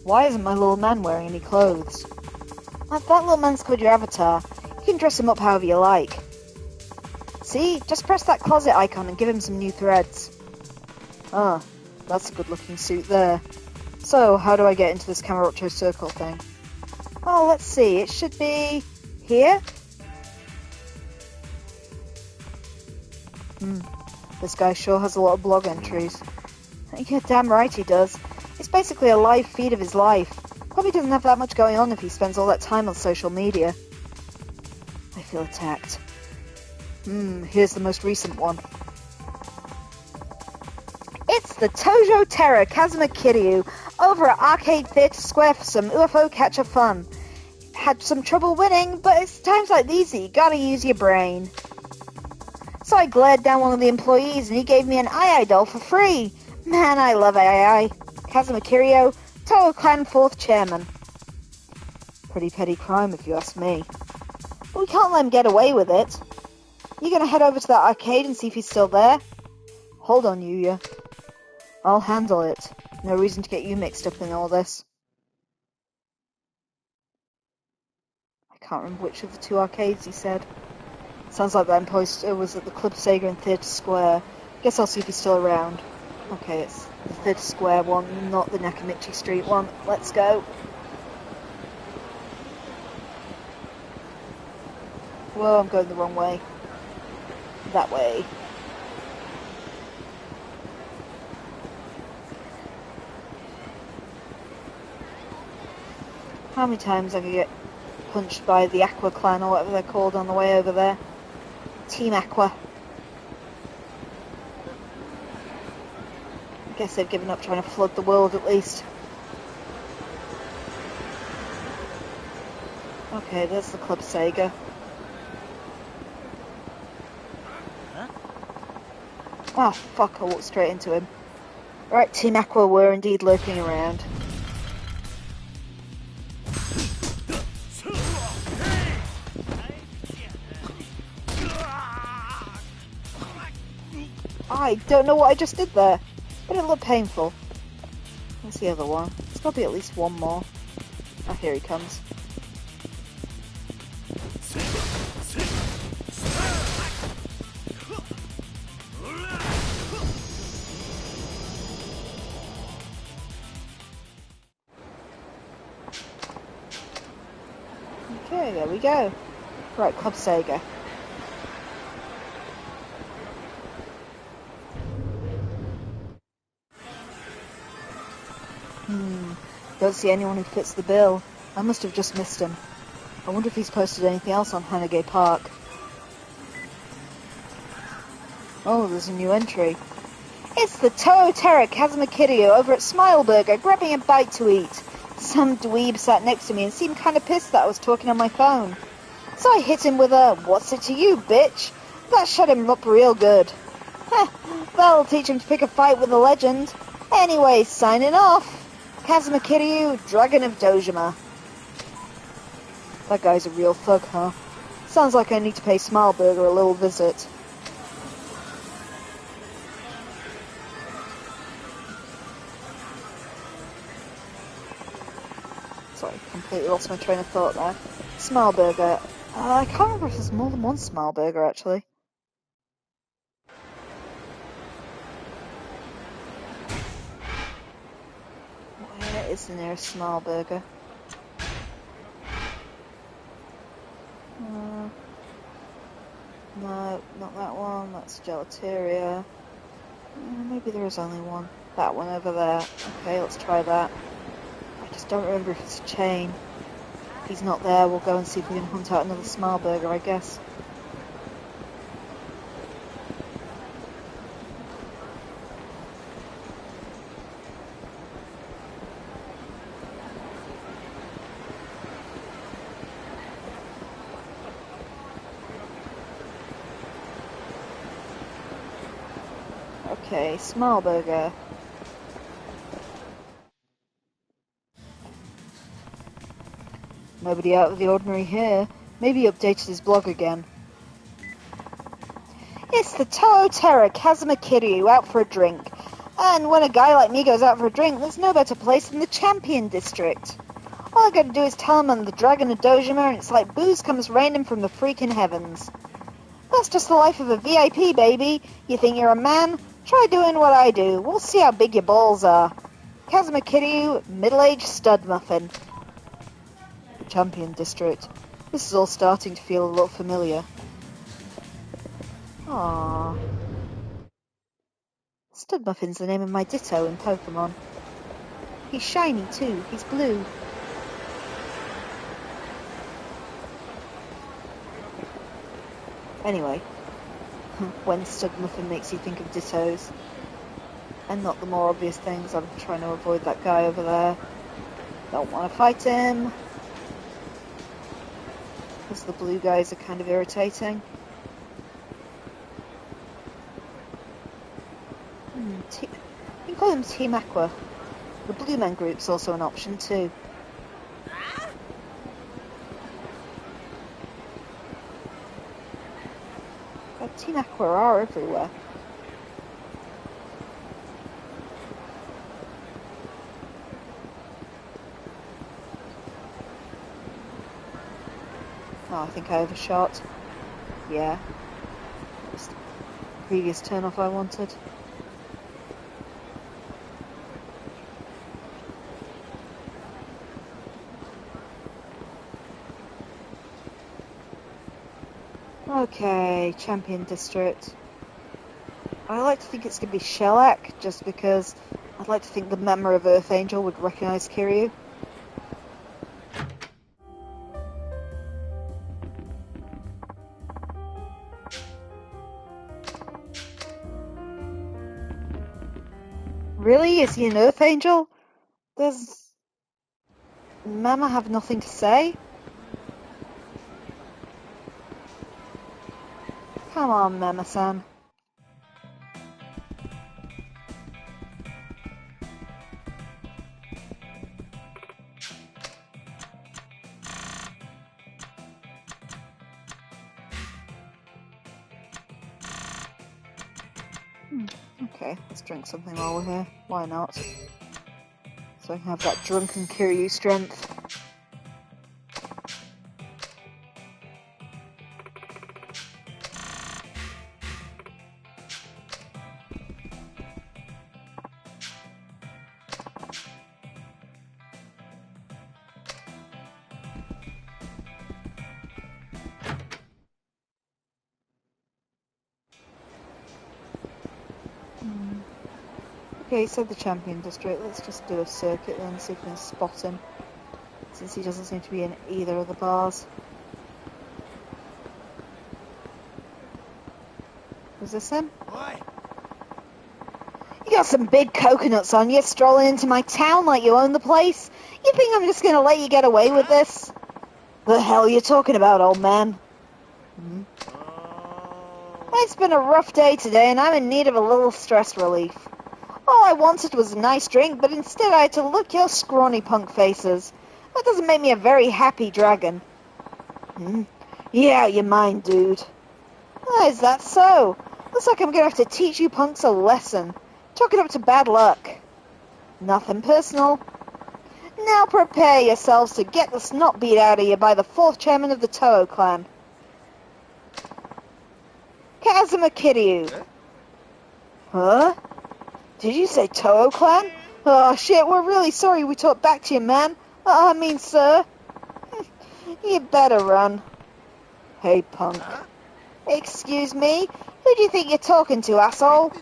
Why isn't my little man wearing any clothes? That little man's called your avatar. You can dress him up however you like. See? Just press that closet icon and give him some new threads. Ah, that's a good looking suit there. So, how do I get into this Camarocho circle thing? Oh, let's see. It should be... here? This guy sure has a lot of blog entries. You're damn right he does. It's basically a live feed of his life. Probably doesn't have that much going on if he spends all that time on social media. I feel attacked. Here's the most recent one. It's the Tojo Terror Kazuma Kiryu over at Arcade Theatre Square for some UFO catcher fun. Had some trouble winning, but it's times like these that you gotta use your brain. So I glared down one of the employees and he gave me an AI doll for free. Man, I love AI. Kazuma Kiryu, Toho Clan 4th Chairman. Pretty petty crime if you ask me. But we can't let him get away with it. You gonna head over to that arcade and see if he's still there? Hold on, Yuya. I'll handle it. No reason to get you mixed up in all this. I can't remember which of the two arcades he said. Sounds like that poster was at the Club Sega in Theatre Square. Guess I'll see if he's still around. Okay, it's the Theatre Square one, not the Nakamichi Street one. Let's go. Whoa, I'm going the wrong way. That way. How many times I could get punched by the Aqua Clan or whatever they're called on the way over there? Team Aqua. I guess they've given up trying to flood the world at least. Okay, there's the Club Sega. Oh fuck, I walked straight into him. Right, Team Aqua were indeed lurking around. I don't know what I just did there, but it looked painful. Where's the other one? There's got to be at least one more. Oh, here he comes. Okay, there we go. Right, Club Sega. Don't see anyone who fits the bill. I must have just missed him. I wonder if he's posted anything else on Hanage Park. Oh, there's a new entry. It's the Toho Terror Kazuma Kiryu over at Smile Burger grabbing a bite to eat. Some dweeb sat next to me and seemed kind of pissed that I was talking on my phone. So I hit him with a, "What's it to you, bitch?" That shut him up real good. Heh, that'll teach him to pick a fight with a legend. Anyway, signing off. Kazuma Kiryu, Dragon of Dojima. That guy's a real thug, huh? Sounds like I need to pay Smileburger a little visit. Sorry, completely lost my train of thought there. Smileburger. I can't remember if there's more than one Smileburger, actually. What is the nearest small burger? No, not that one. That's gelateria. Maybe there is only one. That one over there. Okay, let's try that. I just don't remember if it's a chain. If he's not there, we'll go and see if we can hunt out another small burger, I guess. Okay, small burger. Nobody out of the ordinary here. Maybe he updated his blog again. It's the Toho Terror, Kazuma Kiryu, out for a drink. And when a guy like me goes out for a drink, there's no better place than the Champion District. All I gotta do is tell him I'm the Dragon of Dojima, and it's like booze comes raining from the freaking heavens. That's just the life of a VIP, baby. You think you're a man? Try doing what I do. We'll see how big your balls are. Kazuma Kiryu, middle-aged stud muffin. The Champion District. This is all starting to feel a little familiar. Aww. Stud Muffin's the name of my Ditto in Pokemon. He's shiny too. He's blue. Anyway, when Stud Muffin makes you think of Dittos, and not the more obvious things, I'm trying to avoid that guy over there. Don't want to fight him. Because the blue guys are kind of irritating. You can call him Team Aqua. The Blue Men group's also an option too. God, Team Aqua are everywhere. Oh, I think I overshot. Yeah. It's the previous turn-off I wanted. Okay, Champion District. I like to think it's going to be Shellac, just because I'd like to think the member of Earth Angel would recognise Kiryu. Really? Is he an Earth Angel? Does Mama have nothing to say? Come on, Mama-san. Okay, let's drink something while we're here. Why not? So I can have that drunken Kiryu strength. Okay, so the Champion District. Let's just do a circuit then, see if we can spot him. Since he doesn't seem to be in either of the bars. Was this him? Oi! You got some big coconuts on you, strolling into my town like you own the place? You think I'm just gonna let you get away with this? The hell are you talking about, old man? It's been a rough day today, and I'm in need of a little stress relief. All I wanted was a nice drink, but instead I had to look your scrawny punk faces. That doesn't make me a very happy dragon. Yeah, you mind, dude. Oh, is that so? Looks like I'm gonna have to teach you punks a lesson. Chalk it up to bad luck. Nothing personal. Now prepare yourselves to get the snot beat out of you by the 4th chairman of the Toho clan. Kazuma Kiryu. Huh? Did you say Toho clan? Oh, shit, we're really sorry we talked back to you, man. I mean, sir. You better run. Hey, punk. Excuse me? Who do you think you're talking to, asshole?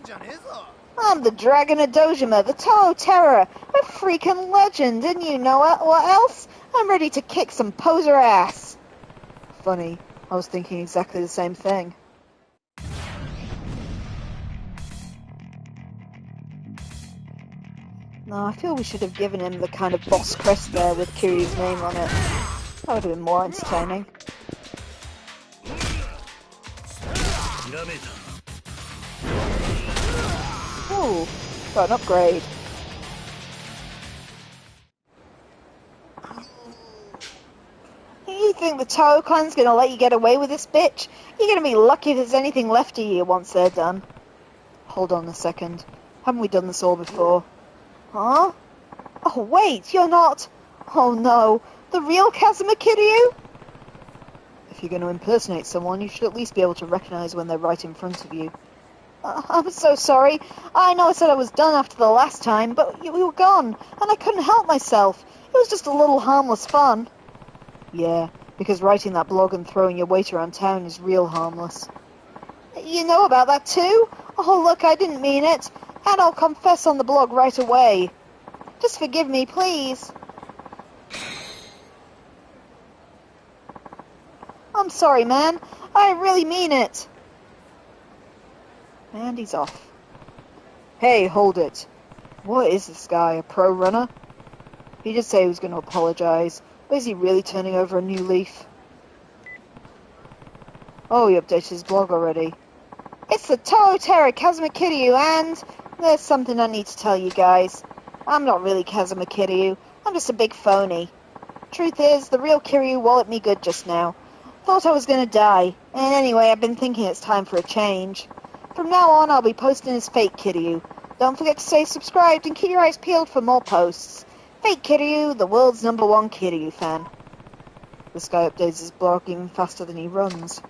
I'm the Dragon of Dojima, the Tao Terror, a freaking legend, and you know what else? I'm ready to kick some poser ass. Funny, I was thinking exactly the same thing. No, I feel we should have given him the kind of boss crest there with Kiryu's name on it. That would have been more entertaining. Ooh, got an upgrade. You think the Tao Clan's gonna let you get away with this, bitch? You're gonna be lucky if there's anything left of you once they're done. Hold on a second. Haven't we done this all before? Huh? Oh, wait, you're not... Oh, no. The real Kazuma Kiryu? If you're going to impersonate someone, you should at least be able to recognize when they're right in front of you. I'm so sorry. I know I said I was done after the last time, but we were gone, and I couldn't help myself. It was just a little harmless fun. Yeah, because writing that blog and throwing your weight around town is real harmless. You know about that too? Oh, look, I didn't mean it. And I'll confess on the blog right away. Just forgive me, please. I'm sorry, man. I really mean it. And he's off. Hey, hold it. What is this guy, a pro runner? He did say he was going to apologize, but is he really turning over a new leaf? Oh, he updated his blog already. It's the Tao Terror Kazuma Kiryu, and there's something I need to tell you guys. I'm not really Kazuma Kiryu. I'm just a big phony. Truth is, the real Kiryu walloped me good just now. Thought I was going to die. And anyway, I've been thinking it's time for a change. From now on, I'll be posting as fake Kiryu. Don't forget to stay subscribed and keep your eyes peeled for more posts. Fake Kiryu, the world's #1 Kiryu fan. This guy updates his blog even faster than he runs.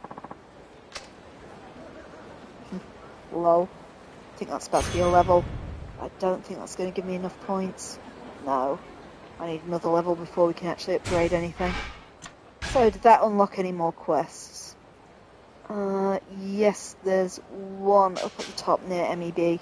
Lol. I think that's about to be a level. I don't think that's going to give me enough points. No. I need another level before we can actually upgrade anything. So, did that unlock any more quests? Yes, there's one up at the top near MEB.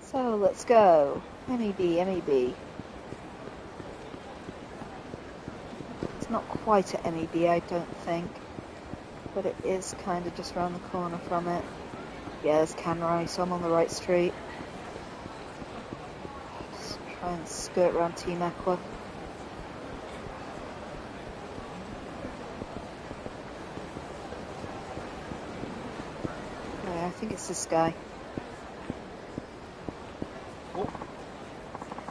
So, let's go. MEB. It's not quite at MEB, I don't think. But it is kind of just around the corner from it. Yeah, there's Kanrai, so I'm on the right street. Just try and skirt around Team Aqua. Yeah, I think it's this guy.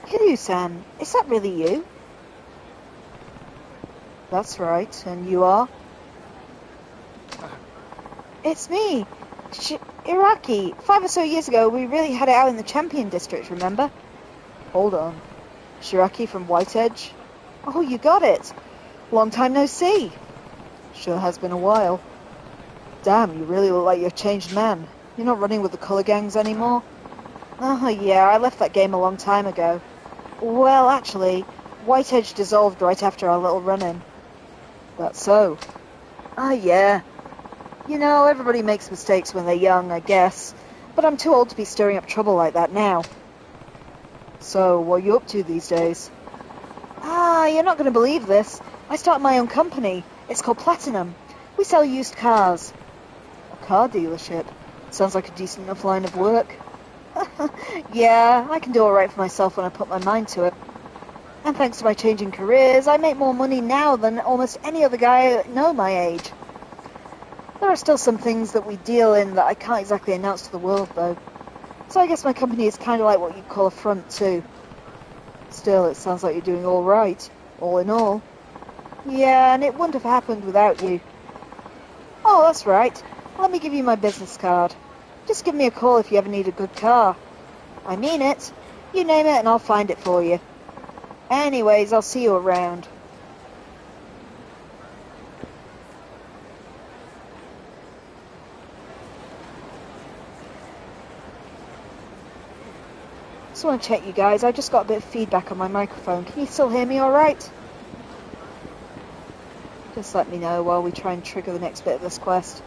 Kiryu-san, is that really you? That's right, and you are? It's me, Iraki. 5 or so years ago, we really had it out in the Champion District, remember? Hold on. Shiraki from White Edge? Oh, you got it. Long time no see. Sure has been a while. Damn, you really look like you're a changed man. You're not running with the colour gangs anymore? Oh, yeah, I left that game a long time ago. Well, actually, White Edge dissolved right after our little run-in. That's so? Ah, yeah. You know, everybody makes mistakes when they're young, I guess. But I'm too old to be stirring up trouble like that now. So, what are you up to these days? Ah, you're not going to believe this. I started my own company. It's called Platinum. We sell used cars. A car dealership? Sounds like a decent enough line of work. Yeah, I can do alright for myself when I put my mind to it. And thanks to my changing careers, I make more money now than almost any other guy I know my age. There are still some things that we deal in that I can't exactly announce to the world, though. So I guess my company is kind of like what you'd call a front, too. Still, it sounds like you're doing all right, all in all. Yeah, and it wouldn't have happened without you. Oh, that's right. Let me give you my business card. Just give me a call if you ever need a good car. I mean it. You name it and I'll find it for you. Anyways, I'll see you around. Just want to check you guys. I just got a bit of feedback on my microphone. Can you still hear me alright? Just let me know while we try and trigger the next bit of this quest.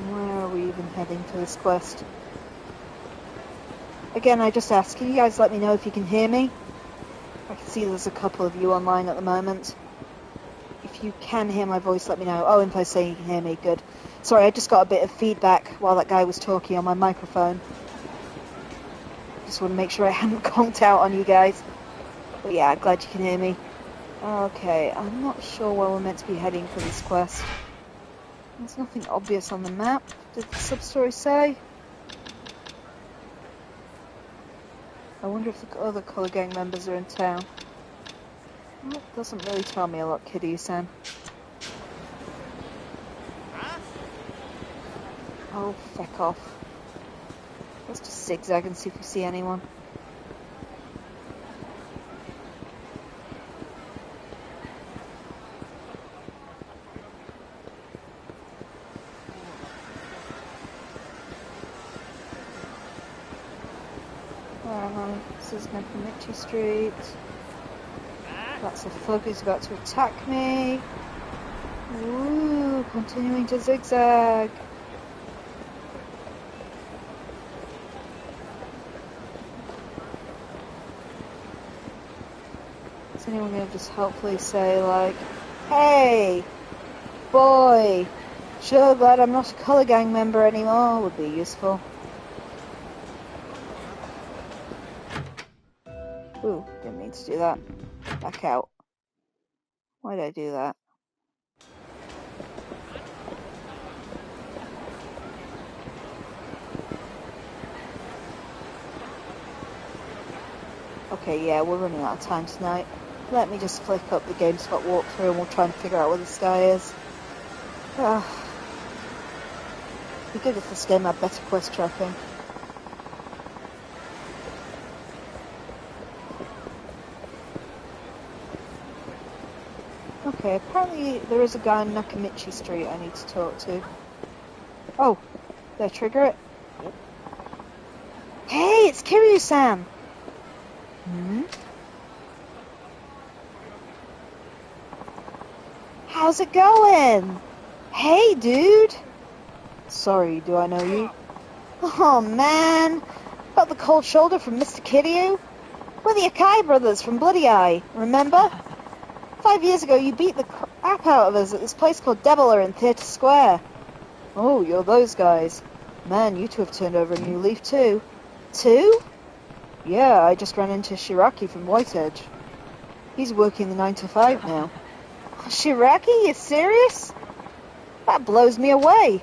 Where are we even heading for this quest? Again, I just ask, can you guys let me know if you can hear me? I can see there's a couple of you online at the moment. If you can hear my voice, let me know. Oh, Info's saying you can hear me. Good. Sorry, I just got a bit of feedback while that guy was talking on my microphone. Just want to make sure I hadn't conked out on you guys. But yeah, glad you can hear me. Okay, I'm not sure where we're meant to be heading for this quest. There's nothing obvious on the map. Did the sub-story say? I wonder if the other Color Gang members are in town. Well, it doesn't really tell me a lot, Kiryu-san. Oh, feck off. Let's just zigzag and see if we see anyone. This is Nakamichi Street. That's a thug who's about to attack me. Ooh, continuing to zigzag. Is anyone going to just helpfully say, like, hey, boy, sure glad I'm not a Color Gang member anymore, would be useful. Ooh, didn't mean to do that. Back out. Why did I do that? Okay, yeah, we're running out of time tonight. Let me just flick up the GameSpot walkthrough and we'll try and figure out where this guy is. It'd be good if this game had better quest tracking. Okay, apparently there is a guy on Nakamichi Street I need to talk to. Oh, did I trigger it? Hey, it's Kiryu-san! Hmm? How's it going? Hey, dude! Sorry, do I know you? Oh, man! Got the cold shoulder from Mr. Kiryu? We're the Akai brothers from Bloody Eye, remember? 5 years ago, you beat the crap out of us at this place called Deviler in Theatre Square. Oh, you're those guys. Man, you two have turned over a new leaf, too. Two? Yeah, I just ran into Shiraki from Whiteedge. He's working the 9 to 5 now. Shiraki, you serious? That blows me away.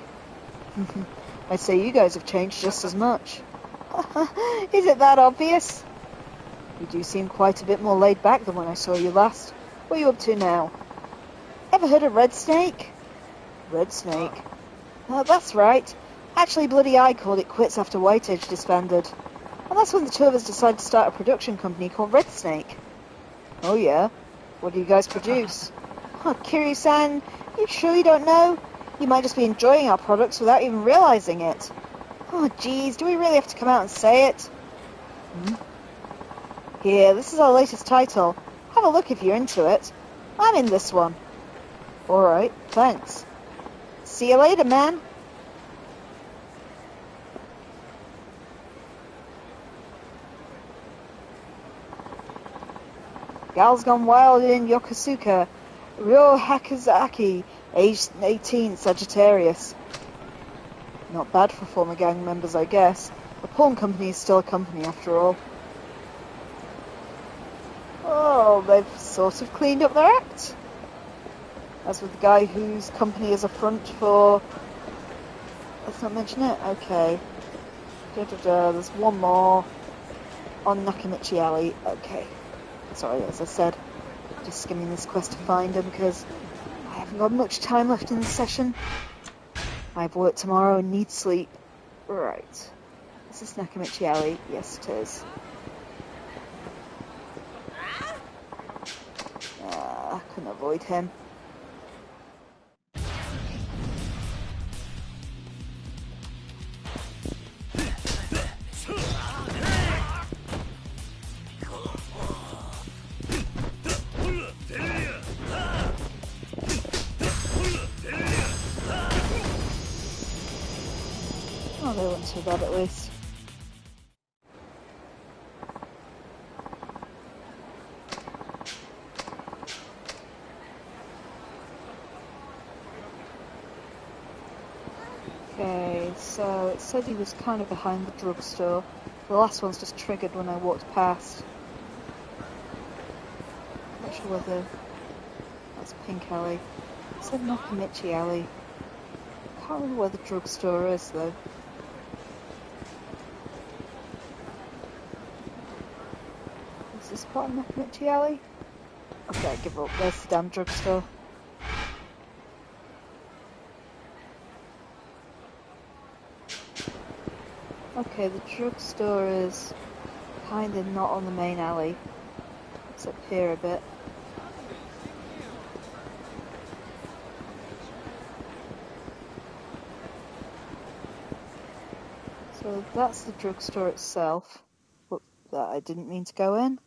I'd say you guys have changed just as much. Is it that obvious? You do seem quite a bit more laid back than when I saw you last. What are you up to now? Ever heard of Red Snake? Red Snake? Oh, that's right. Actually, Bloody Eye called it quits after Whiteedge disbanded. And that's when the two of us decided to start a production company called Red Snake. Oh yeah? What do you guys produce? Oh, Kiryu-san, you sure you don't know? You might just be enjoying our products without even realizing it. Oh geez, do we really have to come out and say it? Here, this is our latest title. Have a look if you're into it. I'm in this one. Alright, thanks. See you later, man. Gal's gone wild in Yokosuka. Ryo Hakazaki, aged 18, Sagittarius. Not bad for former gang members, I guess. A pawn company is still a company after all. Oh, they've sort of cleaned up their act. As with the guy whose company is a front for... Let's not mention it? Okay. There's one more on Nakamichi Alley. Okay. Sorry, as I said, just skimming this quest to find him because I haven't got much time left in the session. I have work tomorrow and need sleep. Right. Is this Nakamichi Alley? Yes, it is. I couldn't avoid him. Oh, they weren't too bad at least. Okay, so it said he was kind of behind the drugstore. The last one's just triggered when I walked past. Not sure whether that's Pink Alley. It said Nakamichi Alley. Can't remember where the drugstore is though. Is this part of Nakamichi Alley? Okay, I give up. There's the damn drugstore. Okay, the drugstore is kinda not on the main alley. It's up here a bit. So that's the drugstore itself, but that I didn't mean to go in.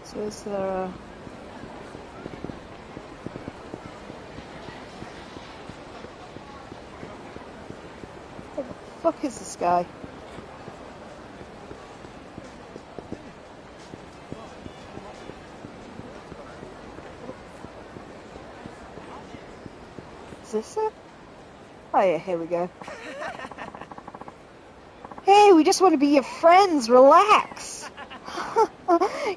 So is there a... What the fuck is this guy? Is this it? Oh yeah, here we go. Hey, we just want to be your friends, relax!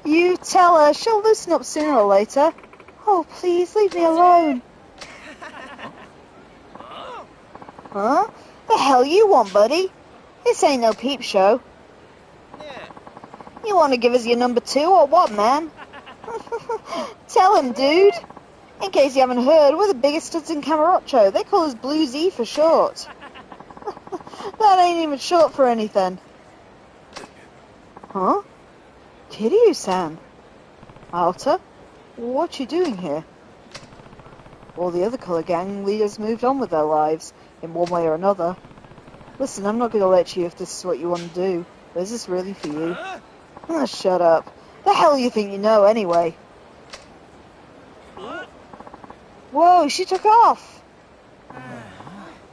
You tell her, she'll loosen up sooner or later. Oh, please, leave me alone. Huh? The hell you want, buddy? This ain't no peep show. You want to give us your number 2 or what, man? Tell him, dude. In case you haven't heard, we're the biggest studs in Camarocho. They call us Blue Z for short. That ain't even short for anything. Huh? Kiryu-san? Alta? What you doing here? All the other colour gang leaders moved on with their lives, in one way or another. Listen, I'm not going to let you if this is what you want to do, but is this really for you? Oh, shut up. The hell you think you know, anyway? Whoa, she took off!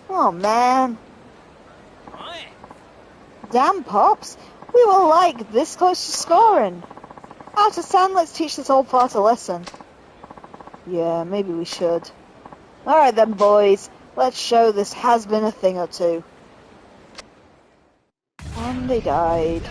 Oh, man. Damn, Pops. We were like this close to scoring. Alta-san, let's teach this old fart a lesson. Yeah, maybe we should. Alright then, boys. Let's show this has-been a thing or two. And they died.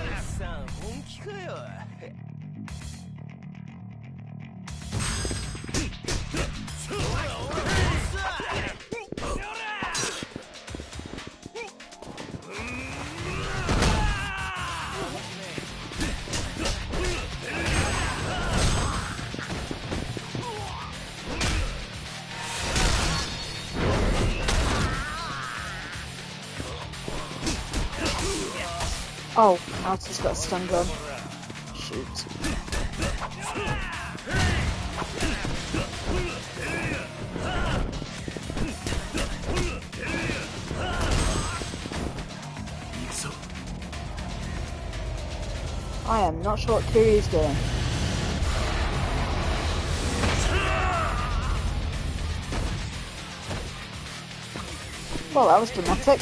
Oh, Alta's got a stun gun. Shoot. I am not sure what Kiryu's doing. Well, that was dramatic.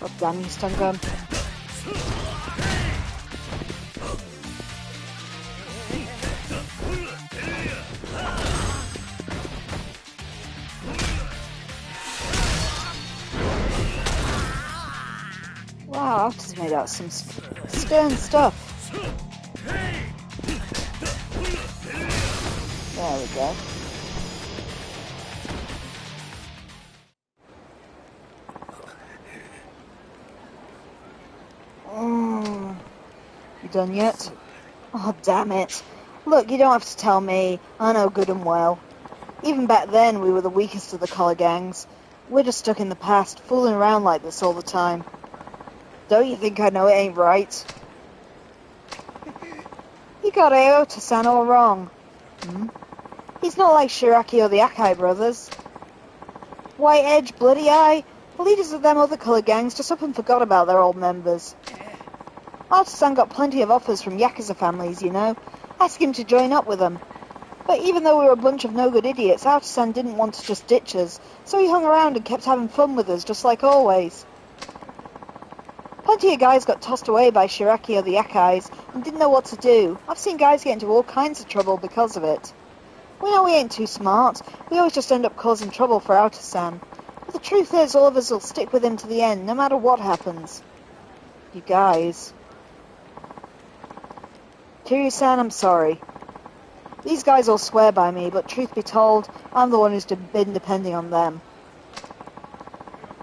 Oh, damn you, stun gun. Wow, Alta's made out some stern stuff. There we go. done yet. Oh, damn it. Look, you don't have to tell me. I know good and well. Even back then, we were the weakest of the collar gangs. We're just stuck in the past, fooling around like this all the time. Don't you think I know it ain't right? You got Aoto-san all wrong. He's not like Shiraki or the Akai brothers. White Edge, Bloody Eye, the leaders of them other color gangs just up and forgot about their old members. Aoto-san got plenty of offers from Yakuza families, you know, asking him to join up with them. But even though we were a bunch of no-good idiots, Aoto-san didn't want to just ditch us, so he hung around and kept having fun with us, just like always. Plenty of guys got tossed away by Shiraki or the Akais and didn't know what to do. I've seen guys get into all kinds of trouble because of it. We know we ain't too smart. We always just end up causing trouble for Aoto-san. But the truth is, all of us will stick with him to the end, no matter what happens. You guys. Kiryu-san, I'm sorry. These guys all swear by me, but truth be told, I'm the one who's been depending on them.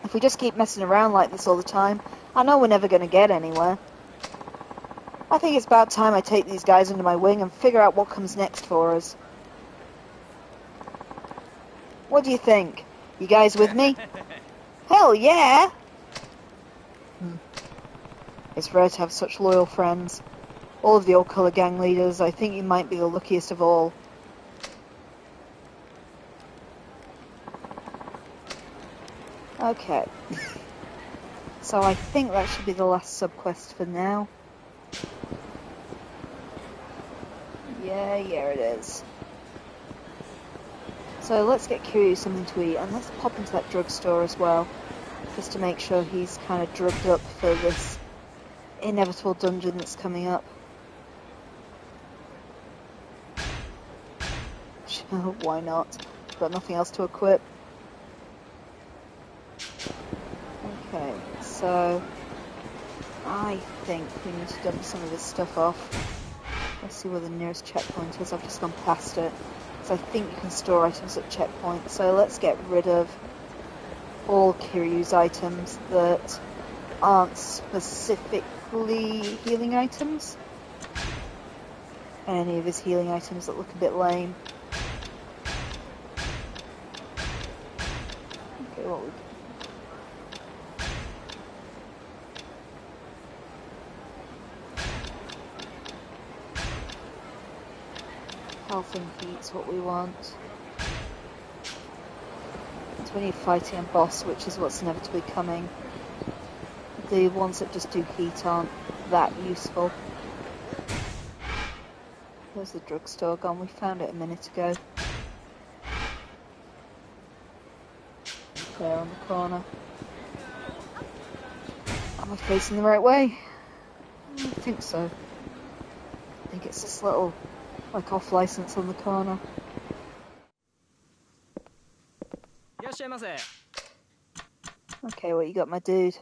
If we just keep messing around like this all the time, I know we're never going to get anywhere. I think it's about time I take these guys under my wing and figure out what comes next for us. What do you think? You guys with me? Hell yeah! It's rare to have such loyal friends. All of the old colour gang leaders, I think you might be the luckiest of all. Okay. So I think that should be the last subquest for now. Yeah, it is. So let's get Kiryu something to eat, and let's pop into that drugstore as well, just to make sure he's kind of drugged up for this inevitable dungeon that's coming up. Sure, why not? Got nothing else to equip. Okay, so I think we need to dump some of this stuff off. Let's see where the nearest checkpoint is. I've just gone past it. So I think you can store items at checkpoints. So let's get rid of all Kiryu's items that aren't specifically healing items. And any of his healing items that look a bit lame. Okay, what we health and heat's what we want. So we need fighting a boss, which is what's inevitably coming. The ones that just do heat aren't that useful. Where's the drugstore gone? We found it a minute ago. There on the corner. Am I facing the right way? I think so. I think it's this little like off license on the corner. Okay, what you got, my dude?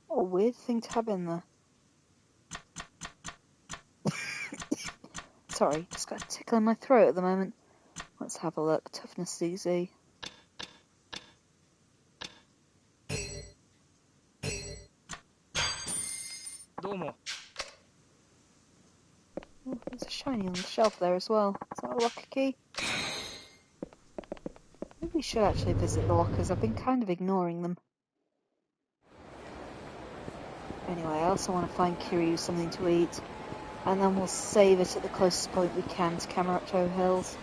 What a weird thing to have in there. Sorry, just got a tickle in my throat at the moment. Let's have a look. Toughness easy. Oh, there's a shiny on the shelf there as well. Is that a locker key? Maybe we should actually visit the lockers. I've been kind of ignoring them. Anyway, I also want to find Kiryu something to eat. And then we'll save it at the closest point we can to Kamurocho Hills.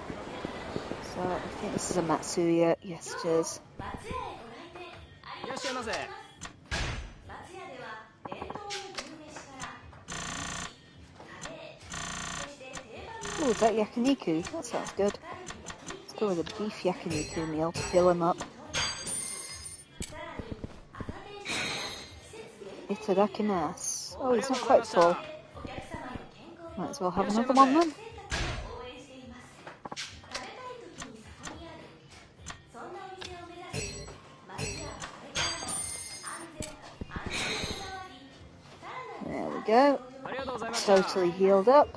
So, I think this is a Matsuya. Yes, it is. Oh, is that yakiniku? That sounds good. Let's go with a beef yakiniku meal to fill him up. Itadakimasu. Oh, he's not quite full. Might as well have another one then. go. Totally healed up.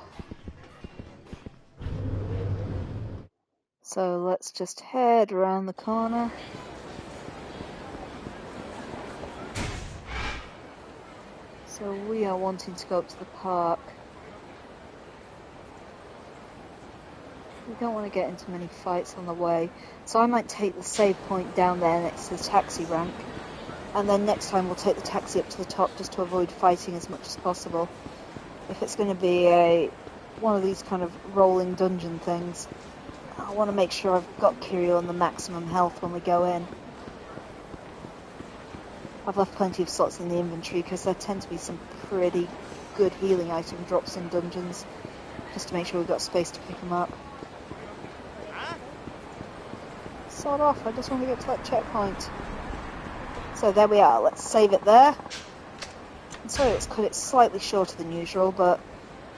So let's just head around the corner. So we are wanting to go up to the park. We don't want to get into many fights on the way. So I might take the save point down there next to the taxi rank. And then next time we'll take the taxi up to the top just to avoid fighting as much as possible. If it's going to be one of these kind of rolling dungeon things, I want to make sure I've got Kiryu on the maximum health when we go in. I've left plenty of slots in the inventory because there tend to be some pretty good healing item drops in dungeons, just to make sure we've got space to pick them up. Sod off, I just want to get to that checkpoint. So there we are, let's save it there. I'm sorry let's cut it slightly shorter than usual, but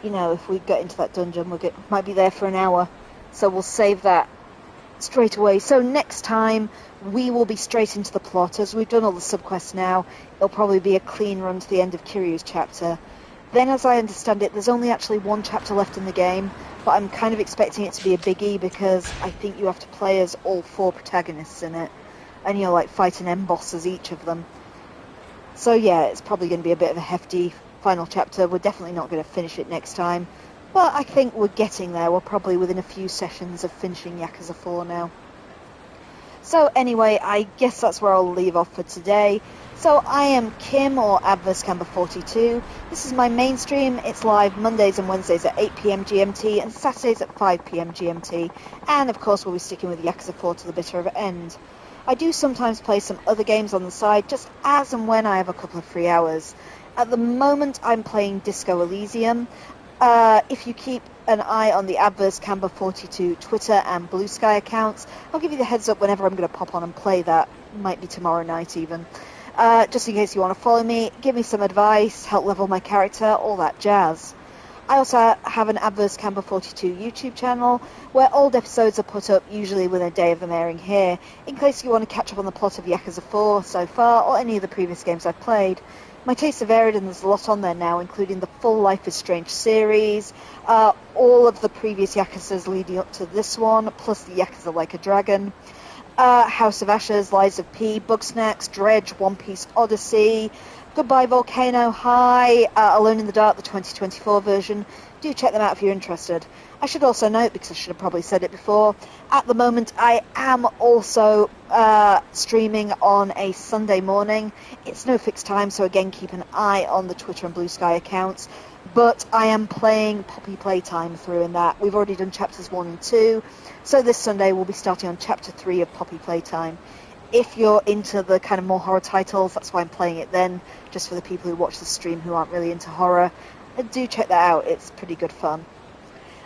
you know, if we get into that dungeon might be there for an hour. So we'll save that straight away. So next time we will be straight into the plot. As we've done all the subquests now, it'll probably be a clean run to the end of Kiryu's chapter. Then, as I understand it, there's only actually one chapter left in the game, but I'm kind of expecting it to be a biggie because I think you have to play as all 4 protagonists in it, and you'll like fight an M-boss as each of them. So yeah, it's probably going to be a bit of a hefty final chapter. We're definitely not going to finish it next time, but I think we're getting there. We're probably within a few sessions of finishing Yakuza 4 now. So anyway, I guess that's where I'll leave off for today. So I am Kim, or AdverseCamber42. This is my main stream. It's live Mondays and Wednesdays at 8 PM GMT and Saturdays at 5 PM GMT. And of course we'll be sticking with Yakuza 4 to the bitter end. I do sometimes play some other games on the side, just as and when I have a couple of free hours. At the moment I'm playing Disco Elysium. If you keep an eye on the AdverseCamber42 Twitter and Blue Sky accounts, I'll give you the heads up whenever I'm going to pop on and play that. Might be tomorrow night even. Just in case you want to follow me, give me some advice, help level my character, all that jazz. I also have an AdverseCamber42 YouTube channel where old episodes are put up usually within a day of them airing here, in case you want to catch up on the plot of Yakuza 4 so far or any of the previous games I've played. My tastes are varied and there's a lot on there now, including the full Life is Strange series, all of the previous Yakuzas leading up to this one, plus the Yakuza Like a Dragon, House of Ashes, Lies of P, Bugsnax, Dredge, One Piece Odyssey, Goodbye Volcano High, Alone in the Dark, the 2024 version. Do check them out if you're interested. I should also note, because I should have probably said it before, at the moment I am also streaming on a Sunday morning. It's no fixed time, so again keep an eye on the Twitter and Blue Sky accounts. But I am playing Poppy Playtime through in that. We've already done chapters 1 and 2, so this Sunday we'll be starting on chapter 3 of Poppy Playtime. If you're into the kind of more horror titles, that's why I'm playing it then, just for the people who watch the stream who aren't really into horror. Do check that out, it's pretty good fun.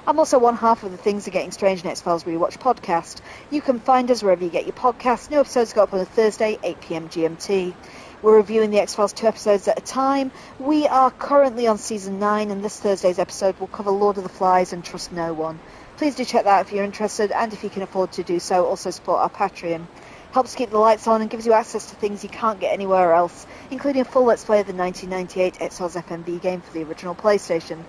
I'm also one half of the Things Are Getting Strange in X-Files Rewatch podcast. You can find us wherever you get your podcasts. New episodes go up on a Thursday, 8 PM GMT. We're reviewing the X-Files 2 episodes at a time. We are currently on Season 9, and this Thursday's episode will cover Lord of the Flies and Trust No One. Please do check that out if you're interested, and if you can afford to do so, also support our Patreon. Helps keep the lights on and gives you access to things you can't get anywhere else, including a full Let's Play of the 1998 X-Files FMV game for the original PlayStation.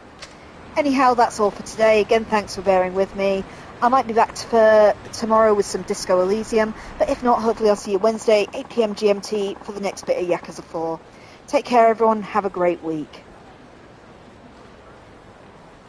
Anyhow, that's all for today. Again, thanks for bearing with me. I might be back for tomorrow with some Disco Elysium, but if not, hopefully I'll see you Wednesday, 8 PM GMT, for the next bit of Yakuza 4. Take care, everyone. Have a great week.